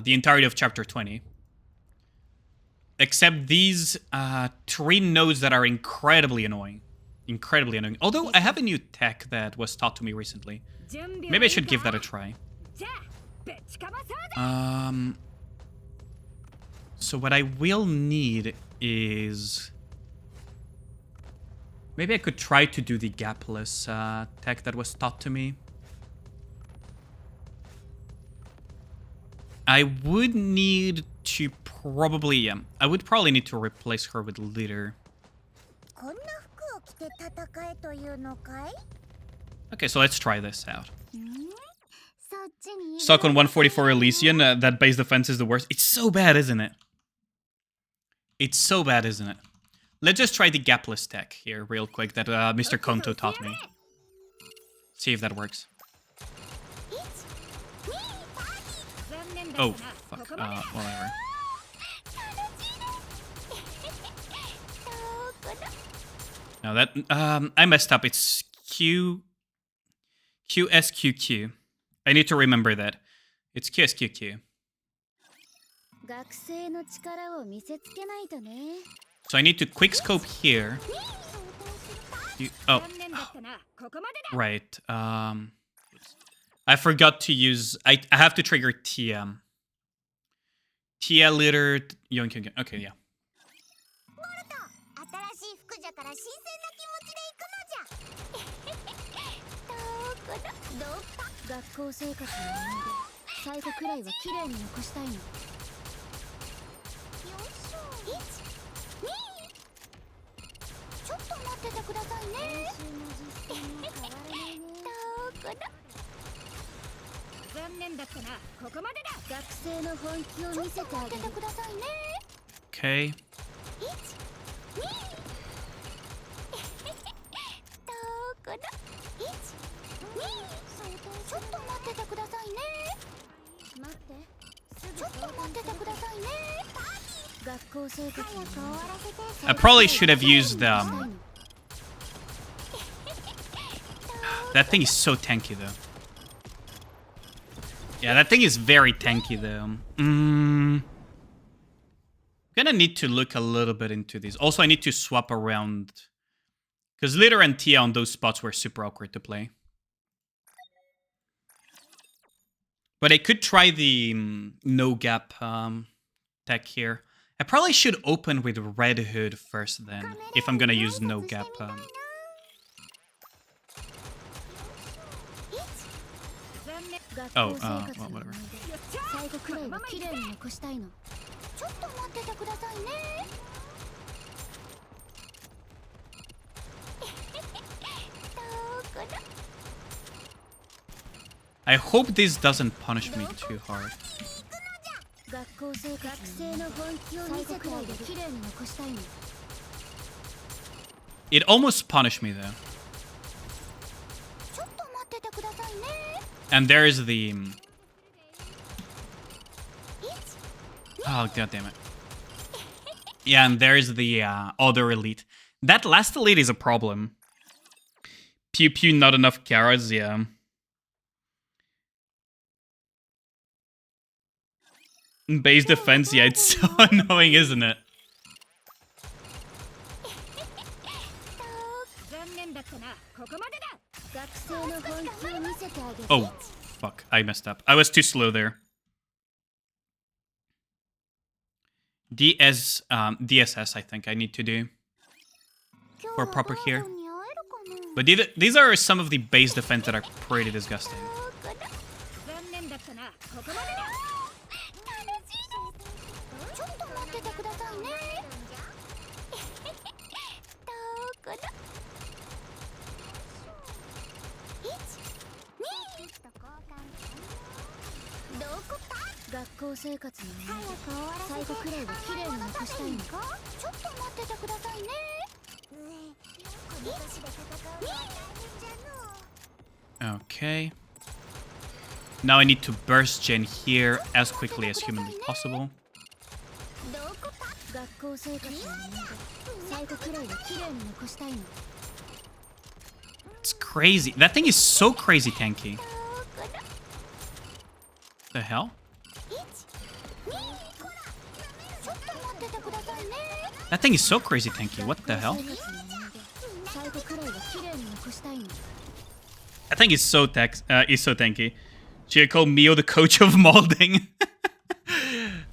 Speaker 1: the entirety of chapter 20. Except these 3 nodes that are incredibly annoying. Incredibly annoying. Although I have a new tech that was taught to me recently. Maybe I should give that a try. So what I will need is... Maybe I could try to do the gapless tech that was taught to me. I would need to probably... I would probably need to replace her with Leader. Okay, so let's try this out. Stuck on 144 Elysian, that base defense is the worst. It's so bad, isn't it? It's so bad, isn't it? Let's just try the gapless tech here real quick that Mr. Konto taught me. See if that works. Oh, fuck. Whatever. No, that... I messed up. It's QSQQ. I need to remember that. It's QSQQ. So I need to quickscope here. Oh. Right. I forgot to use... I have to trigger TM. Tia Leader... Okay, yeah. Okay. I probably should have used that thing is so tanky though. Yeah, that thing is very tanky though. Gonna need to look a little bit into these. Also, I need to swap around because Litter and Tia on those spots were super awkward to play. But I could try the no gap tech here. I probably should open with Red Hood first then, if I'm gonna use no gap. Well, whatever. I hope this doesn't punish me too hard. It almost punished me though. And there is the... Oh, god damn it. Yeah, and there's the other elite. That last elite is a problem. Pew pew, not enough carrots, yeah. Base defense, yeah, it's so annoying, isn't it? Oh, fuck, I messed up. I was too slow there. DSS, I think I need to do for proper here. But these are some of the base defense that are pretty disgusting. Okay. Now I need to burst gen here as quickly as humanly possible. It's crazy. That thing is so crazy tanky. The hell? That thing is so crazy tanky. What the hell? That thing is so tanky. Should I call Mio the coach of molding?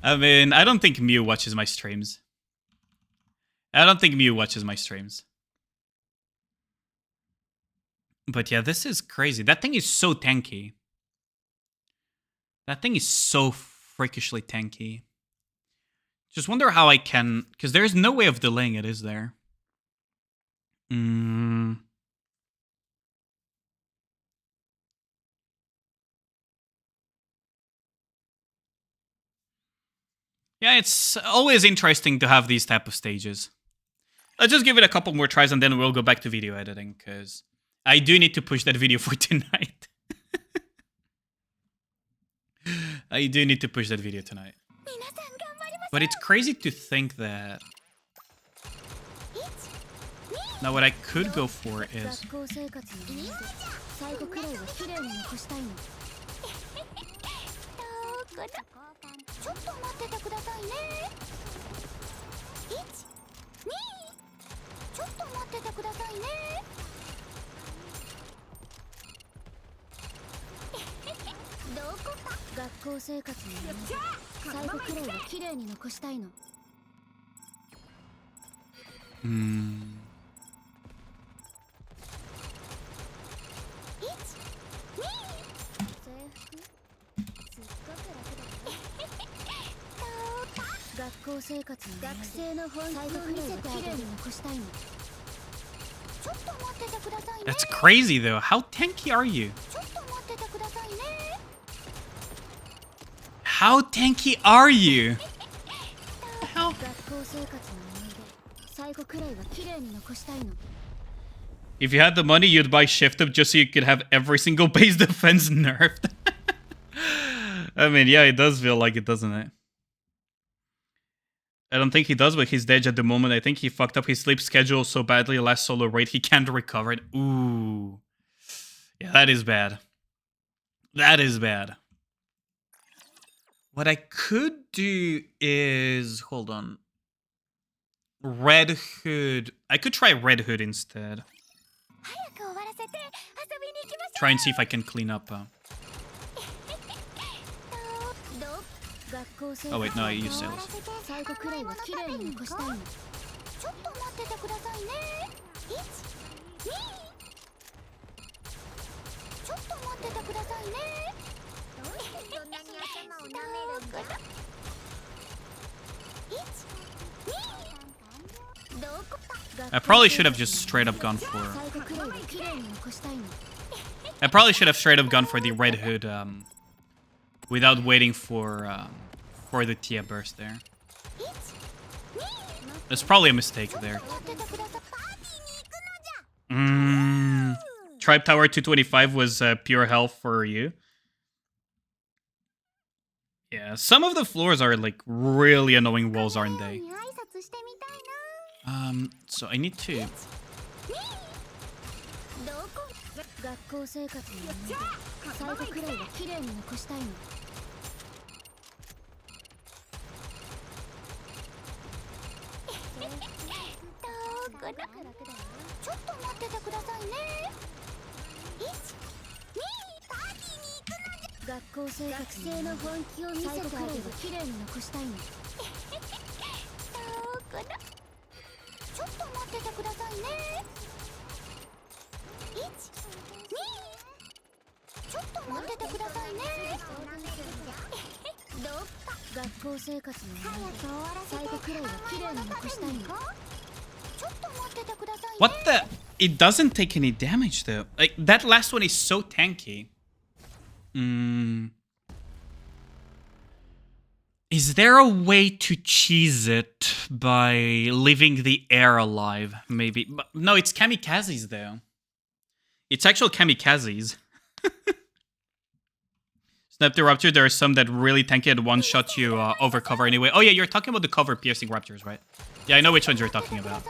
Speaker 1: I mean, I don't think Mew watches my streams. But yeah, this is crazy. That thing is so tanky. That thing is so freakishly tanky. Just wonder how I can... Because there's no way of delaying it, is there? Yeah, it's always interesting to have these type of stages. Let's just give it a couple more tries and then we'll go back to video editing, because I do need to push that video for tonight. I do need to push that video tonight. But it's crazy to think that... Now what I could go for is... That's crazy though. How tanky are you? How tanky are you? Hell? If you had the money, you'd buy Shift Up just so you could have every single base defense nerfed. I mean, yeah, it does feel like it, doesn't it? I don't think he does, but he's dead at the moment. I think he fucked up his sleep schedule so badly last solo raid, he can't recover it. Ooh. Yeah, that is bad. That is bad. What I could do is... Hold on. Red Hood. I could try Red Hood instead. Try and see if I can clean up. Oh wait, no, I used sales. I probably should have just straight up gone for... I probably should have straight up gone for the Red Hood without waiting for the Tia burst there. That's probably a mistake there. Tribe Tower 225 was pure hell for you. Yeah, some of the floors are like really annoying walls, aren't they? So I need to... What the? It doesn't take any damage though. Like, that last one is so tanky. Is there a way to cheese it by leaving the air alive? Maybe. But no, it's kamikazes though. It's actual kamikazes. Snap the Raptor, there are some that really tanky at one shot you over cover anyway. Oh yeah, you're talking about the cover piercing Raptors, right? Yeah, I know which ones you're talking about.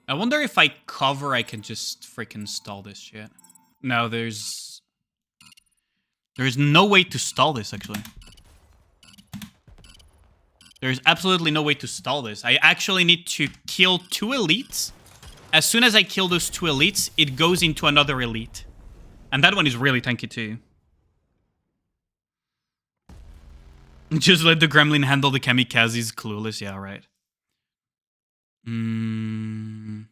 Speaker 1: I wonder if I cover, I can just freaking stall this shit. No, there's no way to stall this, actually. There's absolutely no way to stall this. I actually need to kill 2 elites. As soon as I kill those 2 elites, it goes into another elite. And that one is really tanky too. Just let the gremlin handle the kamikazes. Clueless, yeah, right. I'm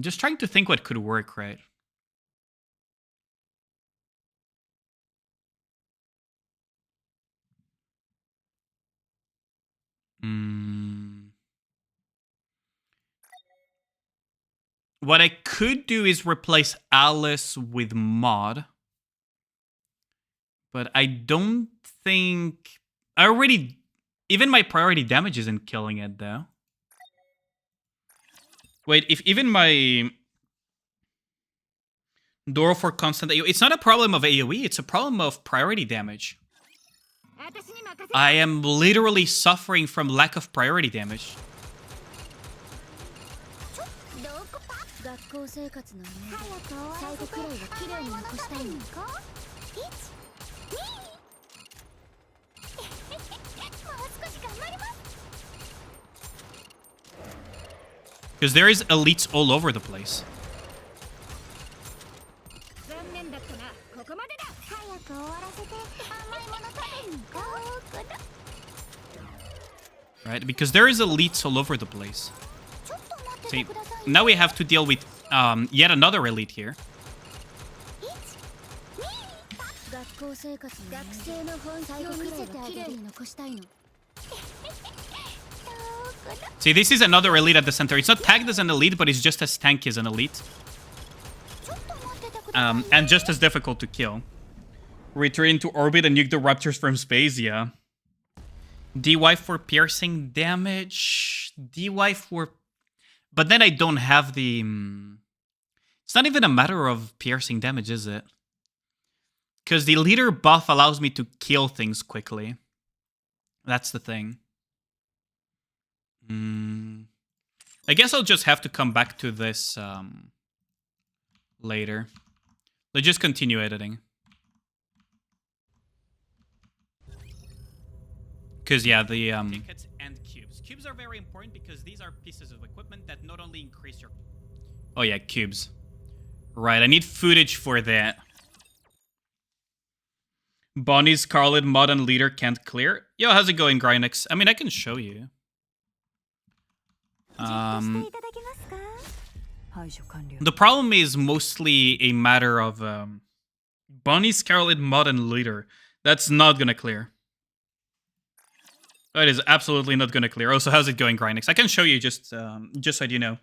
Speaker 1: just trying to think what could work, right? What I could do is replace Alice with Mod. But I don't think... I already... Even my priority damage isn't killing it, though. Wait, if even my... Door for constant AoE... It's not a problem of AoE, it's a problem of priority damage. I am literally suffering from lack of priority damage. Because there is elites all over the place. right? Because there is elites all over the place. See, now we have to deal with yet another elite here. See, this is another elite at the center. It's not tagged as an elite, but it's just as tanky as an elite. And just as difficult to kill. Return to orbit and nuke the raptors from space, yeah. DY for piercing damage. DY for... But then I don't have the... It's not even a matter of piercing damage, is it? Because the leader buff allows me to kill things quickly. That's the thing. I guess I'll just have to come back to this later. Let's just continue editing. Because, yeah, the... Tickets and cubes. Cubes are very important because these are pieces of equipment that not only increase your... Oh, yeah, cubes. Right, I need footage for that. Bonnie, Scarlet, Mod, and Leader can't clear. Yo, how's it going, Grynix? I mean, I can show you. The problem is mostly a matter of Bonnie, Scarlet, Mod, and Leader. That's not gonna clear. That is absolutely not gonna clear. Oh, so how's it going, Grynix? I can show you just so you know.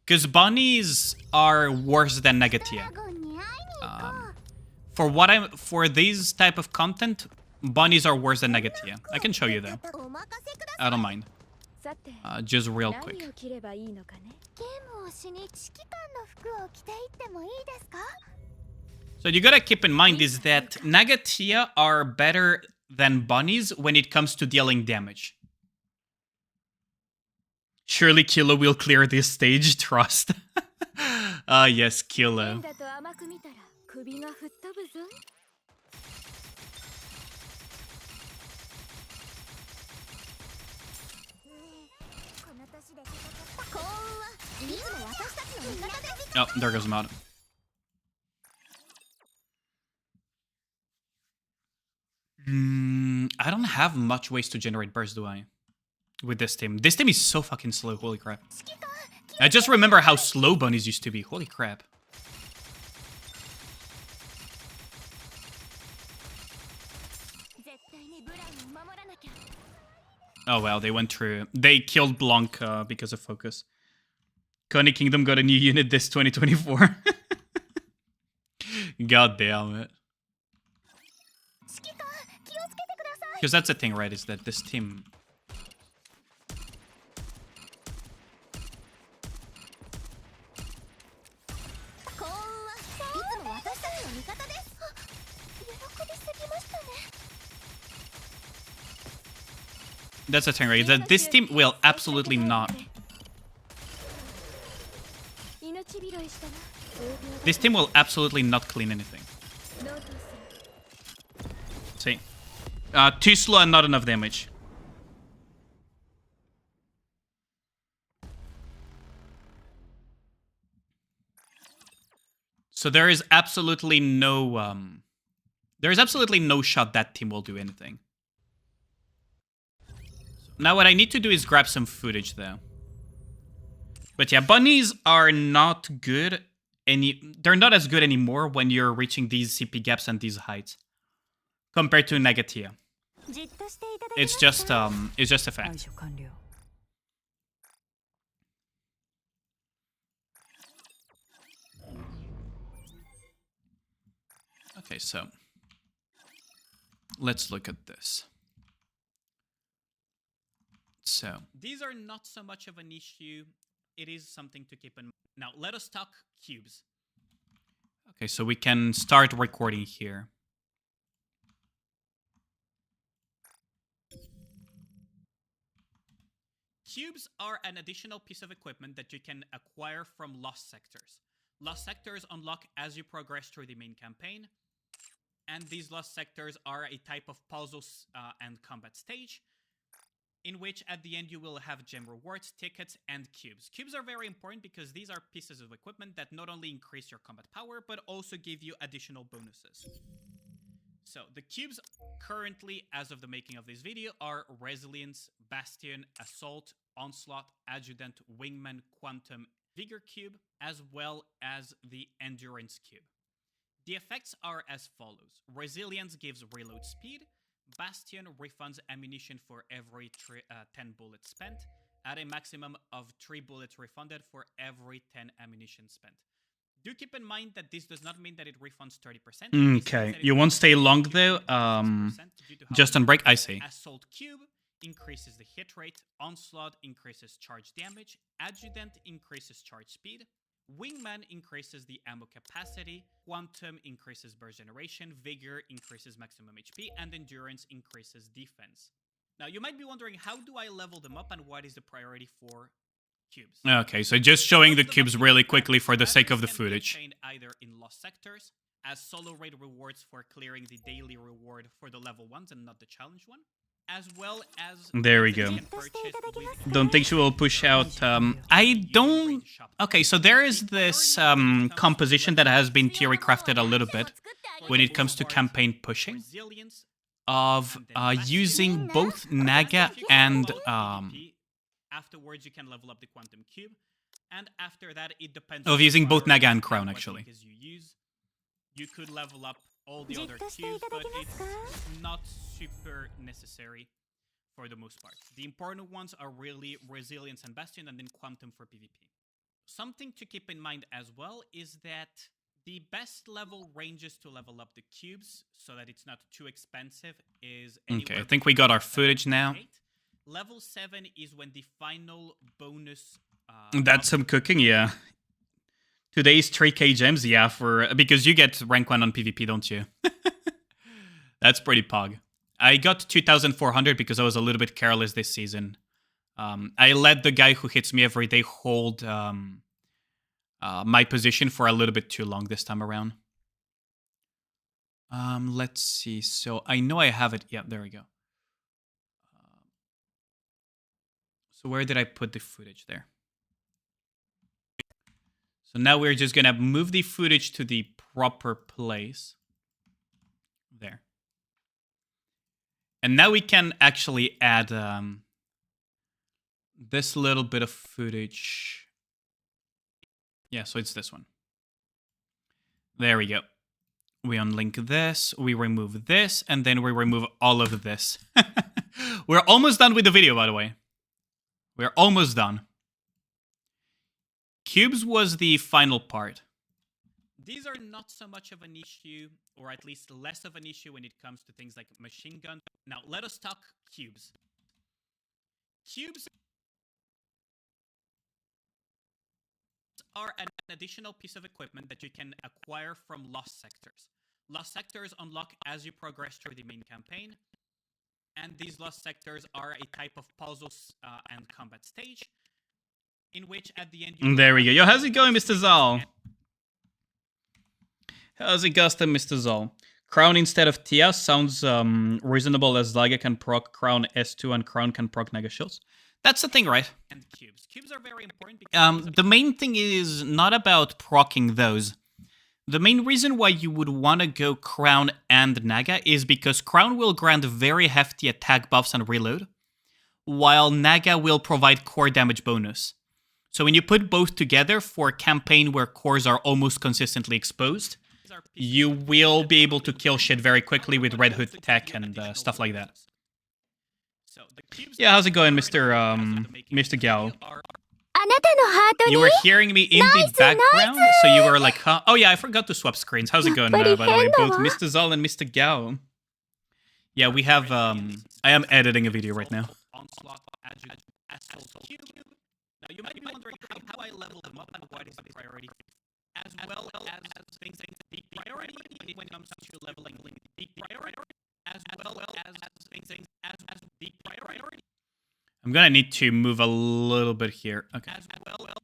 Speaker 1: Because Bonnies are worse than Negatia. For these type of content, Bonnies are worse than Negatia. I can show you though. I don't mind. Just real quick. So you gotta keep in mind is that Negatia are better than Bonnies when it comes to dealing damage. Surely Kilo will clear this stage, trust. Yes, Kilo. Oh, there goes Mod. I don't have much ways to generate burst, do I? With this team. This team is so fucking slow, holy crap. I just remember how slow Bunnies used to be, holy crap. Oh well, they went through. They killed Blanc because of focus. Coney Kingdom got a new unit this 2024. God damn it. Because that's the thing, right, is that this team... That's the thing, right, is that this team will absolutely not... This team will absolutely not clean anything. See? Too slow and not enough damage. So there is absolutely no shot that team will do anything. Now what I need to do is grab some footage though. But yeah, Bunnies are not good they're not as good anymore when you're reaching these CP gaps and these heights. Compared to Negatia. It's just a fact. Okay, so let's look at this. So these are not so much of an issue. It is something to keep in mind. Now let us talk cubes. Okay, so we can start recording here. Cubes are an additional piece of equipment that you can acquire from Lost Sectors. Lost Sectors unlock as you progress through the main campaign, and these Lost Sectors are a type of puzzles and combat stage, in which at the end you will have gem rewards, tickets, and cubes. Cubes are very important because these are pieces of equipment that not only increase your combat power, but also give you additional bonuses. So the cubes currently, as of the making of this video, are Resilience,
Speaker 3: Bastion, Assault, Onslaught, Adjutant, Wingman, Quantum, Vigor Cube, as well as the Endurance Cube. The effects are as follows. Resilience gives reload speed. Bastion refunds ammunition for every 10 bullets spent, at a maximum of 3 bullets refunded for every 10 ammunition spent. Do keep in mind that this does not mean that it refunds 30%.
Speaker 1: Okay, you won't stay long though. Just on break, I see.
Speaker 3: Assault Cube increases the hit rate. Onslaught increases charge damage. Adjutant increases charge speed. Wingman increases the ammo capacity. Quantum increases burst generation. Vigor increases maximum HP. And Endurance increases defense. Now, you might be wondering, how do I level them up and what is the priority for cubes?
Speaker 1: Okay, so just showing the cubes really quickly for the sake of the footage.
Speaker 3: Either in lost sectors, as solo raid rewards for clearing the daily reward for the level 1s and not the challenge one, as well as...
Speaker 1: There we go. Don't think she will push out... I don't... Okay, so there is this composition that has been theory crafted a little bit when it comes to campaign pushing, of using both Naga and...
Speaker 3: Afterwards, you can level up the Quantum Cube, and after that, it depends...
Speaker 1: Of using both Naga and Crown, actually.
Speaker 3: You could level up all the other cubes, but it's not super necessary for the most part. The important ones are really Resilience and Bastion, and then Quantum for PvP. Something to keep in mind as well is that the best level ranges to level up the cubes, so that it's not too expensive, is...
Speaker 1: Okay, I think we got our footage now.
Speaker 3: Level 7 is when the final bonus...
Speaker 1: That's some cooking, yeah. Today's 3k gems, yeah, because you get rank 1 on PvP, don't you? That's pretty pog. I got 2,400 because I was a little bit careless this season. I let the guy who hits me every day hold my position for a little bit too long this time around. Let's see. So I know I have it. Yeah, there we go. So where did I put the footage there? So now we're just going to move the footage to the proper place. There. And now we can actually add this little bit of footage. Yeah, so it's this one. There we go. We unlink this, we remove this, and then we remove all of this. We're almost done with the video, by the way. We're almost done. Cubes was the final part.
Speaker 3: These are not so much of an issue, or at least less of an issue when it comes to things like machine gun. Now, let us talk cubes. Cubes are an additional piece of equipment that you can acquire from lost sectors. Lost sectors unlock as you progress through the main campaign, and these lost sectors are a type of puzzles and combat stage, in which at the end...
Speaker 1: There we go. Yo, how's it going, Mr. Zal? How's it going, Mr. Zal? Crown instead of Tia sounds reasonable, as Naga can proc Crown S2 and Crown can proc Naga shields. That's the thing, right?
Speaker 3: And cubes. Cubes are very important because...
Speaker 1: the main thing is not about proccing those. The main reason why you would want to go Crown and Naga is because Crown will grant very hefty attack buffs and reload, while Naga will provide core damage bonus. So when you put both together for a campaign where cores are almost consistently exposed, you will be able to kill shit very quickly with Red Hood tech and stuff like that. Yeah, how's it going, Mr. Gao? You were hearing me in the background, so you were like, huh? Oh yeah, I forgot to swap screens. How's it going, by the way? Both Mr. Zal and Mr. Gao. Yeah, we have, I am editing a video right now.
Speaker 3: Now, you might be wondering how I level them up and what is the priority, as well as things the priority when it comes to leveling the priority, as well as things as the priority.
Speaker 1: I'm gonna need to move a little bit here. Okay.
Speaker 3: As well as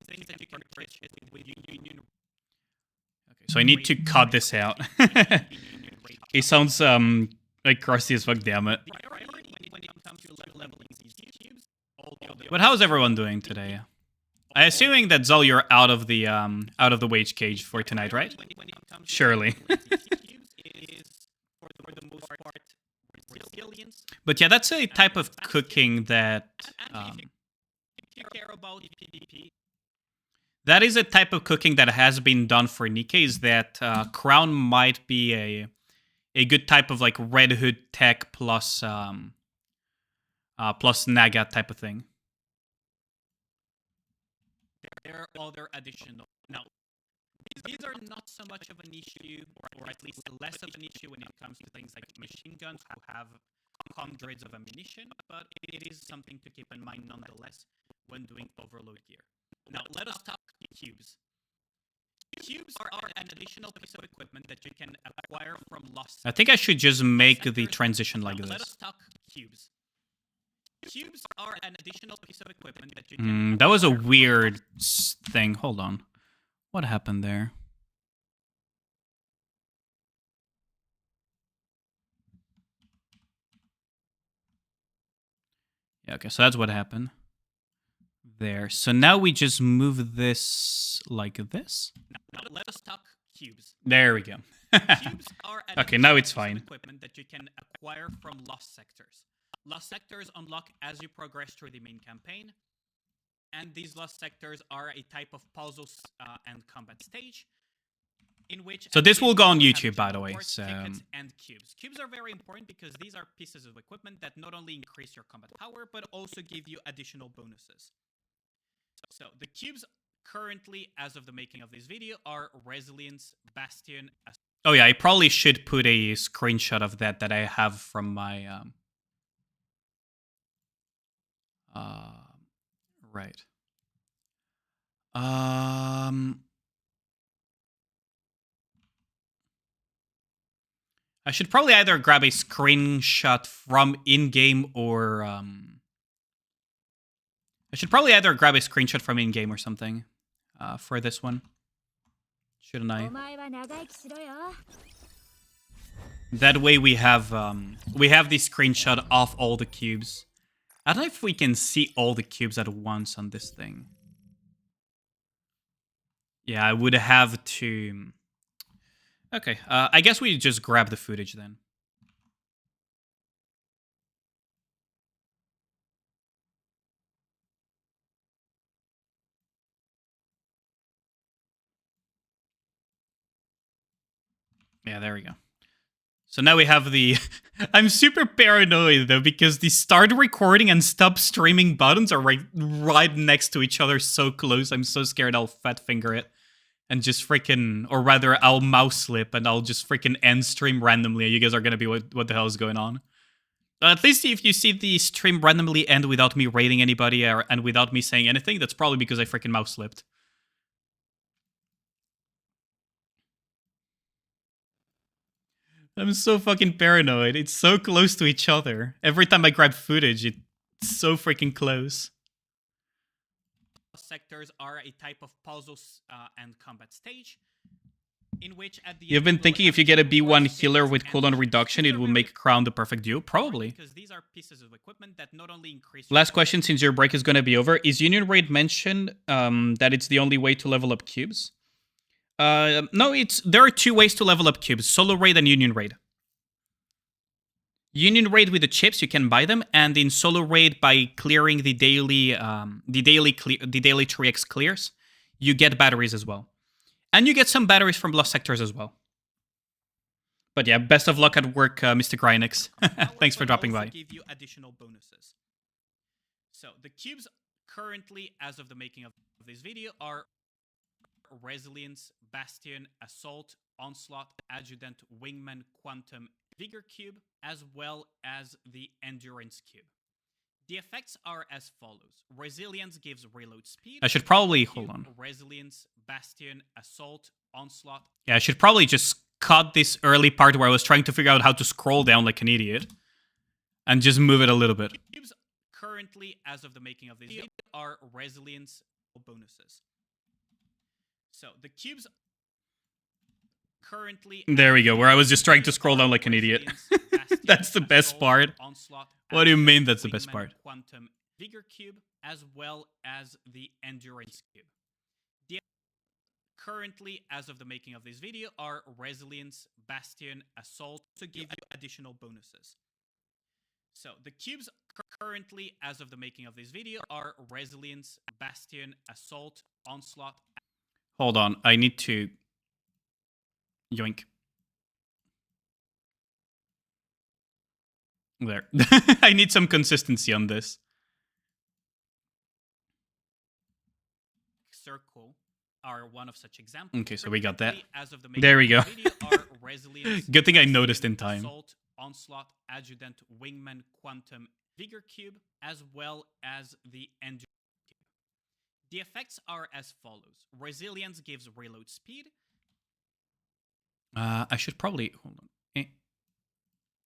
Speaker 3: things that you can purchase with Union.
Speaker 1: Okay, so I need to cut this out. It sounds like crusty as fuck. Damn it.
Speaker 3: When it comes to leveling these cubes.
Speaker 1: But how's everyone doing today? I assuming that Zal, you're out of the wage cage for tonight, right? Surely. But yeah, that's a type of cooking that... that is a type of cooking that has been done for Nikkei, is that Crown might be a good type of like Red Hood tech plus plus Naga type of thing.
Speaker 3: There are other additional... Now, these are not so much of an issue, or at least less of an issue when it comes to things like machine guns who have hundreds of ammunition, but it is something to keep in mind nonetheless when doing overload gear. Now, let us talk cubes. Cubes are an additional piece of equipment that you can acquire from lost...
Speaker 1: I think I should just make the transition like
Speaker 3: Let
Speaker 1: this.
Speaker 3: us talk cubes. Cubes are an additional piece of equipment that you can...
Speaker 1: That was a weird thing. Hold on. What happened there? Yeah, okay, so that's what happened. There. So now we just move this like this.
Speaker 3: Now let us talk cubes.
Speaker 1: There we go.
Speaker 3: Cubes are an
Speaker 1: Okay, now it's
Speaker 3: additional piece of
Speaker 1: fine.
Speaker 3: equipment that you can acquire from lost sectors. Lost sectors unlock as you progress through the main campaign, and these lost sectors are a type of puzzles and combat stage, in which...
Speaker 1: So this will go on
Speaker 3: you have
Speaker 1: YouTube, by the
Speaker 3: general
Speaker 1: way,
Speaker 3: reports,
Speaker 1: so-
Speaker 3: tickets, and cubes. Cubes are very important because these are pieces of equipment that not only increase your combat power, but also give you additional bonuses. So the cubes currently, as of the making of this video, are Resilience, Bastion...
Speaker 1: Oh yeah, I probably should put a screenshot of that I have from my... right. I should probably either grab a screenshot from in-game or... I should probably either grab a screenshot from in-game or something for this one. Shouldn't I? That way we have the screenshot of all the cubes. I don't know if we can see all the cubes at once on this thing. Yeah, I would have to... Okay, I guess we just grab the footage then. Yeah, there we go. So now we have the... I'm super paranoid, though, because the start recording and stop streaming buttons are right next to each other, so close. I'm so scared I'll fat finger it. And just freaking... Or rather, I'll mouse slip and I'll just freaking end stream randomly. You guys are gonna be, what the hell is going on? At least if you see the stream randomly end without me rating anybody and without me saying anything, that's probably because I freaking mouse slipped. I'm so fucking paranoid. It's so close to each other. Every time I grab footage, it's so freaking close.
Speaker 3: Sectors are a type of puzzles and combat stage, in which at the
Speaker 1: You've been thinking if you get a B1 healer with cooldown reduction, it will make Crown the perfect duo? Probably.
Speaker 3: Because these are pieces of equipment that not only increase...
Speaker 1: Last question, since your break is going to be over. Is Union Raid mentioned that it's the only way to level up cubes? No, there are two ways to level up cubes: Solo Raid and Union Raid. Union Raid with the chips, you can buy them, and in Solo Raid by clearing the daily 3x clears, you get batteries as well. And you get some batteries from Lost Sectors as well. But yeah, best of luck at work, Mr. Grynix. Thanks for dropping by.
Speaker 3: Give you additional bonuses. So the cubes currently, as of the making of this video, are Resilience, Bastion, Assault, Onslaught, Adjutant, Wingman, Quantum, Vigor Cube, as well as the Endurance Cube. The effects are as follows. Resilience gives reload speed.
Speaker 1: I should probably... Hold on.
Speaker 3: Resilience, Bastion, Assault, Onslaught.
Speaker 1: Yeah, I should probably just cut this early part where I was trying to figure out how to scroll down like an idiot. And just move it a little bit.
Speaker 3: Cubes currently, as of the making of this video, are Resilience bonuses. So the cubes currently...
Speaker 1: There we go, where I was just trying to scroll down like an idiot. That's the best part. What do you mean that's the best part?
Speaker 3: Quantum Vigor Cube, as well as the Endurance Cube. The currently, as of the making of this video, are Resilience, Bastion, Assault to give you additional bonuses. So the cubes currently, as of the making of this video, are Resilience, Bastion, Assault, Onslaught.
Speaker 1: Hold on, I need to... Yoink. There. I need some consistency on this.
Speaker 3: Circle are one of such examples.
Speaker 1: Okay, so we got that.
Speaker 3: As of the
Speaker 1: There we go.
Speaker 3: video are Resilience,
Speaker 1: Good thing I noticed in time.
Speaker 3: Assault, Onslaught, Adjutant, Wingman, Quantum, Vigor Cube, as well as the Endurance Cube. The effects are as follows. Resilience gives reload speed.
Speaker 1: I should probably... Hold on.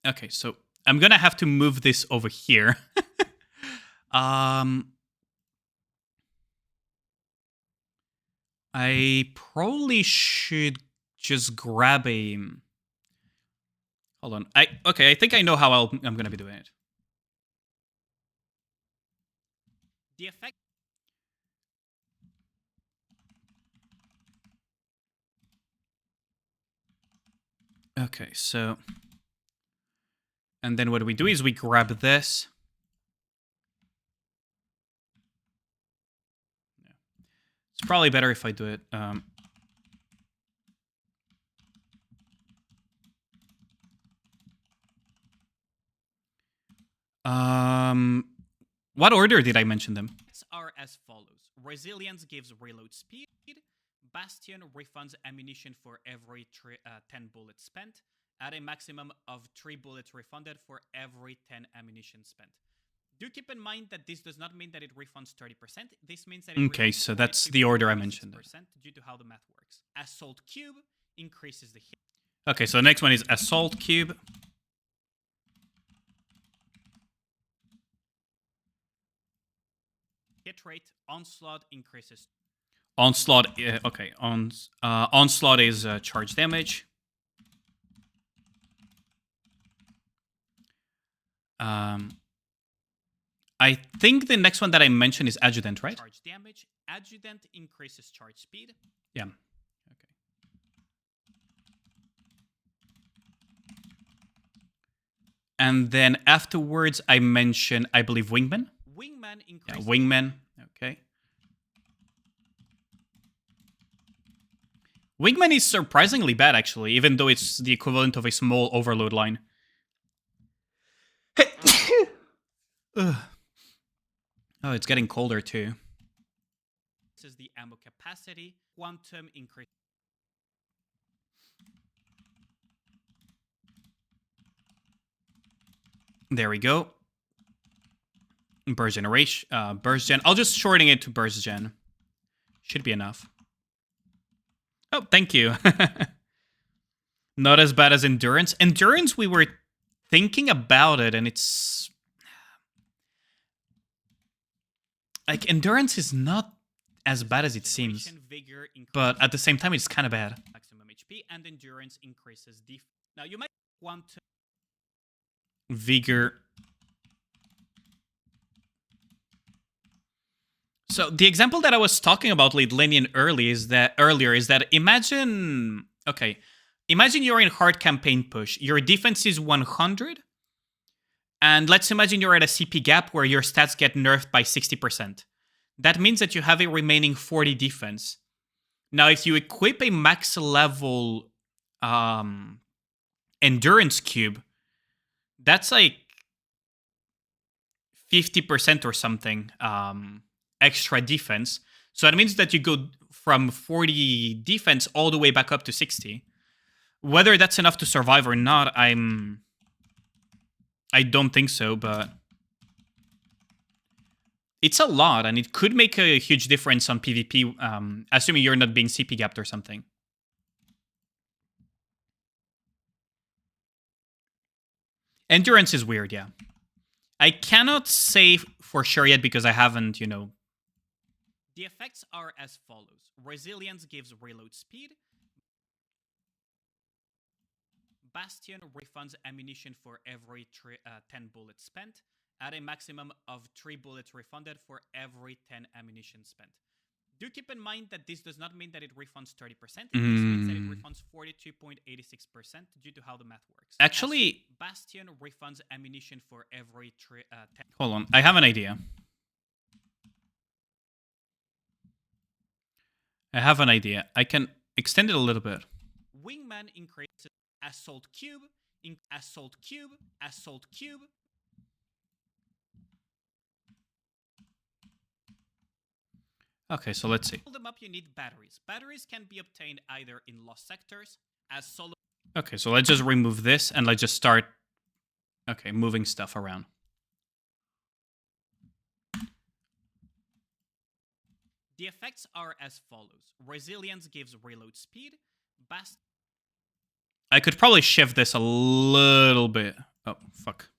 Speaker 1: Okay, so I'm gonna have to move this over here. I probably should just grab a... Hold on. Okay, I think I know how I'm gonna be doing it.
Speaker 3: The effect...
Speaker 1: Okay, so... And then what we do is we grab this. Yeah. It's probably better if I do it. What order did I mention them?
Speaker 3: Are as follows. Resilience gives reload speed. Bastion refunds ammunition for every 10 bullets spent, at a maximum of 3 bullets refunded for every 10 ammunition spent. Do keep in mind that this does not mean that it refunds 30%. This means that it
Speaker 1: okay, so that's the order I mentioned.
Speaker 3: Due to how the math works. Assault Cube increases the hit.
Speaker 1: Okay, so the next one is Assault Cube.
Speaker 3: Hit rate. Onslaught increases.
Speaker 1: Onslaught, okay. Onslaught is charge damage. I think the next one that I mentioned is Adjutant, right?
Speaker 3: Charge damage. Adjutant increases charge speed.
Speaker 1: Yeah. Okay. And then afterwards, I mentioned, I believe, Wingman.
Speaker 3: Wingman increases.
Speaker 1: Yeah, Wingman. Okay. Wingman is surprisingly bad, actually, even though it's the equivalent of a small overload line. Oh, it's getting colder, too.
Speaker 3: This is the ammo capacity. Quantum increase.
Speaker 1: There we go. Burst generation. Burst gen. I'll just shorten it to burst gen. Should be enough. Oh, thank you. Not as bad as endurance. Endurance, we were thinking about it, and it's... Like, endurance is not as bad as it seems. But at the same time, it's kind of bad.
Speaker 3: Maximum HP and endurance increases Now, you might want to...
Speaker 1: Vigor. So the example that I was talking about with Linian earlier is that imagine you're in hard campaign push. Your defense is 100, and let's imagine you're at a CP gap where your stats get nerfed by 60%. That means that you have a remaining 40 defense. Now, if you equip a max level endurance cube, that's like 50% or something extra defense. So that means that you go from 40 defense all the way back up to 60. Whether that's enough to survive or not, I don't think so, but it's a lot, and it could make a huge difference on PvP, assuming you're not being CP gapped or something. Endurance is weird, yeah. I cannot say for sure yet because I haven't,
Speaker 3: The effects are as follows. Resilience gives reload speed. Bastion refunds ammunition for every 10 bullets spent, at a maximum of 3 bullets refunded for every 10 ammunition spent. Do keep in mind that this does not mean that it refunds 30%. It just means that it refunds 42.86% due to how the math works.
Speaker 1: Actually,
Speaker 3: Bastion refunds ammunition for every...
Speaker 1: hold on. I have an idea. I can extend it a little bit.
Speaker 3: Wingman increases Assault Cube, Assault Cube, Assault Cube.
Speaker 1: Okay, so let's see.
Speaker 3: To hold them up, you need batteries. Batteries can be obtained either in lost sectors, as solo...
Speaker 1: Okay, so let's just remove this and let's just start, okay, moving stuff around.
Speaker 3: The effects are as follows. Resilience gives reload speed.
Speaker 1: I could probably shift this a little bit. Oh, fuck.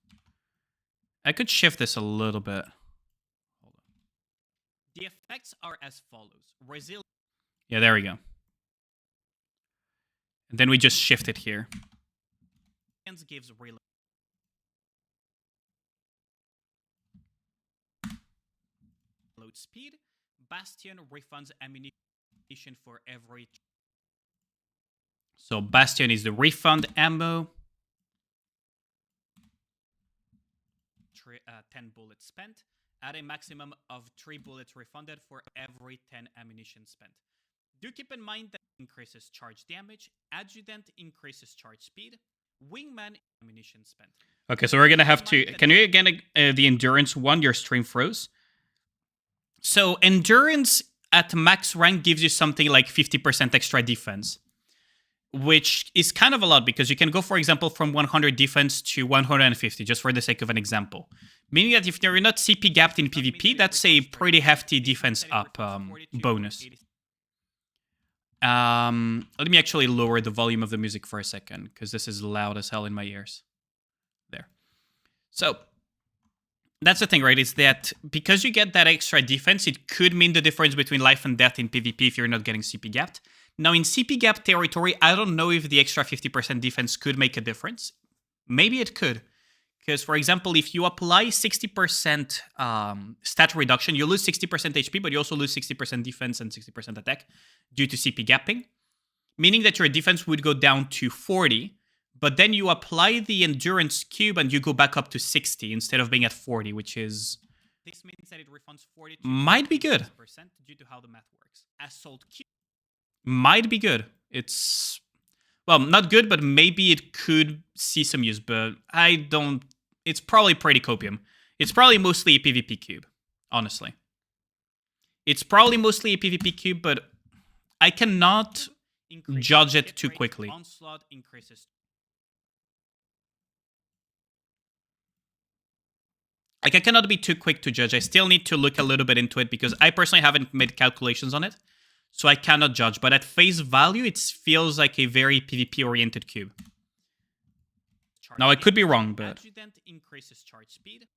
Speaker 1: I could shift this a little bit. Hold on.
Speaker 3: The effects are as follows. Resilience...
Speaker 1: Yeah, there we go. And then we just shift it here.
Speaker 3: Gives reload speed. Bastion refunds ammunition for every...
Speaker 1: So Bastion is the refund ammo.
Speaker 3: 10 bullets spent, at a maximum of 3 bullets refunded for every 10 ammunition spent. Do keep in mind that it increases charge damage, Adjutant increases charge speed, Wingman ammunition spent.
Speaker 1: Okay, so we're gonna have to... Can you again, the Endurance one, your stream froze? So Endurance at max rank gives you something like 50% extra defense, which is kind of a lot because you can go, for example, from 100 defense to 150, just for the sake of an example. Meaning that if you're not CP gapped in PvP, that's a pretty hefty defense up bonus. Let me actually lower the volume of the music for a second, because this is loud as hell in my ears. There. So, that's the thing, right? Is that because you get that extra defense, it could mean the difference between life and death in PvP if you're not getting CP gapped. Now, in CP gap territory, I don't know if the extra 50% defense could make a difference. Maybe it could. Because, for example, if you apply 60% stat reduction, you lose 60% HP, but you also lose 60% defense and 60% attack due to CP gapping. Meaning that your defense would go down to 40, but then you apply the Endurance Cube and you go back up to 60 instead of being at 40, which is...
Speaker 3: This means that it refunds 42%
Speaker 1: might be good.
Speaker 3: Due to how the math works. Assault Cube
Speaker 1: might be good. It's... well, not good, but maybe it could see some use, but I don't... It's probably pretty copium. It's probably mostly a PvP cube, honestly. It's probably mostly a PvP cube, but I cannot judge it too quickly.
Speaker 3: Onslaught increases.
Speaker 1: Like, I cannot be too quick to judge. I still need to look a little bit into it because I personally haven't made calculations on it. So I cannot judge. But at face value, it feels like a very PvP-oriented cube. Now, I could be wrong, but...
Speaker 3: Adjutant increases charge speed.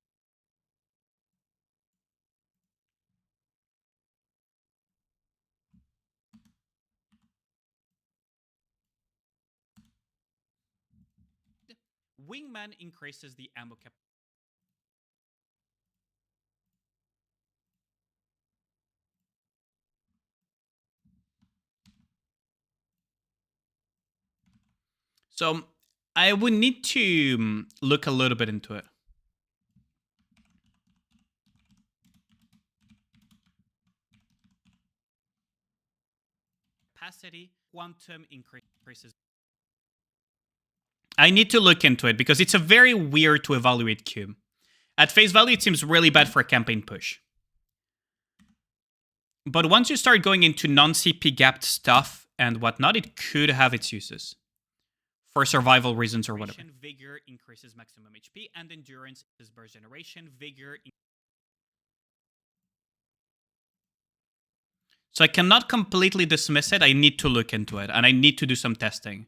Speaker 3: Wingman increases the ammo cap.
Speaker 1: So, I would need to look a little bit into it.
Speaker 3: Capacity, quantum increases.
Speaker 1: I need to look into it because it's a very weird to evaluate cube. At face value, it seems really bad for a campaign push. But once you start going into non-CP gapped stuff and whatnot, it could have its uses. For survival reasons or whatever.
Speaker 3: Vigor increases maximum HP, and endurance is burst generation. Vigor.
Speaker 1: So I cannot completely dismiss it. I need to look into it, and I need to do some testing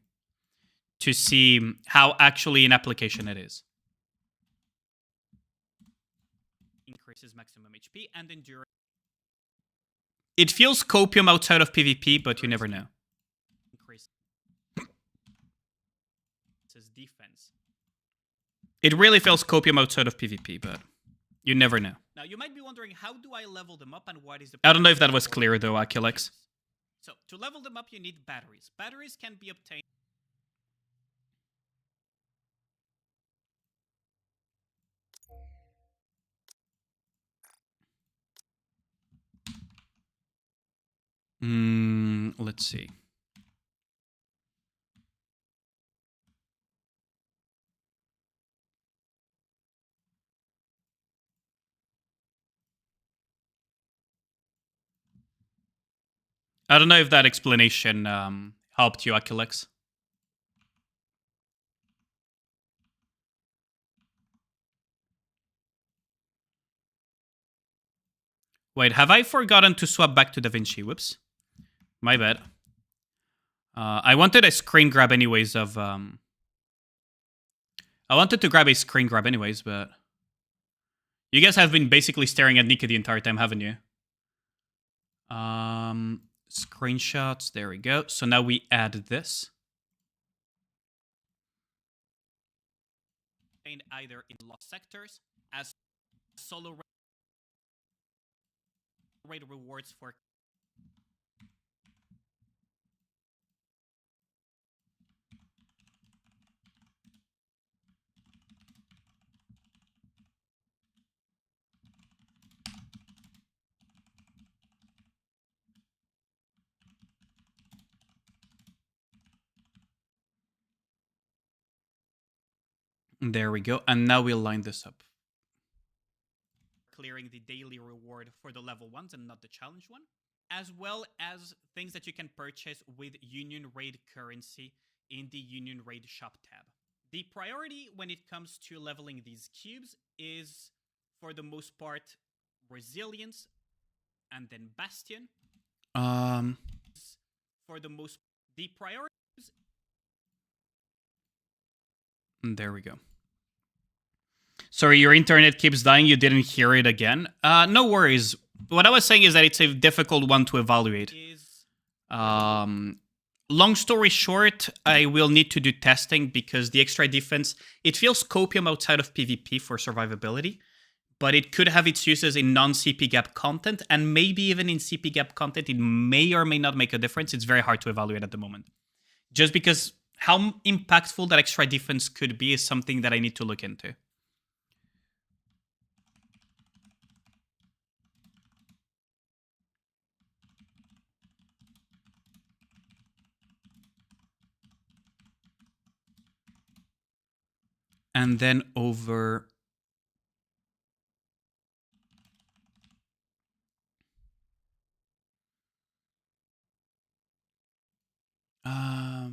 Speaker 1: to see how actually in application it is.
Speaker 3: Increases maximum HP and endurance.
Speaker 1: It feels copium outside of PvP, but you never know.
Speaker 3: Defense.
Speaker 1: It really feels copium outside of PvP, but you never know.
Speaker 3: Now, you might be wondering, how do I level them up and what is the...
Speaker 1: I don't know if that was clear though, Akilex.
Speaker 3: So, to level them up, you need batteries. Batteries can be obtained...
Speaker 1: Let's see. I don't know if that explanation helped you, Akilex. Wait, have I forgotten to swap back to DaVinci? Whoops. My bad. I wanted a screen grab anyways of... I wanted to grab a screen grab anyways, but... You guys have been basically staring at Nika the entire time, haven't you? Screenshots, there we go. So now we add this.
Speaker 3: Either in lost sectors as solo raid rewards for...
Speaker 1: There we go. And now we'll line this up.
Speaker 3: Clearing the daily reward for the level 1s and not the challenge one, as well as things that you can purchase with Union Raid currency in the Union Raid shop tab. The priority when it comes to leveling these cubes is, for the most part, Resilience and then Bastion. For the most... The priority...
Speaker 1: There we go. Sorry, your internet keeps dying. You didn't hear it again. No worries. What I was saying is that it's a difficult one to evaluate. Long story short, I will need to do testing because the extra defense, it feels copium outside of PvP for survivability, but it could have its uses in non-CP gap content, and maybe even in CP gap content, it may or may not make a difference. It's very hard to evaluate at the moment. Just because how impactful that extra defense could be is something that I need to look into. And then over...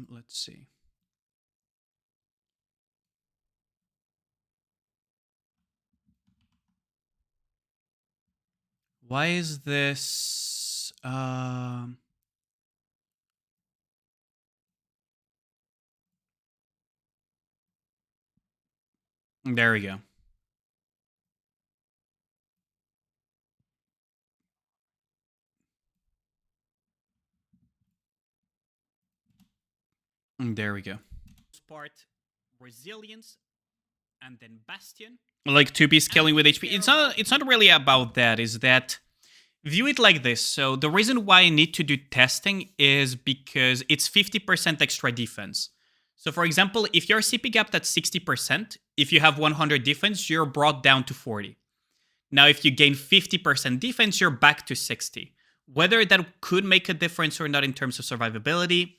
Speaker 1: let's see. Why is this... There we go. There we go.
Speaker 3: Part Resilience and then Bastion.
Speaker 1: Like to be scaling with HP. It's not really about that. Is that view it like this. So the reason why I need to do testing is because it's 50% extra defense. So for example, if your CP gapped at 60%, if you have 100 defense, you're brought down to 40. Now, if you gain 50% defense, you're back to 60. Whether that could make a difference or not in terms of survivability,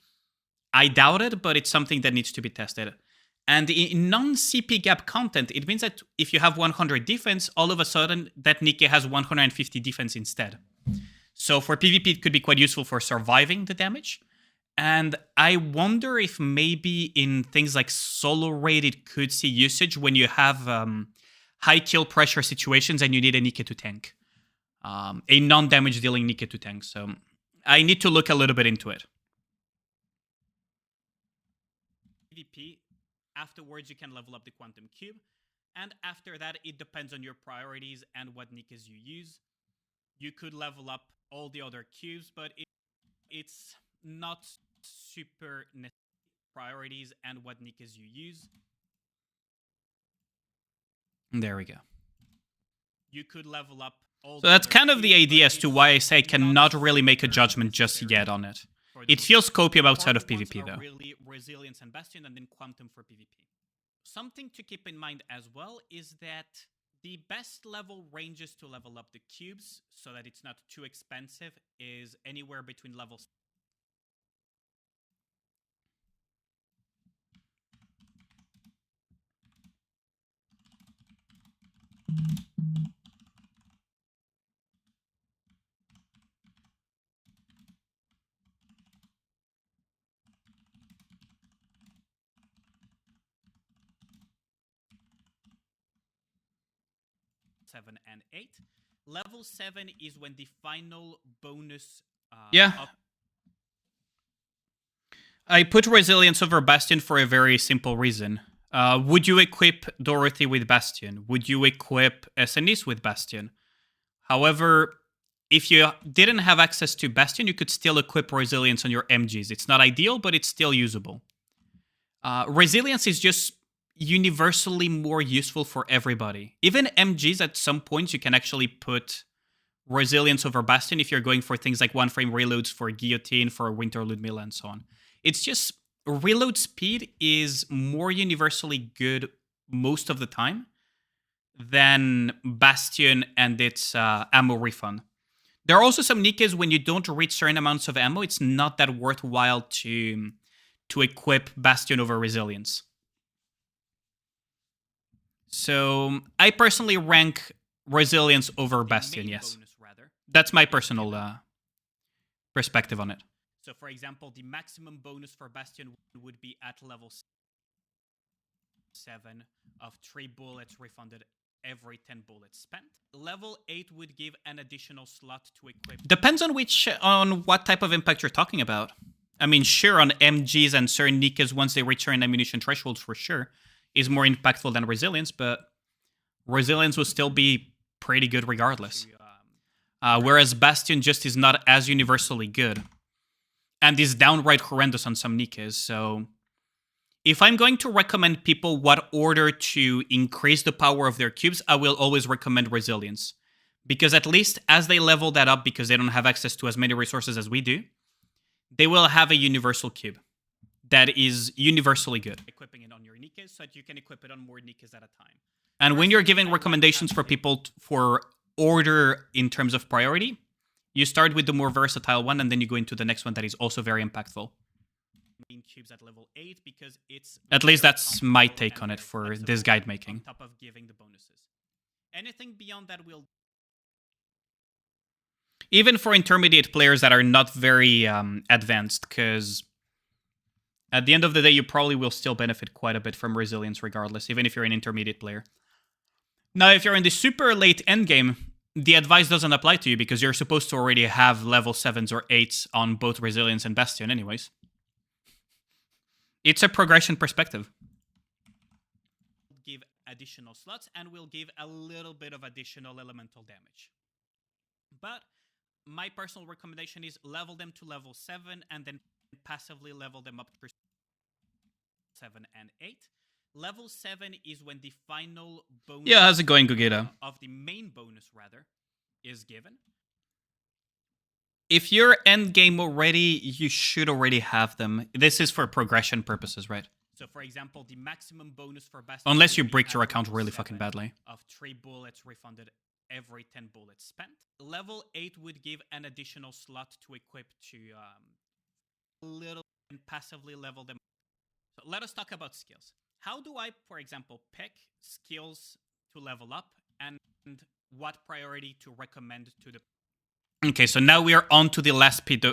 Speaker 1: I doubt it, but it's something that needs to be tested. And in non-CP gap content, it means that if you have 100 defense, all of a sudden that Nikke has 150 defense instead. So for PvP, it could be quite useful for surviving the damage. And I wonder if maybe in things like solo raid, it could see usage when you have high kill pressure situations and you need a Nikke to tank. A non-damage dealing Nikke to tank. So I need to look a little bit into it.
Speaker 3: PvP, afterwards you can level up the Quantum Cube, and after that it depends on your priorities and what Nikkes you use. You could level up all the other cubes, but it's not super necessary. Priorities and what Nikkes you use.
Speaker 1: There we go.
Speaker 3: you could level up all.
Speaker 1: So that's kind of the idea as to why I say I cannot really make a judgment just yet on it. It feels copium outside of PvP though.
Speaker 3: Really Resilience and Bastion, and then Quantum for PvP. Something to keep in mind as well is that the best level ranges to level up the cubes so that it's not too expensive is anywhere between levels. Seven and 8. Level 7 is when the final bonus.
Speaker 1: I put Resilience over Bastion for a very simple reason. Would you equip Dorothy with Bastion? Would you equip SNEs with Bastion? However, if you didn't have access to Bastion, you could still equip Resilience on your MGs. It's not ideal, but it's still usable. Resilience is just universally more useful for everybody. Even MGs, at some points, you can actually put Resilience over Bastion if you're going for things like one-frame reloads for Guillotine, for Winter Ludmilla, and so on. It's just reload speed is more universally good most of the time than Bastion and its ammo refund. There are also some Nikkes when you don't reach certain amounts of ammo, it's not that worthwhile to equip Bastion over Resilience. So I personally rank Resilience over Bastion, yes. That's my personal perspective on it.
Speaker 3: So for example, the maximum bonus for Bastion would be at level 7 of 3 bullets refunded every 10 bullets spent. Level 8 would give an additional slot to equip.
Speaker 1: Depends on what type of impact you're talking about. I mean, sure, on MGs and certain Nikkes, once they reach certain ammunition thresholds, for sure, is more impactful than Resilience, but Resilience will still be pretty good regardless. Whereas Bastion just is not as universally good, and is downright horrendous on some Nikkes, so if I'm going to recommend people what order to increase the power of their cubes, I will always recommend Resilience. Because at least as they level that up, because they don't have access to as many resources as we do, they will have a universal cube that is universally good.
Speaker 3: Equipping it on your Nikkes so that you can equip it on more Nikkes at a time.
Speaker 1: And when you're giving recommendations for people for order in terms of priority, you start with the more versatile one, and then you go into the next one that is also very impactful.
Speaker 3: Cubes at level 8 because it's
Speaker 1: at least that's my take on it for this guide making.
Speaker 3: On top of giving the bonuses. Anything beyond that will...
Speaker 1: Even for intermediate players that are not very advanced, because at the end of the day, you probably will still benefit quite a bit from Resilience regardless, even if you're an intermediate player. Now, if you're in the super late endgame, the advice doesn't apply to you because you're supposed to already have level 7s or 8s on both Resilience and Bastion anyways. It's a progression perspective.
Speaker 3: Give additional slots and will give a little bit of additional elemental damage. But my personal recommendation is level them to level 7 and then passively level them up to 7 and 8. Level 7 is when the final bonus...
Speaker 1: Yeah, how's it going, Gogeta?
Speaker 3: ...of the main bonus, rather, is given.
Speaker 1: If you're endgame already, you should already have them. This is for progression purposes, right?
Speaker 3: So, for example, the maximum bonus for Bastion...
Speaker 1: Unless you break your account really fucking badly.
Speaker 3: ...of 3 bullets refunded every 10 bullets spent. Level 8 would give an additional slot to equip to little and passively level them. So let us talk about skills. How do I, for example, pick skills to level up and what priority to recommend to the...
Speaker 1: Okay, so now we are on to the last bit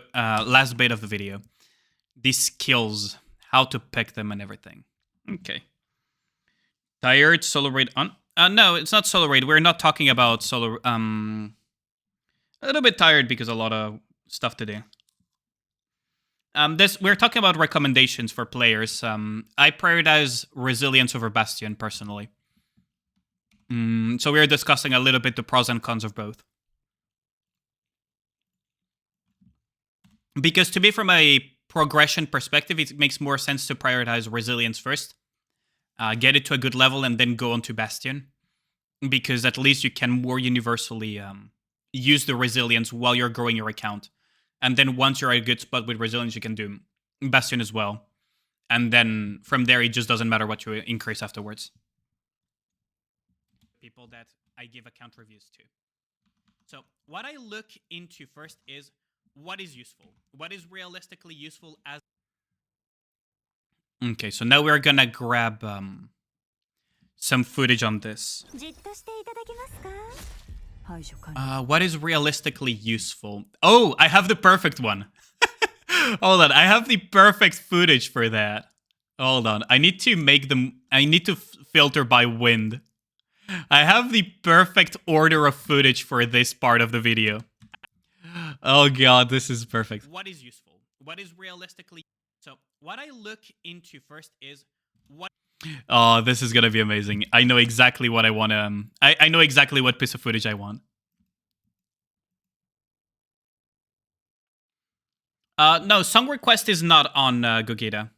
Speaker 1: of the video. The skills, how to pick them and everything. Okay. Tired, solo raid on... no, it's not solo raid. We're not talking about solo... a little bit tired because a lot of stuff to do. We're talking about recommendations for players. I prioritize Resilience over Bastion, personally. So we're discussing a little bit the pros and cons of both. Because to me, from a progression perspective, it makes more sense to prioritize Resilience first. Get it to a good level and then go on to Bastion. because at least you can more universally use the resilience while you're growing your account. And then once you're at a good spot with resilience, you can do Bastion as well. And then from there, it just doesn't matter what you increase afterwards.
Speaker 3: People that I give account reviews to. So what I look into first is what is useful. What is realistically useful as...
Speaker 1: Okay, so now we're gonna grab some footage on this. What is realistically useful? Oh, I have the perfect one. Hold on, I have the perfect footage for that. Hold on, I need to make them... I need to filter by wind. I have the perfect order of footage for this part of the video. Oh god, this is perfect.
Speaker 3: What is useful? What is realistically... So what I look into first is what...
Speaker 1: Oh, this is gonna be amazing. I know exactly what I want to... I know exactly what piece of footage I want. No, Song Request is not on Gogeta.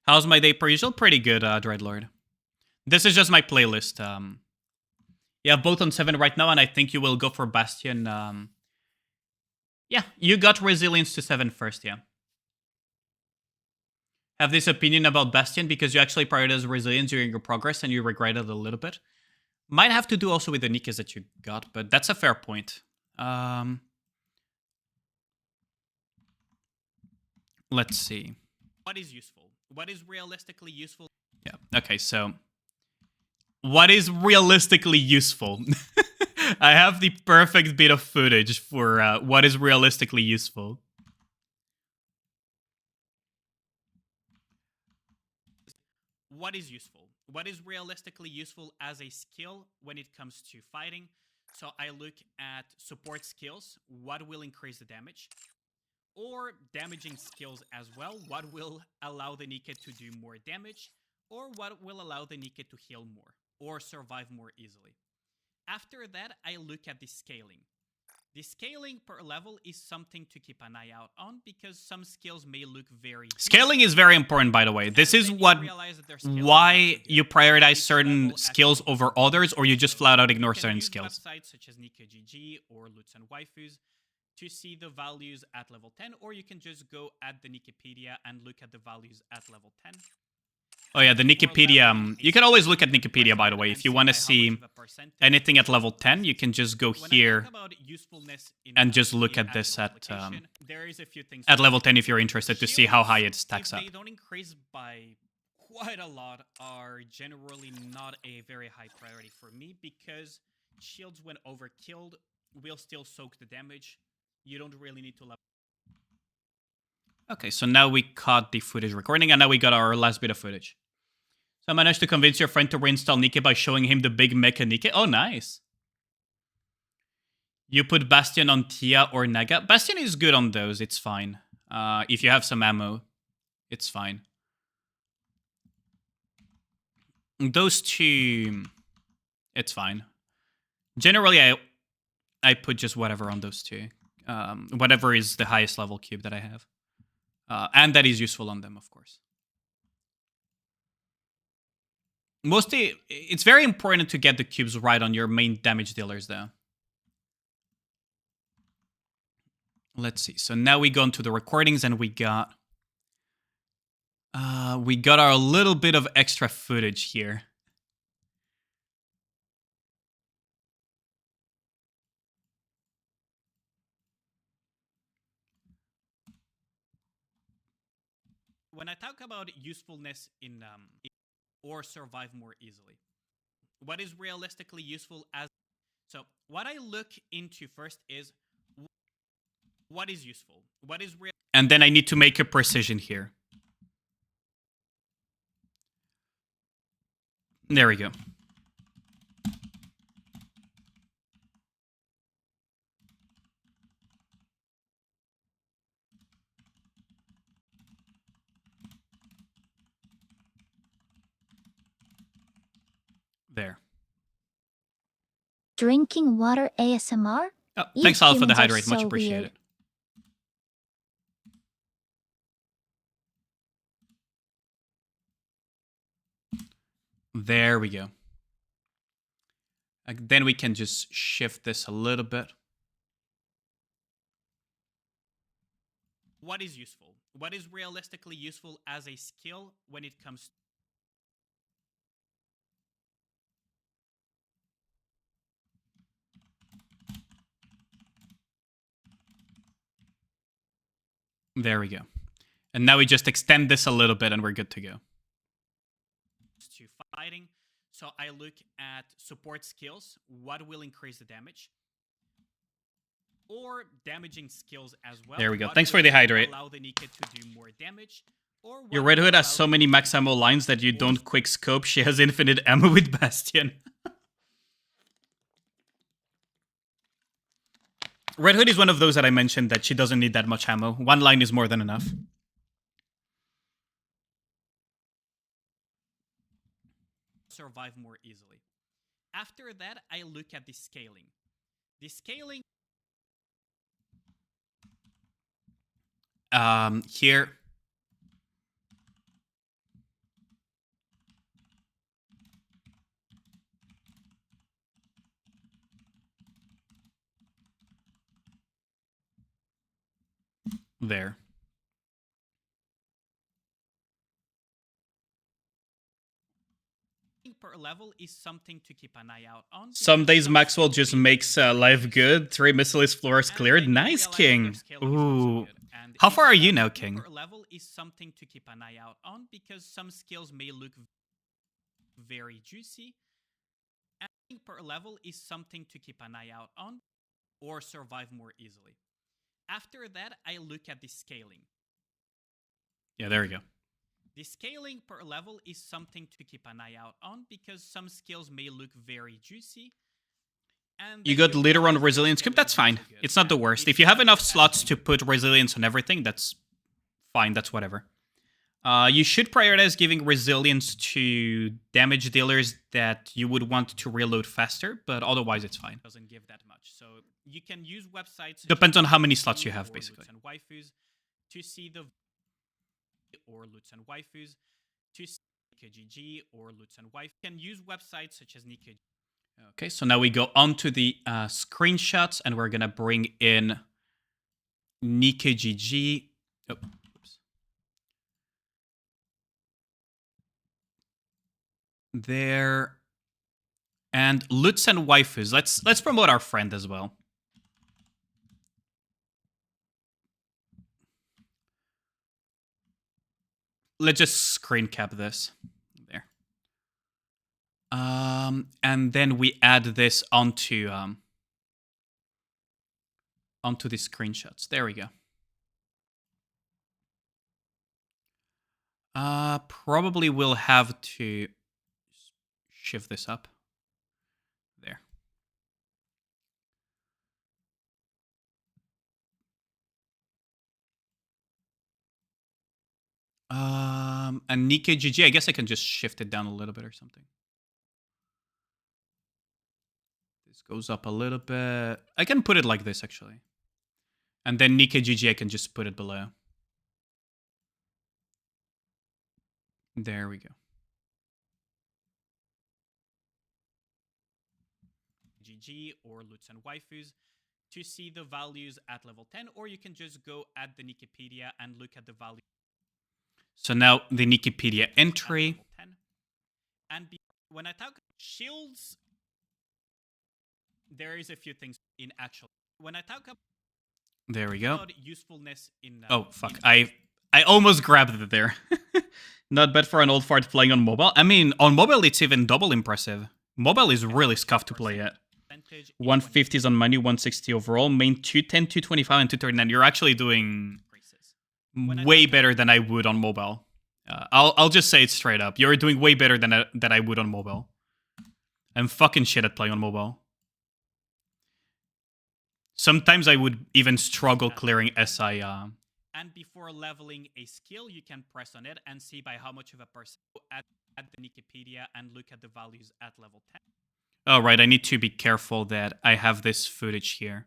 Speaker 1: How's my day per usual? Pretty good, Dreadlord. This is just my playlist. Yeah, both on 7 right now, and I think you will go for Bastion. Yeah, you got Resilience to 7 first, yeah. Have this opinion about Bastion because you actually prioritized Resilience during your progress and you regret it a little bit. Might have to do also with the Nikas that you got, but that's a fair point. Let's see.
Speaker 3: What is useful? What is realistically useful?
Speaker 1: Yeah, okay, so... What is realistically useful? I have the perfect bit of footage for what is realistically useful.
Speaker 3: What is useful? What is realistically useful as a skill when it comes to fighting? So I look at support skills. What will increase the damage? Or damaging skills as well. What will allow the Nika to do more damage? Or what will allow the Nika to heal more or survive more easily? After that, I look at the scaling. The scaling per level is something to keep an eye out on because some skills may look very...
Speaker 1: Scaling is very important, by the way. This is why you prioritize certain skills over others, or you just flat out ignore certain skills.
Speaker 3: Websites such as Nika GG or Lutz and Waifus to see the values at level 10, or you can just go at the Wikipedia and look at the values at level 10.
Speaker 1: Oh yeah, the Wikipedia. You can always look at Wikipedia, by the way. If you want to see anything at level 10, you can just go here and just look at this at level 10 if you're interested to see how high it stacks up.
Speaker 3: If they don't increase by quite a lot, are generally not a very high priority for me because shields, when overkilled, will still soak the damage. You don't really need to level.
Speaker 1: Okay, so now we caught the footage recording, and now we got our last bit of footage. So I managed to convince your friend to reinstall Nika by showing him the big mecha Nika. Oh, nice. You put Bastion on Tia or Naga. Bastion is good on those, it's fine. If you have some ammo, it's fine. Those two, it's fine. Generally, I put just whatever on those two. Whatever is the highest level cube that I have. And that is useful on them, of course. Mostly, it's very important to get the cubes right on your main damage dealers, though. Let's see. So now we go into the recordings, and we got our little bit of extra footage here.
Speaker 3: When I talk about usefulness in or survive more easily, what is realistically useful as... So what I look into first is what is useful, what is real...
Speaker 1: And then I need to make a precision here. There we go. There.
Speaker 2: Drinking water ASMR?
Speaker 1: Oh,
Speaker 2: You
Speaker 1: thanks, Al, for the
Speaker 2: humans are
Speaker 1: hydrate. Much
Speaker 2: so
Speaker 1: appreciated.
Speaker 2: weird.
Speaker 1: There we go. Then we can just shift this a little bit.
Speaker 3: What is useful? What is realistically useful as a skill when it comes?
Speaker 1: There we go. And now we just extend this a little bit and we're good to go.
Speaker 3: To fighting. So I look at support skills. What will increase the damage? Or damaging skills as well.
Speaker 1: There we go.
Speaker 3: What
Speaker 1: Thanks
Speaker 3: will
Speaker 1: for the hydrate.
Speaker 3: allow the Nika to do more damage. Or
Speaker 1: Your
Speaker 3: what
Speaker 1: Red
Speaker 3: will
Speaker 1: Hood has
Speaker 3: allow
Speaker 1: so
Speaker 3: the
Speaker 1: many
Speaker 3: Nika
Speaker 1: max
Speaker 3: to
Speaker 1: ammo
Speaker 3: do
Speaker 1: lines that you
Speaker 3: more
Speaker 1: don't quick scope. She has infinite ammo with Bastion. Red Hood is one of those that I mentioned that she doesn't need that much ammo. One line is more than enough.
Speaker 3: survive more easily. After that, I look at the scaling. The scaling
Speaker 1: here. There.
Speaker 3: per level is something to keep an eye out on.
Speaker 1: Some days Maxwell just makes life good. 3 missiles floors cleared. Nice, King. Ooh. How far are you now, King?
Speaker 3: Per level is something to keep an eye out on because some skills may look very juicy. And per level is something to keep an eye out on or survive more easily. After that, I look at the scaling.
Speaker 1: Yeah, there we go.
Speaker 3: The scaling per level is something to keep an eye out on because some skills may look very juicy. And
Speaker 1: you got leader on resilience cube, that's fine. It's not the worst. If you have enough slots to put resilience on everything, that's fine, that's whatever. You should prioritize giving resilience to damage dealers that you would want to reload faster, but otherwise it's fine.
Speaker 3: Doesn't give that much. So you can use websites.
Speaker 1: Depends on how many slots you have, basically.
Speaker 3: And waifus to see the or loots and waifus to see NikaGG or loots and waifus. You can use websites such as NikaGG.
Speaker 1: Okay, so now we go on to the screenshots, and we're gonna bring in NikaGG. Oh, oops. There. And loots and waifus. Let's promote our friend as well. Let's just screen cap this. There. And then we add this onto the screenshots. There we go. Probably we'll have to shift this up. There. And NikaGG, I guess I can just shift it down a little bit or something. This goes up a little bit. I can put it like this, actually. And then NikaGG, I can just put it below. There we go.
Speaker 3: GG or loots and waifus to see the values at level 10, or you can just go at the Wikipedia and look at the value.
Speaker 1: So now the Wikipedia entry.
Speaker 3: And when I talk shields, there is a few things in actual. When I talk about
Speaker 1: there we go.
Speaker 3: Usefulness in
Speaker 1: oh fuck! I almost grabbed it there. Not bad for an old fart playing on mobile. I mean, on mobile it's even double impressive. Mobile is really scuffed to play at. 150s on money, 160 overall. Main 210, 225, and 239. You're actually doing way better than I would on mobile. I'll just say it straight up. You're doing way better than I would on mobile. I'm fucking shit at playing on mobile. Sometimes I would even struggle clearing SI.
Speaker 3: And before leveling a skill, you can press on it and see by how much of a percent at the Wikipedia and look at the values at level 10.
Speaker 1: Oh, right. I need to be careful that I have this footage here.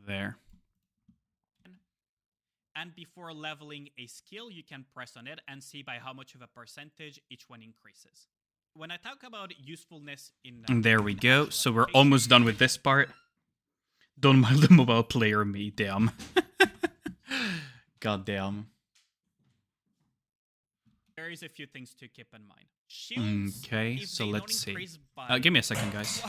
Speaker 1: There.
Speaker 3: And before leveling a skill, you can press on it and see by how much of a percentage each one increases. When I talk about usefulness in...
Speaker 1: And there we go. So we're almost done with this part. Don't mind the mobile player me, damn. God damn.
Speaker 3: There is a few things to keep in mind. Shields,
Speaker 1: okay, so let's see.
Speaker 3: By
Speaker 1: Give me a second, guys.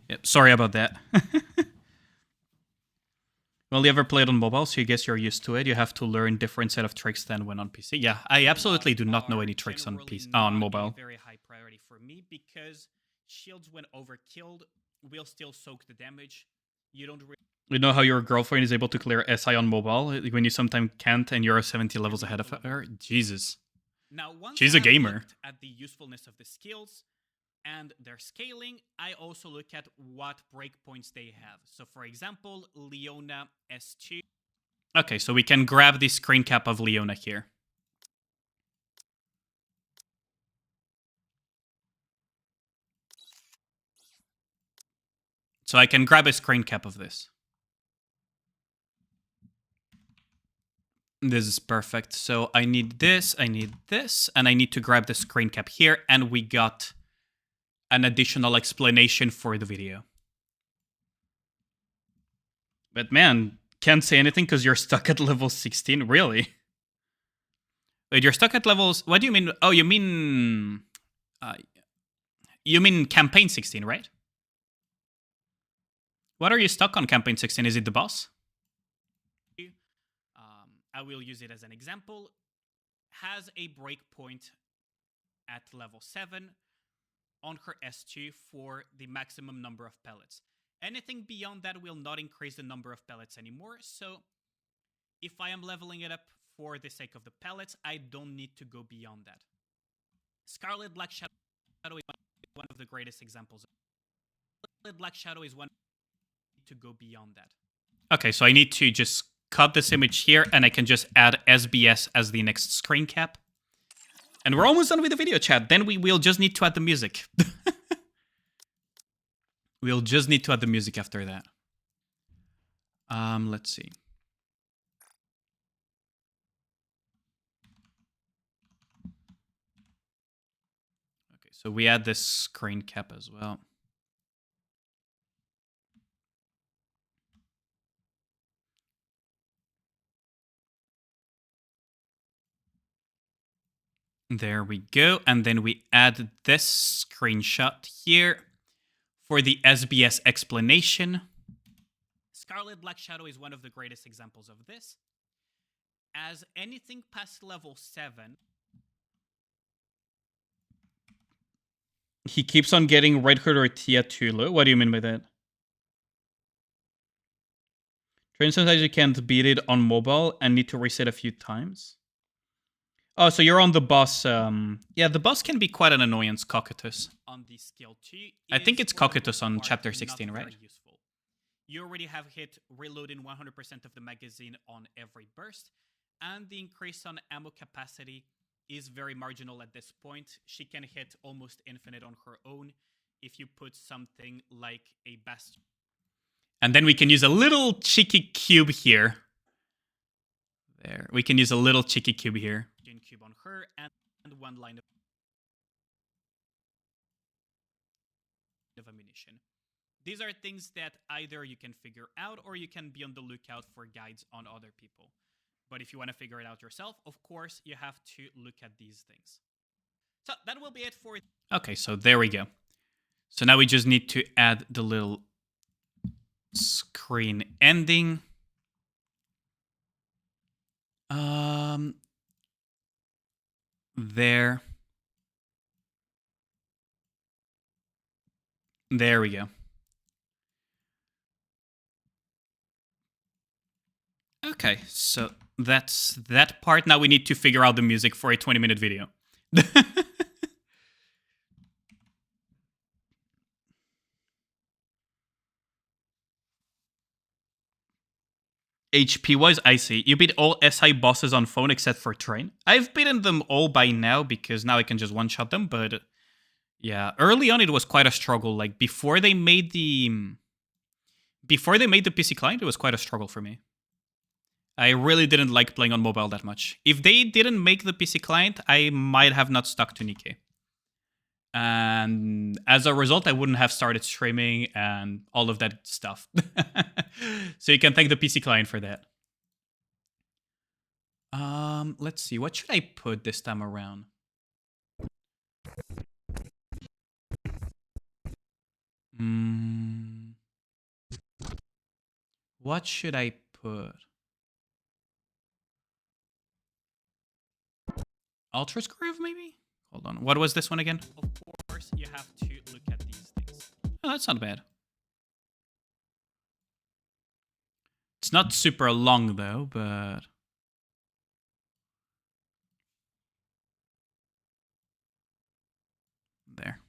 Speaker 1: Yep, sorry about that. Well, you ever played on mobile, so you guess you're used to it. You have to learn different set of tricks than when on PC. Yeah, I absolutely do not know any tricks on PC on mobile.
Speaker 3: Very high priority for me because shields, when overkilled, will still soak the damage. You don't.
Speaker 1: You know how your girlfriend is able to clear SI on mobile when you sometimes can't, and you're 70 levels ahead of her. Jesus.
Speaker 3: Now, once
Speaker 1: she's a gamer.
Speaker 3: At the usefulness of the skills and their scaling, I also look at what breakpoints they have. So, for example, Leona S2.
Speaker 1: Okay, so we can grab the screen cap of Leona here. So I can grab a screen cap of this. This is perfect. So I need this, and I need to grab the screen cap here, and we got an additional explanation for the video. But man, can't say anything because you're stuck at level 16? Really? Wait, you're stuck at levels... What do you mean? Oh, you mean campaign 16, right? What are you stuck on campaign 16? Is it the boss?
Speaker 3: I will use it as an example. Has a breakpoint at level 7 on her S2 for the maximum number of pellets. Anything beyond that will not increase the number of pellets anymore, so if I am leveling it up for the sake of the pellets, I don't need to go beyond that. Scarlet Black Shadow is one of the greatest examples. Scarlet Black Shadow is one to go beyond that.
Speaker 1: Okay, so I need to just cut this image here, and I can just add SBS as the next screen cap. And we're almost done with the video, chat. Then we will just need to add the music. We'll just need to add the music after that. Let's see. Okay, so we add this screen cap as well. There we go. And then we add this screenshot here for the SBS explanation.
Speaker 3: Scarlet Black Shadow is one of the greatest examples of this. As anything past level 7...
Speaker 1: He keeps on getting Red Hood or Tia too low? What do you mean by that? Sometimes you can't beat it on mobile and need to reset a few times. Oh, so you're on the boss. Yeah, the boss can be quite an annoyance, Cocytus.
Speaker 3: On the skill 2,
Speaker 1: I think it's Cocytus on chapter 16, right?
Speaker 3: Useful. You already have hit reloading 100% of the magazine on every burst, and the increase on ammo capacity is very marginal at this point. She can hit almost infinite on her own if you put something like a bastion.
Speaker 1: And then we can use a little cheeky cube here. There, we can use a little cheeky cube here.
Speaker 3: Cube on her and one line of ammunition. These are things that either you can figure out or you can be on the lookout for guides on other people. But if you want to figure it out yourself, of course, you have to look at these things. So that will be it for...
Speaker 1: Okay, so there we go. So now we just need to add the little screen ending. There. There we go. Okay, so that's that part. Now we need to figure out the music for a 20-minute video. HP-wise, I see. You beat all SI bosses on phone except for Train. I've beaten them all by now because now I can just one-shot them, but yeah, early on it was quite a struggle. Like before they made the PC client, it was quite a struggle for me. I really didn't like playing on mobile that much. If they didn't make the PC client, I might have not stuck to Nikkei. And as a result, I wouldn't have started streaming and all of that stuff. So you can thank the PC client for that. Let's see. What should I put this time around? What should I put? Ultra's Groove, maybe? Hold on. What was this one again?
Speaker 3: Of course, you have to look at these things.
Speaker 1: Oh, that's not bad. It's not super long, though, but... There.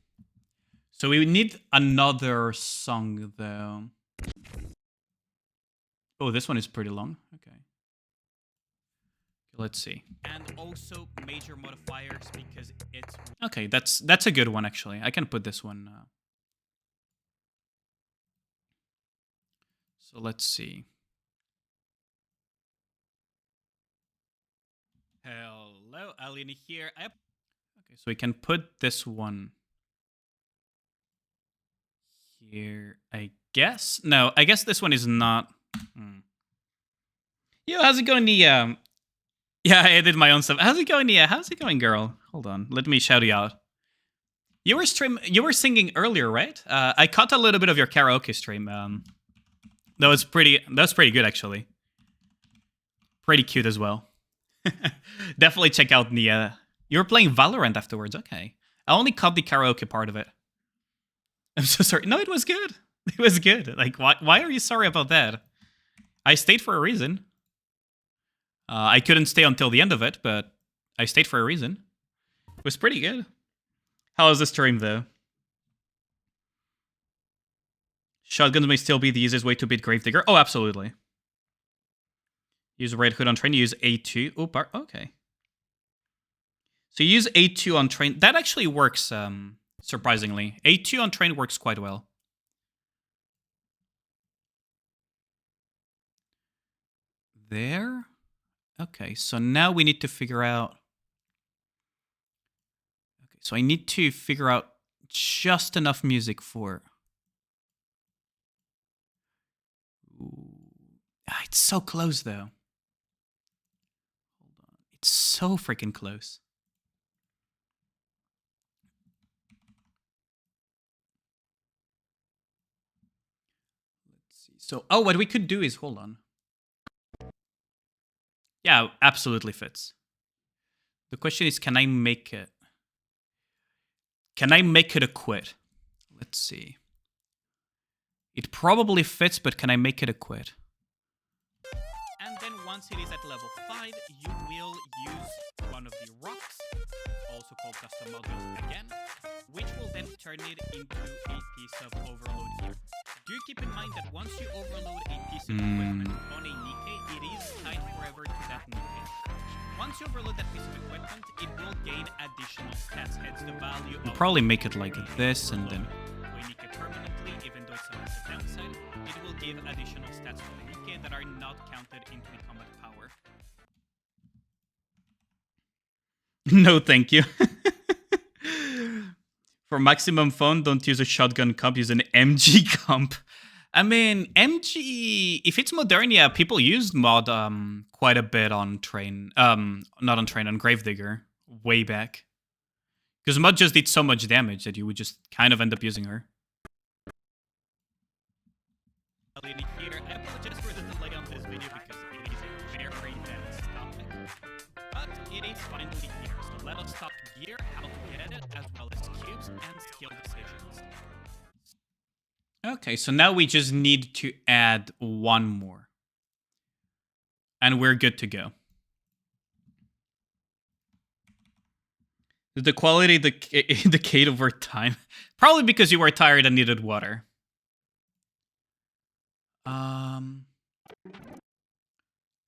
Speaker 1: So we need another song, though. Oh, this one is pretty long. Okay. Let's see.
Speaker 3: And also major modifiers because it's...
Speaker 1: Okay, that's a good one, actually. I can put this one. So let's see.
Speaker 3: Hello, Alien here.
Speaker 1: Okay, so we can put this one here, I guess. No, I guess this one is not. Yo, how's it going, Nia? Yeah, I did my own stuff. How's it going, Nia? How's it going, girl? Hold on, let me shout you out. You were singing earlier, right? I caught a little bit of your karaoke stream. That was pretty good, actually. Pretty cute as well. Definitely check out Nia. You were playing Valorant afterwards. Okay, I only caught the karaoke part of it. I'm so sorry. No, it was good. It was good. Like, why are you sorry about that? I stayed for a reason. I couldn't stay until the end of it, but I stayed for a reason. It was pretty good. How was the stream, though? Shotguns may still be the easiest way to beat Gravedigger. Oh, absolutely. Use Red Hood on Train. Use A2. Oh, okay. So you use A2 on Train. That actually works, surprisingly. A2 on Train works quite well. There. Okay, so now we need to figure out... Okay, so I need to figure out just enough music for... Ooh. Ah, it's so close, though. Hold on. It's so freaking close. Let's see. So, oh, what we could do is... Hold on. Yeah, absolutely fits. The question is, can I make it? Can I make it a quit? Let's see. It probably fits, but can I make it a quit?
Speaker 3: And then once it is at level 5, you will use one of the rocks, also called custom modules again, which will then turn it into a piece of overload gear. Do keep in mind that once you overload a piece of equipment on a Nikkei, it is tied forever to that Nikkei. Once you overload that piece of equipment, it will gain additional stats, hence the value
Speaker 1: I'll
Speaker 3: of...
Speaker 1: probably make it like this and then...
Speaker 3: When Nikkei permanently, even though it's a massive downside, it will give additional stats for the Nikkei that are not counted into the combat power.
Speaker 1: No, thank you. For maximum fun, don't use a shotgun comp, use an MG comp. I mean, MG, if it's Modernia, people used mod quite a bit on Train. Not on Train, on Gravedigger, way back. Because mod just did so much damage that you would just kind of end up using her.
Speaker 3: in here. I apologize for the delay on this video because it is a very dense topic. But it is finally here. So let us talk gear, how to get it, as well as cubes and skill decisions.
Speaker 1: Okay, so now we just need to add one more. And we're good to go. Did the quality indicate over time? Probably because you were tired and needed water.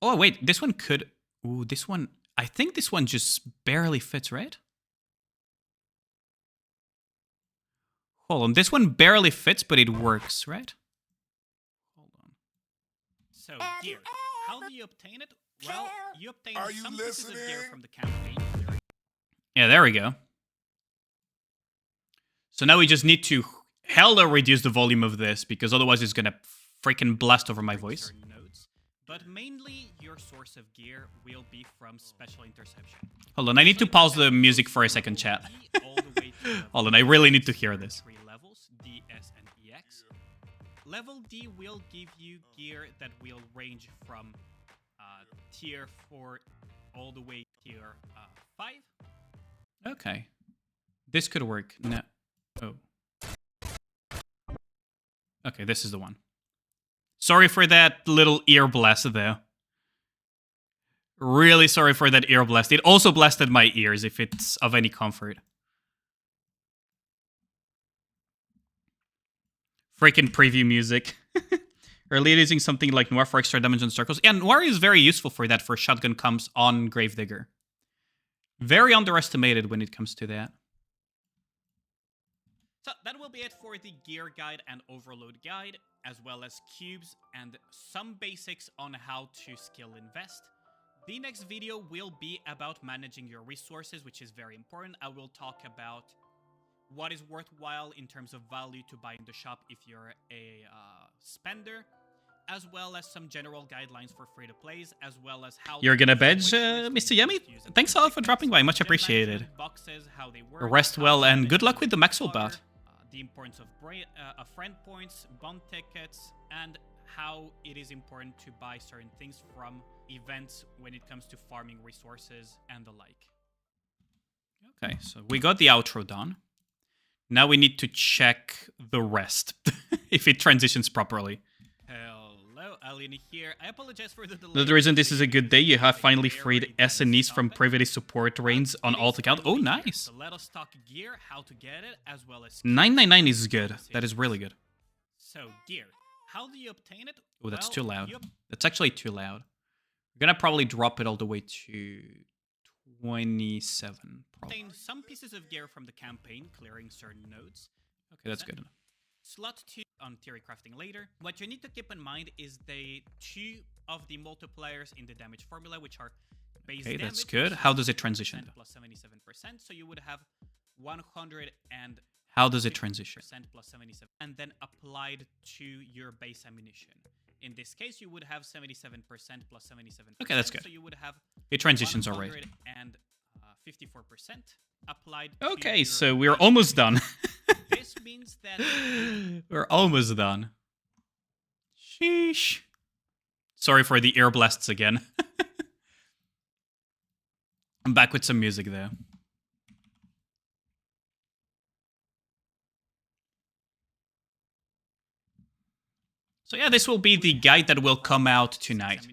Speaker 1: Oh, wait, this one could... Ooh, this one... I think this one just barely fits, right? Hold on, this one barely fits, but it works, right? Hold on.
Speaker 3: So, gear. How do you obtain it? Well, you obtain some pieces of gear from the campaign.
Speaker 1: Yeah, there we go. So now we just need to hella reduce the volume of this, because otherwise it's gonna freaking blast over my voice.
Speaker 3: But mainly, your source of gear will be from special interception.
Speaker 1: Hold on, I need to pause the music for a second, chat. Hold on, I really need to hear this.
Speaker 3: 3 levels, D, S, and EX. Level D will give you gear that will range from tier 4 all the way to tier 5.
Speaker 1: Okay. This could work. No. Oh. Okay, this is the one. Sorry for that little ear blast, though. Really sorry for that ear blast. It also blasted my ears, if it's of any comfort. Freaking preview music. Earlier using something like Noir for extra damage on circles. Yeah, Noir is very useful for that, for shotgun comps on Gravedigger. Very underestimated when it comes to that.
Speaker 3: So that will be it for the gear guide and overload guide, as well as cubes and some basics on how to skill invest. The next video will be about managing your resources, which is very important. I will talk about what is worthwhile in terms of value to buy in the shop if you're a spender, as well as some general guidelines for free-to-plays, as well as how...
Speaker 1: You're gonna veg, Mr. Yummy? Thanks a lot for dropping by, much appreciated.
Speaker 3: Boxes, how they work,
Speaker 1: Rest well, and good luck with the Maxwell bot.
Speaker 3: The importance of friend points, bond tickets, and how it is important to buy certain things from events when it comes to farming resources and the like.
Speaker 1: Okay, so we got the outro done. Now we need to check the rest, if it transitions properly.
Speaker 3: Hello, Alien here. I apologize for the delay.
Speaker 1: The reason this is a good day, you have finally freed SNEs from previous support reigns on alt account. Oh, nice.
Speaker 3: So let us talk gear, how to get it, as well as...
Speaker 1: 999 is good. That is really good.
Speaker 3: So, gear. How do you obtain it?
Speaker 1: Oh, that's too loud. That's actually too loud. We're gonna probably drop it all the way to 27. Probably.
Speaker 3: Obtain some pieces of gear from the campaign, clearing certain nodes.
Speaker 1: Okay, that's good enough.
Speaker 3: Slot 2 on theory crafting later. What you need to keep in mind is the 2 of the multipliers in the damage formula, which are base damage.
Speaker 1: Okay, that's good. How does it transition?
Speaker 3: Plus 77%, so you would have 100 and...
Speaker 1: How does it transition?
Speaker 3: Plus 77, and then applied to your base ammunition. In this case, you would have 77% plus 77%.
Speaker 1: Okay, that's good.
Speaker 3: So you would have
Speaker 1: it transitions already.
Speaker 3: And 54% applied.
Speaker 1: Okay, so we're almost done.
Speaker 3: This means that
Speaker 1: we're almost done. Sheesh. Sorry for the air blasts again. I'm back with some music though. So yeah, this will be the guide that will come out tonight.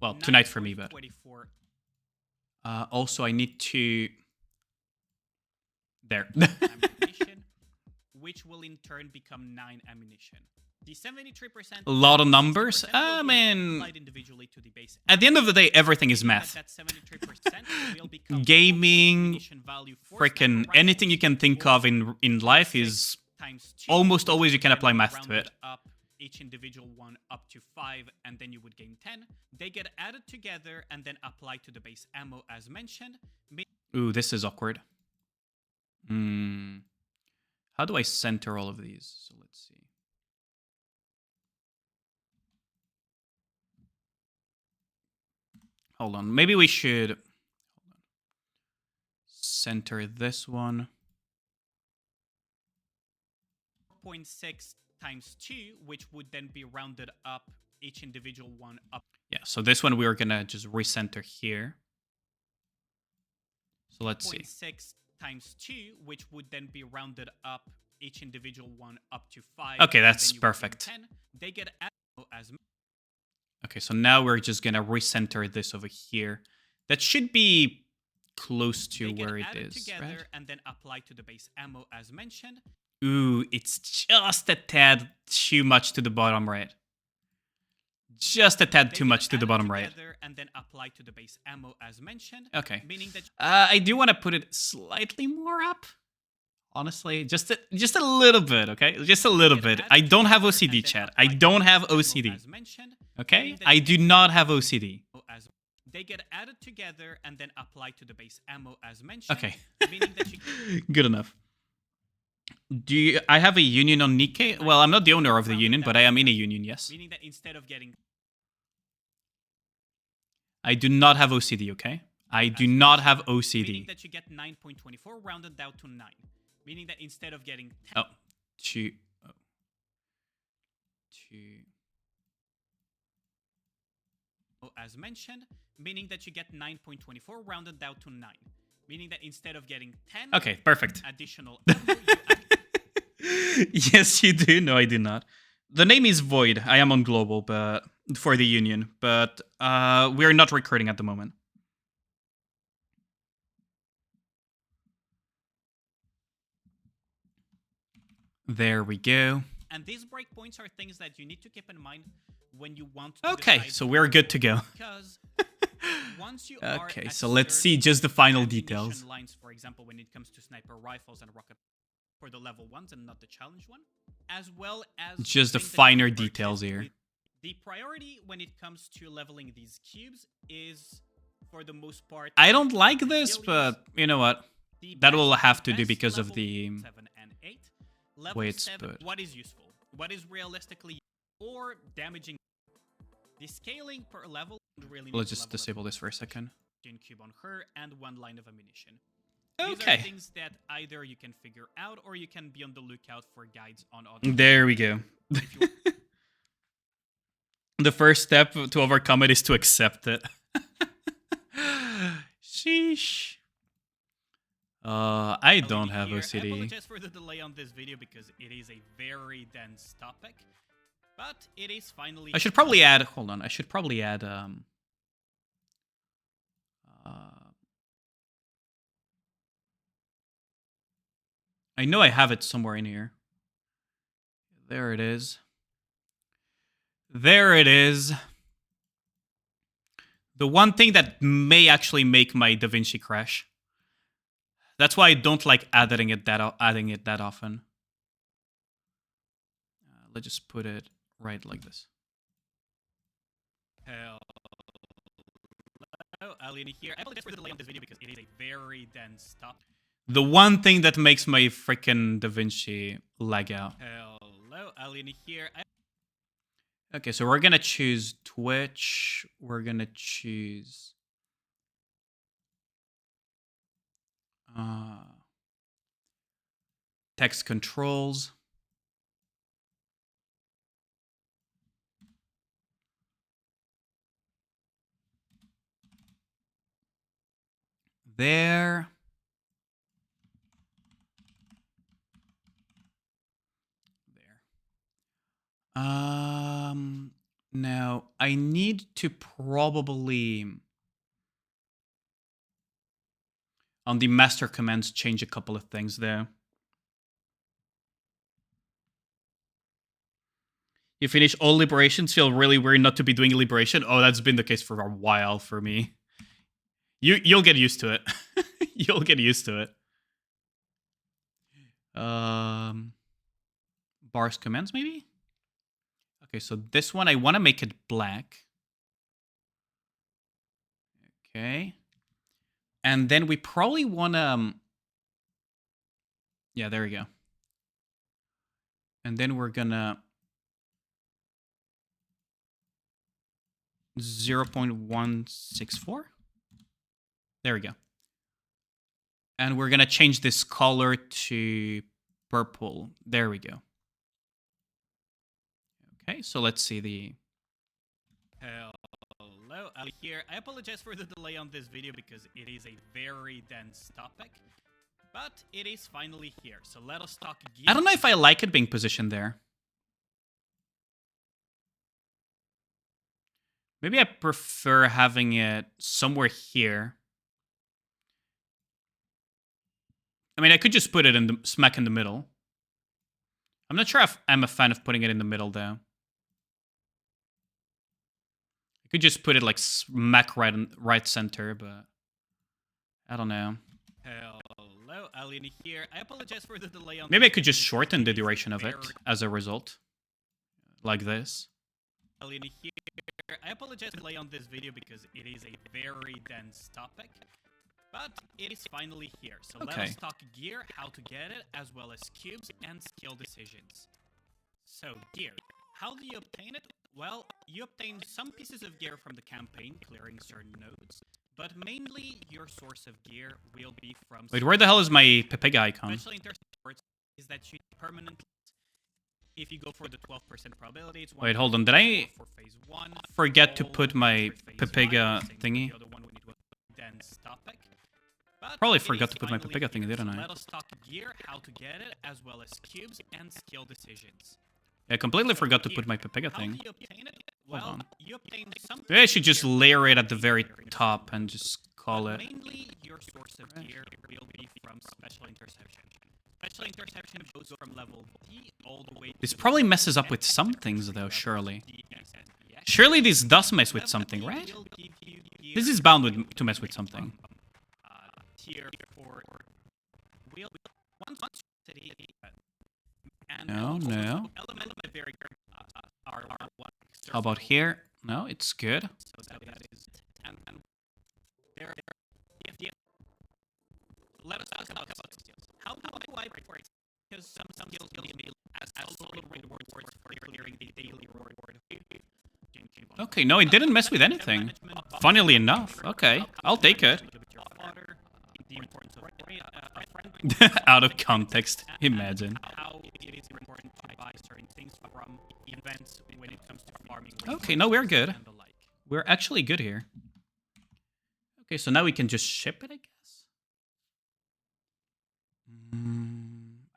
Speaker 1: Well, tonight for me, but... also, I need to... There.
Speaker 3: Which will in turn become 9 ammunition. The 73%...
Speaker 1: A lot of numbers? I mean... At the end of the day, everything is math. Gaming, frickin' anything you can think of in life is... Almost always you can apply math to it.
Speaker 3: Each individual one up to 5, and then you would gain 10. They get added together and then applied to the base ammo as mentioned.
Speaker 1: Ooh, this is awkward. How do I center all of these? So let's see. Hold on. Maybe we should center this one.
Speaker 3: 0.6 times 2, which would then be rounded up, each individual one up.
Speaker 1: Yeah, so this one we are going to just recenter here. So let's see.
Speaker 3: 0.6 times 2, which would then be rounded up, each individual one up to 5.
Speaker 1: Okay, that's perfect.
Speaker 3: 10. They get added as...
Speaker 1: Okay, so now we're just going to recenter this over here. That should be close to where it is,
Speaker 3: together
Speaker 1: right?
Speaker 3: and then apply to the base ammo as mentioned.
Speaker 1: Ooh, it's just a tad too much to the bottom right. Just a tad too much to the bottom right.
Speaker 3: And then apply to the base ammo as mentioned.
Speaker 1: Okay.
Speaker 3: Meaning that
Speaker 1: I do want to put it slightly more up. Honestly, just a little bit, okay? Just a little bit. I don't have OCD, chat. I don't have OCD. Okay? I do not have OCD.
Speaker 3: They get added together and then apply to the base ammo as mentioned.
Speaker 1: Okay.
Speaker 3: Meaning that you
Speaker 1: Good enough. I have a union on Nikkei? Well, I'm not the owner of the union, but I am in a union, yes.
Speaker 3: Meaning that instead of getting...
Speaker 1: I do not have OCD, okay? I do not have OCD.
Speaker 3: Meaning that you get 9.24 rounded down to 9. Meaning that instead of getting
Speaker 1: 10...
Speaker 3: Oh.
Speaker 1: Two...
Speaker 3: As mentioned, meaning that you get 9.24 rounded down to 9. Meaning that instead of getting 10...
Speaker 1: Okay, perfect.
Speaker 3: Additional...
Speaker 1: Yes, you do. No, I do not. The name is Void. I am on Global, but for the Union. But we are not recruiting at the moment. There we go.
Speaker 3: And these breakpoints are things that you need to keep in mind when you want to
Speaker 1: Okay, so we're good to go.
Speaker 3: Because once you
Speaker 1: okay, so let's see just the final details.
Speaker 3: Lines, for example, when it comes to sniper rifles and rocket for the level 1s and not the challenge one, as well as
Speaker 1: just the finer details here.
Speaker 3: The priority when it comes to leveling these cubes is, for the most part...
Speaker 1: I don't like this, but you know what? That will have to do because of the
Speaker 3: 7 and 8. Level
Speaker 1: way it's
Speaker 3: 7,
Speaker 1: put.
Speaker 3: what is useful? What is realistically or damaging? The scaling per level really.
Speaker 1: Let's just disable this for a second.
Speaker 3: Cube on her and 1 line of ammunition.
Speaker 1: Okay.
Speaker 3: These are things that either you can figure out or you can be on the lookout for guides on other.
Speaker 1: There we go. The first step to overcome it is to accept it. Sheesh. I don't have OCD.
Speaker 3: I apologize for the delay on this video because it is a very dense topic, but it is finally...
Speaker 1: I should probably add... Hold on. I should probably add... I know I have it somewhere in here. There it is. There it is. The one thing that may actually make my DaVinci crash. That's why I don't like adding it that often. Let's just put it right like this.
Speaker 3: Hello, Alien here. I apologize for the delay on this video because it is a very dense topic.
Speaker 1: The one thing that makes my freaking DaVinci lag out.
Speaker 3: Hello, Alien here.
Speaker 1: Okay, so we're gonna choose Twitch. We're gonna choose text controls. There. Now I need to probably on the master commands change a couple of things there. You finish all liberations, feel really weird not to be doing liberation. Oh, that's been the case for a while for me. You'll get used to it. You'll get used to it. Bars commands maybe? Okay, so this one, I want to make it black. Okay. And then we probably want to... yeah, there we go. And then we're going to... 0.164? There we go. And we're going to change this color to purple. There we go. Okay, so let's see the...
Speaker 3: Hello, Ali here. I apologize for the delay on this video because it is a very dense topic. But it is finally here, so let us talk gear.
Speaker 1: I don't know if I like it being positioned there. Maybe I prefer having it somewhere here. I mean, I could just put it in the smack in the middle. I'm not sure if I'm a fan of putting it in the middle, though. I could just put it like smack right center, but I don't know.
Speaker 3: Hello, Alien here. I apologize for the delay on.
Speaker 1: Maybe I could just shorten the duration of it as a result, like this.
Speaker 3: Alien here. I apologize for the delay on this video because it is a very dense topic. But it is finally here, so let us talk gear, how to get it, as well as cubes and skill decisions. So, gear. How do you obtain it? Well, you obtain some pieces of gear from the campaign, clearing certain nodes, but mainly your source of gear will be from...
Speaker 1: Wait, where the hell is my Pepega icon?
Speaker 3: Special intercepts is that you permanently... If you go for the 12% probability, it's...
Speaker 1: Wait, hold on, did I
Speaker 3: for phase 1,
Speaker 1: forget to put my Pepega thingy? Probably forgot to put my Pepega thing, didn't I?
Speaker 3: Let us talk gear, how to get it, as well as cubes and skill decisions.
Speaker 1: I completely forgot to put my Pepega thing.
Speaker 3: Well,
Speaker 1: Hold on.
Speaker 3: you obtain some
Speaker 1: Maybe I should just layer it at the very top and just call it.
Speaker 3: Mainly, your source of gear will be from special interception. Special interception goes from level D all the way to...
Speaker 1: This probably messes up with some things, though, surely. Surely this does mess with something, right? This is bound to mess with something.
Speaker 3: Tier 4 wheel once city and
Speaker 1: No.
Speaker 3: element of very are one.
Speaker 1: How about here? No, it's good.
Speaker 3: So that is and there yeah. Let us talk about skills. How do I report? Because some skills can be as little rewards for clearing the daily reward.
Speaker 1: Okay, no, it didn't mess with anything. Funnily enough. Okay, I'll take it. Out of context, imagine.
Speaker 3: How it is important to buy certain things from events when it comes to farming.
Speaker 1: Okay, no, we're good. We're actually good here. Okay, so now we can just ship it, I guess?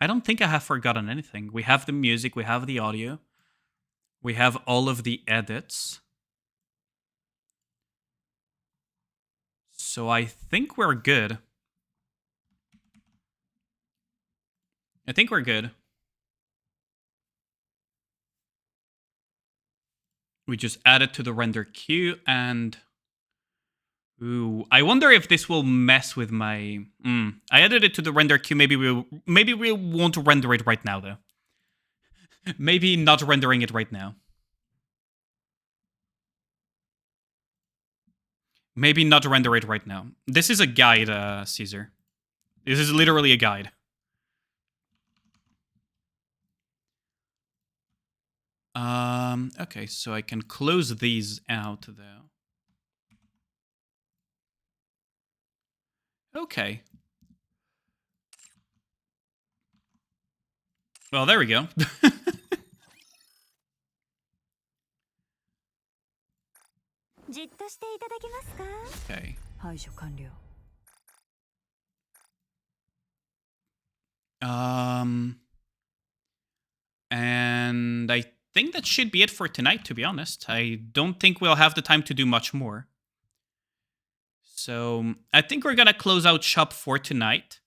Speaker 1: I don't think I have forgotten anything. We have the music, we have the audio. We have all of the edits. So I think we're good. I think we're good. We just add it to the render queue and... Ooh, I wonder if this will mess with my... I added it to the render queue. Maybe we won't render it right now, though. Maybe not rendering it right now. Maybe not render it right now. This is a guide, Caesar. This is literally a guide. Okay, so I can close these out, though. Okay. Well, there we go. Okay. And I think that should be it for tonight, to be honest. I don't think we'll have the time to do much more. So I think we're gonna close out shop for tonight.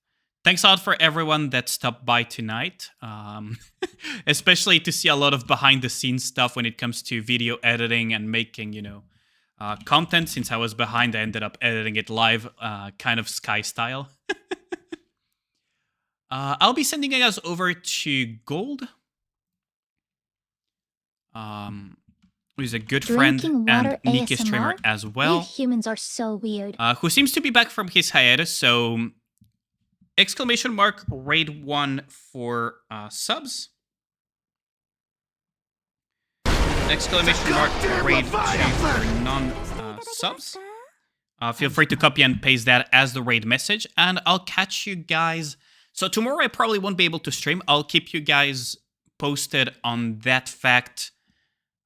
Speaker 1: Thanks a lot for everyone that stopped by tonight, especially to see a lot of behind-the-scenes stuff when it comes to video editing and making, you know, content. Since I was behind, I ended up editing it live, kind of Sky style. I'll be sending you guys over to Gold, who's a good friend and Nika streamer as well.
Speaker 2: You humans are so weird.
Speaker 1: Who seems to be back from his hiatus, so... Exclamation mark, raid 1 for subs. Exclamation mark, raid 2 for non-subs. Feel free to copy and paste that as the raid message, and I'll catch you guys. So tomorrow I probably won't be able to stream. I'll keep you guys posted on that fact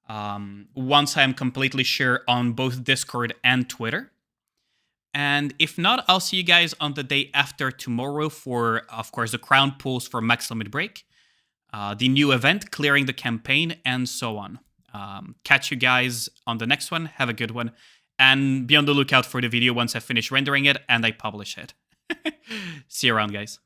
Speaker 1: once I'm completely sure on both Discord and Twitter. And if not, I'll see you guys on the day after tomorrow for, of course, the crown pools for Max Limit Break, the new event, clearing the campaign, and so on. Catch you guys on the next one. Have a good one. And be on the lookout for the video once I finish rendering it and I publish it. See you around, guys.